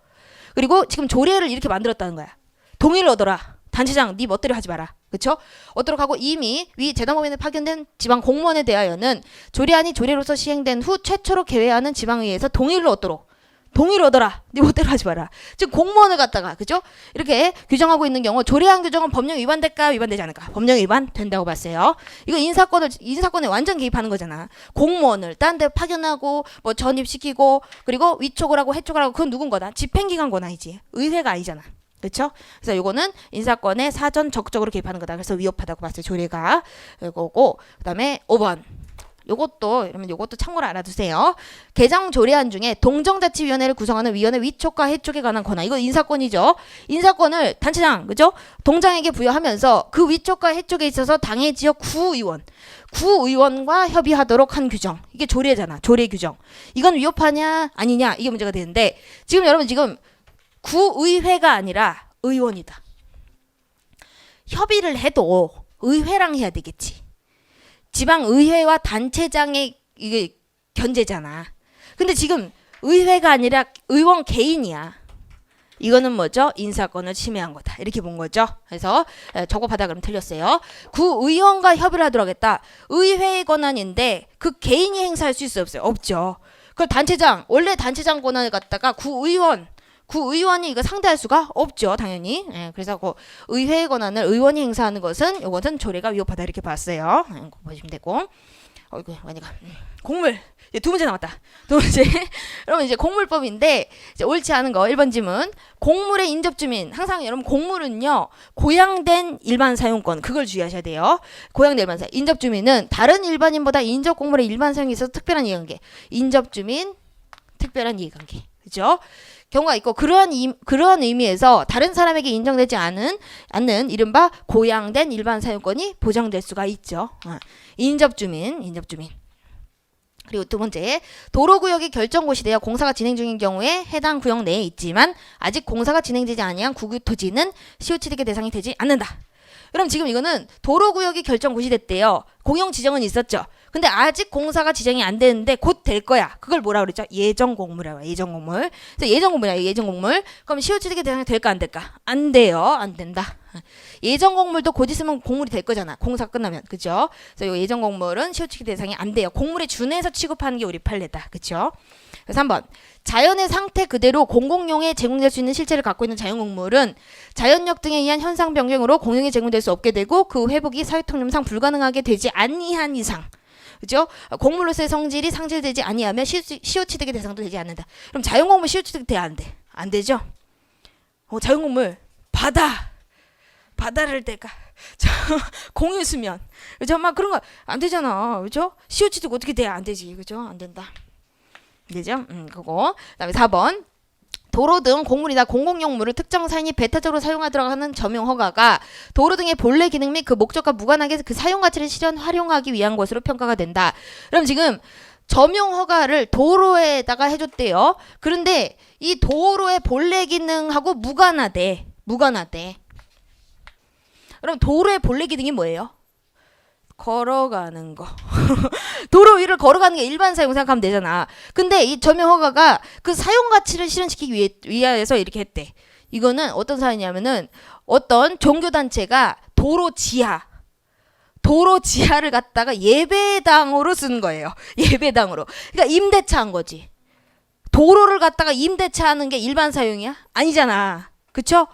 그리고 지금 조례를 이렇게 만들었다는 거야. 동의를 얻어라. 단체장 네 멋대로 하지 마라. 그렇죠? 얻도록 하고 이미 위 재단법인에 파견된 지방 공무원에 대하여는 조례안이 조례로서 시행된 후 최초로 개회하는 지방의회에서 동의를 얻어라. 네 멋대로 하지 마라. 즉 공무원을 갖다가 그죠? 이렇게 규정하고 있는 경우 조례안 규정은 법령 위반될까 위반되지 않을까? 법령 위반 된다고 봤어요. 이거 인사권에 완전 개입하는 거잖아. 공무원을 딴 데 파견하고 뭐 전입시키고 그리고 위촉을 하고 해촉을 하고 그건 누군 거다? 집행기관 권한이지. 의회가 아니잖아. 그렇죠? 그래서 요거는 인사권에 사전 적극적으로 개입하는 거다. 그래서 위협하다고 봤어요. 조례가. 이거고 그다음에 5번. 요것도 참고로 알아두세요. 개정 조례안 중에 동정자치위원회를 구성하는 위원회 위촉과 해촉에 관한 권한. 이거 인사권이죠. 인사권을 단체장, 그죠? 동장에게 부여하면서 그 위촉과 해촉에 있어서 당의 지역 구의원과 협의하도록 한 규정. 이게 조례잖아. 조례 규정. 이건 위협하냐 아니냐 이게 문제가 되는데 지금 여러분 구의회가 아니라 의원이다. 협의를 해도 의회랑 해야 되겠지. 지방의회와 단체장의 이게 견제잖아. 근데 지금 의회가 아니라 의원 개인이야. 이거는 뭐죠? 인사권을 침해한 거다. 이렇게 본 거죠. 그래서 저거 받아 그러면 틀렸어요. 구의원과 협의를 하도록 하겠다. 의회의 권한인데 그 개인이 행사할 수 있어요? 없어요? 없죠. 그럼 원래 단체장 권한을 갖다가 구의원이 이거 상대할 수가 없죠, 당연히. 그래서 그 의회의 권한을 의원이 행사하는 이것은 조례가 위협하다 이렇게 봤어요. 보시면 되고. 어이구, 많이가. 곡물. 이제 두 문제 남았다. 두 문제. 여러분 이제 곡물법인데 이제 옳지 않은 거 1번 질문. 곡물의 인접주민. 항상 여러분 곡물은요. 고양된 일반 사용권. 그걸 주의하셔야 돼요. 고양된 일반 사용. 인접주민은 다른 일반인보다 인접 곡물의 일반 사용에 있어서 특별한 이해관계. 인접주민 특별한 이해관계. 그죠? 경우가 있고 그러한 의미에서 다른 사람에게 인정되지 않는 이른바 고양된 일반 사용권이 보장될 수가 있죠. 인접주민. 그리고 두 번째, 도로구역이 결정고시 되어 공사가 진행 중인 경우에 해당 구역 내에 있지만 아직 공사가 진행되지 아니한 국유토지는 시효취득의 대상이 되지 않는다. 그럼 지금 이거는 도로구역이 결정고시됐대요. 공용 지정은 있었죠. 근데 아직 공사가 지정이 안 되는데 곧 될 거야. 그걸 뭐라 그랬죠? 예정공물이라고. 예정공물. 그래서 예정공물. 그럼 시효취득의 대상이 될까 안 될까? 안 돼요. 안 된다. 예정공물도 곧 있으면 공물이 될 거잖아. 공사 끝나면. 그죠? 그래서 이 예정공물은 시효취득 대상이 안 돼요. 공물에 준해서 취급하는 게 우리 판례다. 그죠? 3번. 자연의 상태 그대로 공공용에 제공될 수 있는 실체를 갖고 있는 자연공물은 자연력 등에 의한 현상 변경으로 공용에 제공될 수 없게 되고 그 회복이 사회통념상 불가능하게 되지 아니한 이상. 그죠? 공물로서의 성질이 상실되지 아니하면 시효취득의 대상도 되지 않는다. 그럼 자연공물 시효취득 돼? 안 돼? 안 되죠? 자연공물 바다를 대가 공유수면 그죠? 막 그런 거 안 되잖아. 그죠? 시효취득 어떻게 돼? 안 되지. 그죠? 안 된다. 되죠? 그거. 그다음에 4번. 도로 등 공물이나 공공용물을 특정 사인이 배타적으로 사용하도록 하는 점용 허가가 도로 등의 본래 기능 및 그 목적과 무관하게 그 사용 가치를 활용하기 위한 것으로 평가가 된다. 그럼 지금 점용 허가를 도로에다가 해줬대요. 그런데 이 도로의 본래 기능하고 무관하대. 그럼 도로의 본래 기능이 뭐예요? 걸어가는 거. 도로 위를 걸어가는 게 일반 사용 생각하면 되잖아. 근데 이 점용 허가가 그 사용 가치를 실현시키기 위해서 이렇게 했대. 이거는 어떤 사연이냐면은 어떤 종교단체가 도로 지하를 갖다가 예배당으로 쓴 거예요. 예배당으로. 그러니까 임대차 한 거지. 도로를 갖다가 임대차 하는 게 일반 사용이야? 아니잖아. 그쵸?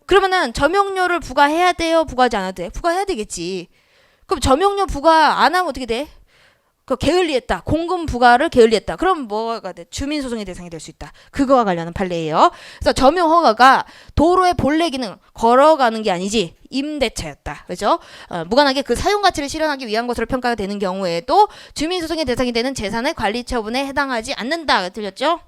그러면은 점용료를 부과해야 돼요? 부과하지 않아도 돼? 부과해야 되겠지. 그럼 점용료 부과 안 하면 어떻게 돼? 그 게을리했다. 공금 부과를 게을리했다. 그럼 뭐가 돼? 주민소송의 대상이 될 수 있다. 그거와 관련한 판례예요. 그래서 점용 허가가 도로의 본래 기능 걸어가는 게 아니지 임대차였다. 그죠? 무관하게 그 사용 가치를 실현하기 위한 것으로 평가가 되는 경우에도 주민소송의 대상이 되는 재산의 관리 처분에 해당하지 않는다. 들렸죠?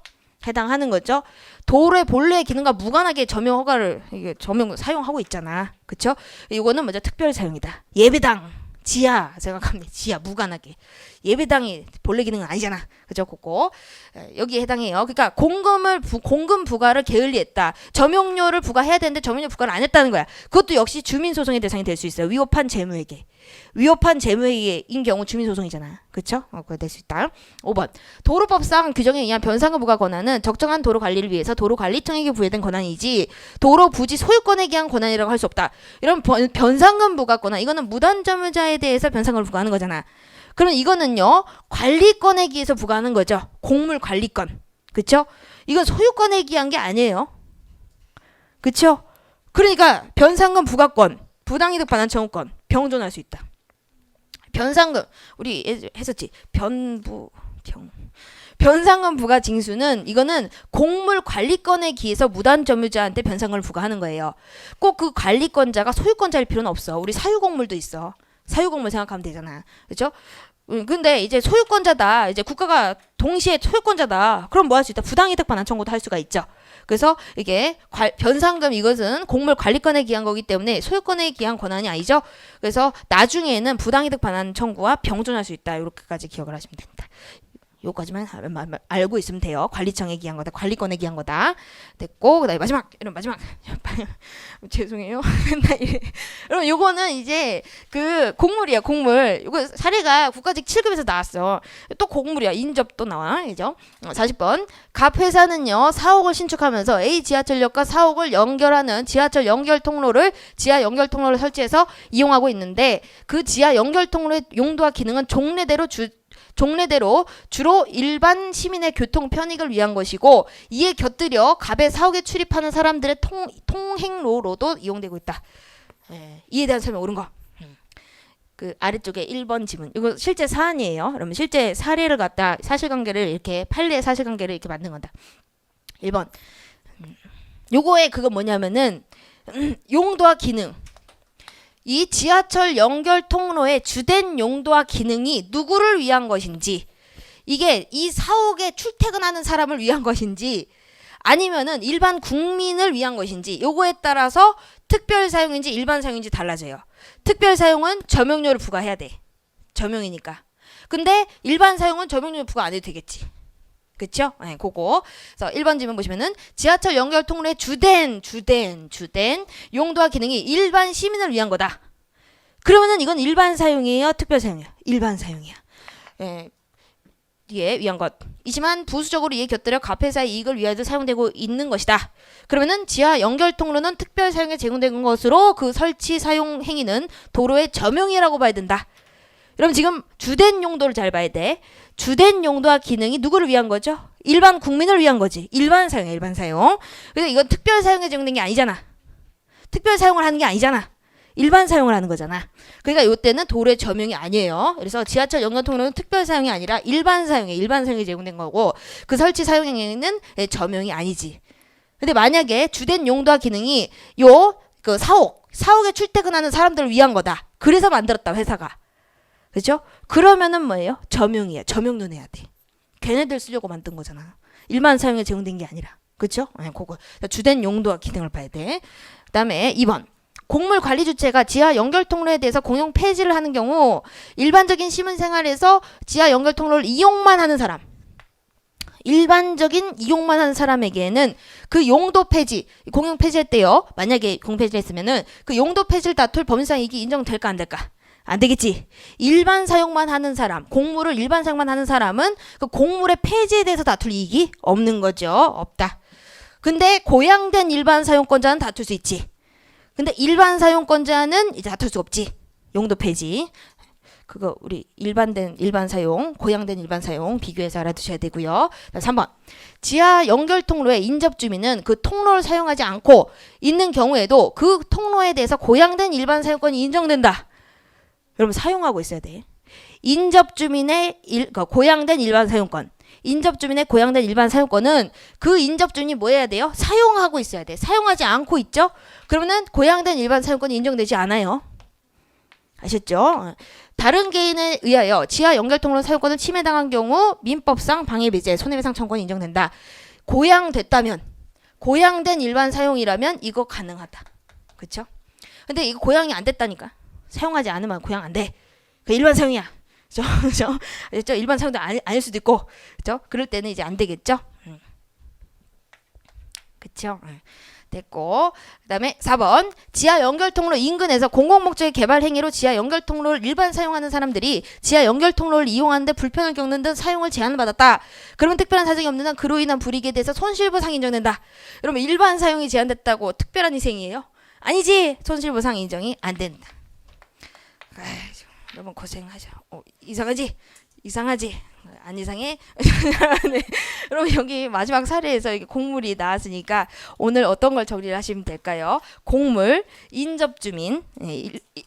해당하는 거죠. 도로의 본래 기능과 무관하게 점용 허가를 이게 점용 사용하고 있잖아. 그쵸? 이거는 먼저 특별 사용이다. 예배당 지하 생각하면 지하 무관하게 예배당이 본래 기능은 아니잖아. 그죠? 그거 여기에 해당해요. 그러니까 공금 부과를 게을리했다. 점용료를 부과해야 되는데 점용료 부과를 안 했다는 거야. 그것도 역시 주민소송의 대상이 될 수 있어요. 위법한 재무회계. 위법한 재무회계인 경우 주민소송이잖아. 그쵸? 그거 될 수 있다. 5번 도로법상 규정에 의한 변상금 부과 권한은 적정한 도로 관리를 위해서 도로관리청에게 부여된 권한이지 도로 부지 소유권에 기한 권한이라고 할 수 없다. 이런 변상금 부과 권한 이거는 무단점유자에 대해서 변상금을 부과하는 거잖아. 그럼 이거는요 관리권에 기해서 부과하는 거죠. 공물 관리권. 그쵸? 이건 소유권에 기한 게 아니에요. 그쵸? 그러니까 변상금 부과권, 부당이득 반환 청구권 병존할 수 있다. 변상금 우리 했었지. 변상금 부과 징수는 이거는 공물 관리권에 기해서 무단 점유자한테 변상금을 부과하는 거예요. 꼭 그 관리권자가 소유권자일 필요는 없어. 우리 사유공물도 있어. 사유공물 생각하면 되잖아. 그렇죠? 근데 이제 소유권자다. 이제 국가가 동시에 소유권자다. 그럼 뭐 할 수 있다? 부당이득 반환 청구도 할 수가 있죠. 그래서 이게 변상금 이것은 공물 관리권에 기한 거기 때문에 소유권에 기한 권한이 아니죠. 그래서 나중에는 부당이득 반환 청구와 병존할 수 있다. 이렇게까지 기억을 하시면 됩니다. 요까지만 알고 있으면 돼요. 관리청에 기한 거다. 관리권에 기한 거다. 됐고 그다음에 마지막 죄송해요. 여러분 요거는 이제 그 공물이야. 공물. 요거 사례가 국가직 7급에서 나왔어. 또 공물이야. 인접 또 나와. 그죠? 40번. 갑 회사는요. 사옥을 신축하면서 A 지하철역과 사옥을 연결하는 지하철 연결 통로를 지하 연결 통로를 설치해서 이용하고 있는데 그 지하 연결 통로의 용도와 기능은 종래대로 주로 일반 시민의 교통 편익을 위한 것이고 이에 곁들여 갑의 사옥에 출입하는 사람들의 통행로로도 이용되고 있다. 이에 대한 설명 옳은 거. 그 아래쪽에 1번 지문. 이거 실제 사안이에요. 그러면 실제 사례를 갖다 사실관계를 이렇게 판례 사실관계를 이렇게 만든 거다. 1번. 요거의 그거 뭐냐면은 용도와 기능. 이 지하철 연결 통로의 주된 용도와 기능이 누구를 위한 것인지 이게 이 사옥에 출퇴근하는 사람을 위한 것인지 아니면은 일반 국민을 위한 것인지 요거에 따라서 특별 사용인지 일반 사용인지 달라져요. 특별 사용은 점용료를 부과해야 돼. 점용이니까. 근데 일반 사용은 점용료 부과 안 해도 되겠지. 그쵸? 네, 그거. 그래서 1번 질문 보시면은 지하철 연결 통로의 주된 용도와 기능이 일반 시민을 위한 거다. 그러면은 이건 일반 사용이에요? 특별 사용이에요? 일반 사용이야. 예, 이에 위한 것. 이지만 부수적으로 이에 곁들여 갑회사의 이익을 위하여 사용되고 있는 것이다. 그러면은 지하 연결 통로는 특별 사용에 제공된 것으로 그 설치 사용 행위는 도로의 점용이라고 봐야 된다. 그럼 지금 주된 용도를 잘 봐야 돼. 주된 용도와 기능이 누구를 위한 거죠? 일반 국민을 위한 거지. 일반 사용이야, 일반 사용. 그래서 이건 특별 사용에 제공된 게 아니잖아. 특별 사용을 하는 게 아니잖아. 일반 사용을 하는 거잖아. 그러니까 이때는 도로의 점용이 아니에요. 그래서 지하철 연결 통로는 특별 사용이 아니라 일반 사용에 제공된 거고 그 설치 사용 행위는 점용이 아니지. 근데 만약에 주된 용도와 기능이 그 사옥에 출퇴근하는 사람들을 위한 거다. 그래서 만들었다, 회사가. 그죠? 그러면은 뭐예요? 점용이야. 점용도 내야 돼. 걔네들 쓰려고 만든 거잖아. 일반 사용에 제공된 게 아니라. 그죠? 그거. 주된 용도와 기능을 봐야 돼. 그 다음에 2번. 공물 관리 주체가 지하 연결 통로에 대해서 공용 폐지를 하는 경우 일반적인 시민 생활에서 지하 연결 통로를 이용만 하는 사람. 일반적인 이용만 하는 사람에게는 그 용도 폐지, 공용 폐지했대요. 만약에 공용 폐지를 했으면은 그 용도 폐지를 다툴 범위상 이익이 인정될까 안 될까? 안 되겠지. 일반 사용만 하는 사람, 공물을 일반 사용만 하는 사람은 그 공물의 폐지에 대해서 다툴 이익이 없는 거죠. 없다. 근데 고양된 일반 사용권자는 다툴 수 있지. 근데 일반 사용권자는 이제 다툴 수 없지. 용도 폐지. 그거 우리 일반 사용, 고양된 일반 사용 비교해서 알아두셔야 되고요. 3번. 지하 연결 통로의 인접 주민은 그 통로를 사용하지 않고 있는 경우에도 그 통로에 대해서 고양된 일반 사용권이 인정된다. 여러분 사용하고 있어야 돼. 인접주민의 고양된 일반 사용권. 인접주민의 고양된 일반 사용권은 그 인접주민이 뭐 해야 돼요? 사용하고 있어야 돼. 사용하지 않고 있죠? 그러면은 고양된 일반 사용권이 인정되지 않아요. 아셨죠? 다른 개인에 의하여 지하 연결통로 사용권을 침해당한 경우 민법상 방해배제, 손해배상 청구권이 인정된다. 고양됐다면, 고양된 일반 사용이라면 이거 가능하다. 그쵸? 근데 이거 고양이 안 됐다니까. 사용하지 않으면 고양 안 돼. 그 일반 사용이야. 그죠? 그죠? 일반 사용도 아닐 수도 있고. 그죠? 그럴 때는 이제 안 되겠죠? 그쵸? 됐고. 그 다음에 4번. 지하 연결통로 인근에서 공공목적의 개발 행위로 지하 연결통로를 일반 사용하는 사람들이 지하 연결통로를 이용하는데 불편을 겪는 등 사용을 제한을 받았다. 그러면 특별한 사정이 없는 한 그로 인한 불이익에 대해서 손실보상이 인정된다. 그러면 일반 사용이 제한됐다고 특별한 희생이에요? 아니지. 손실보상 인정이 안 된다. 너무 고생하죠. 이상하지? 이상하지? 안 이상해? 네. 그럼 여기 마지막 사례에서 이게 곡물이 나왔으니까 오늘 어떤 걸 정리를 하시면 될까요? 곡물, 인접주민,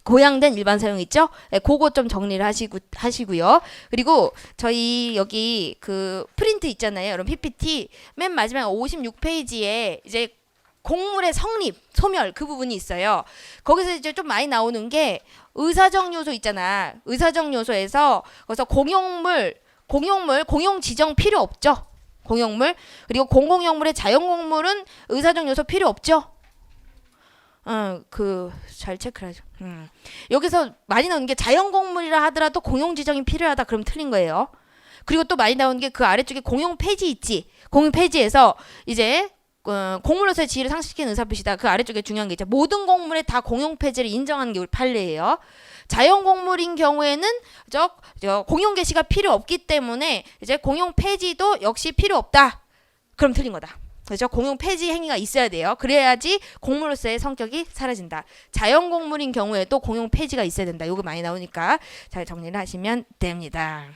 고양된 일반 사용 있죠? 그거 좀 정리를 하시고요. 그리고 저희 여기 그 프린트 있잖아요. 여러분 PPT 맨 마지막 56페이지에 이제 곡물의 성립, 소멸 그 부분이 있어요. 거기서 이제 좀 많이 나오는 게 의사적 요소 있잖아. 의사적 요소에서 그래서 공용물, 공용 지정 필요 없죠. 공용물. 그리고 공공용물의 자연공물은 의사적 요소 필요 없죠. 잘 체크하죠. 여기서 많이 나오는 게 자연공물이라 하더라도 공용 지정이 필요하다. 그럼 틀린 거예요. 그리고 또 많이 나오는 게 그 아래쪽에 공용 폐지 있지. 공용 폐지에서 이제 공물로서의 지위를 상실시키는 의사표시다. 그 아래쪽에 중요한 게 있죠. 모든 공물에 다 공용 폐지를 인정하는 게 우리 판례예요. 자연 공물인 경우에는 공용 개시가 필요 없기 때문에 이제 공용 폐지도 역시 필요 없다. 그럼 틀린 거다. 그렇죠? 공용 폐지 행위가 있어야 돼요. 그래야지 공물로서의 성격이 사라진다. 자연 공물인 경우에도 공용 폐지가 있어야 된다. 요거 많이 나오니까 잘 정리를 하시면 됩니다.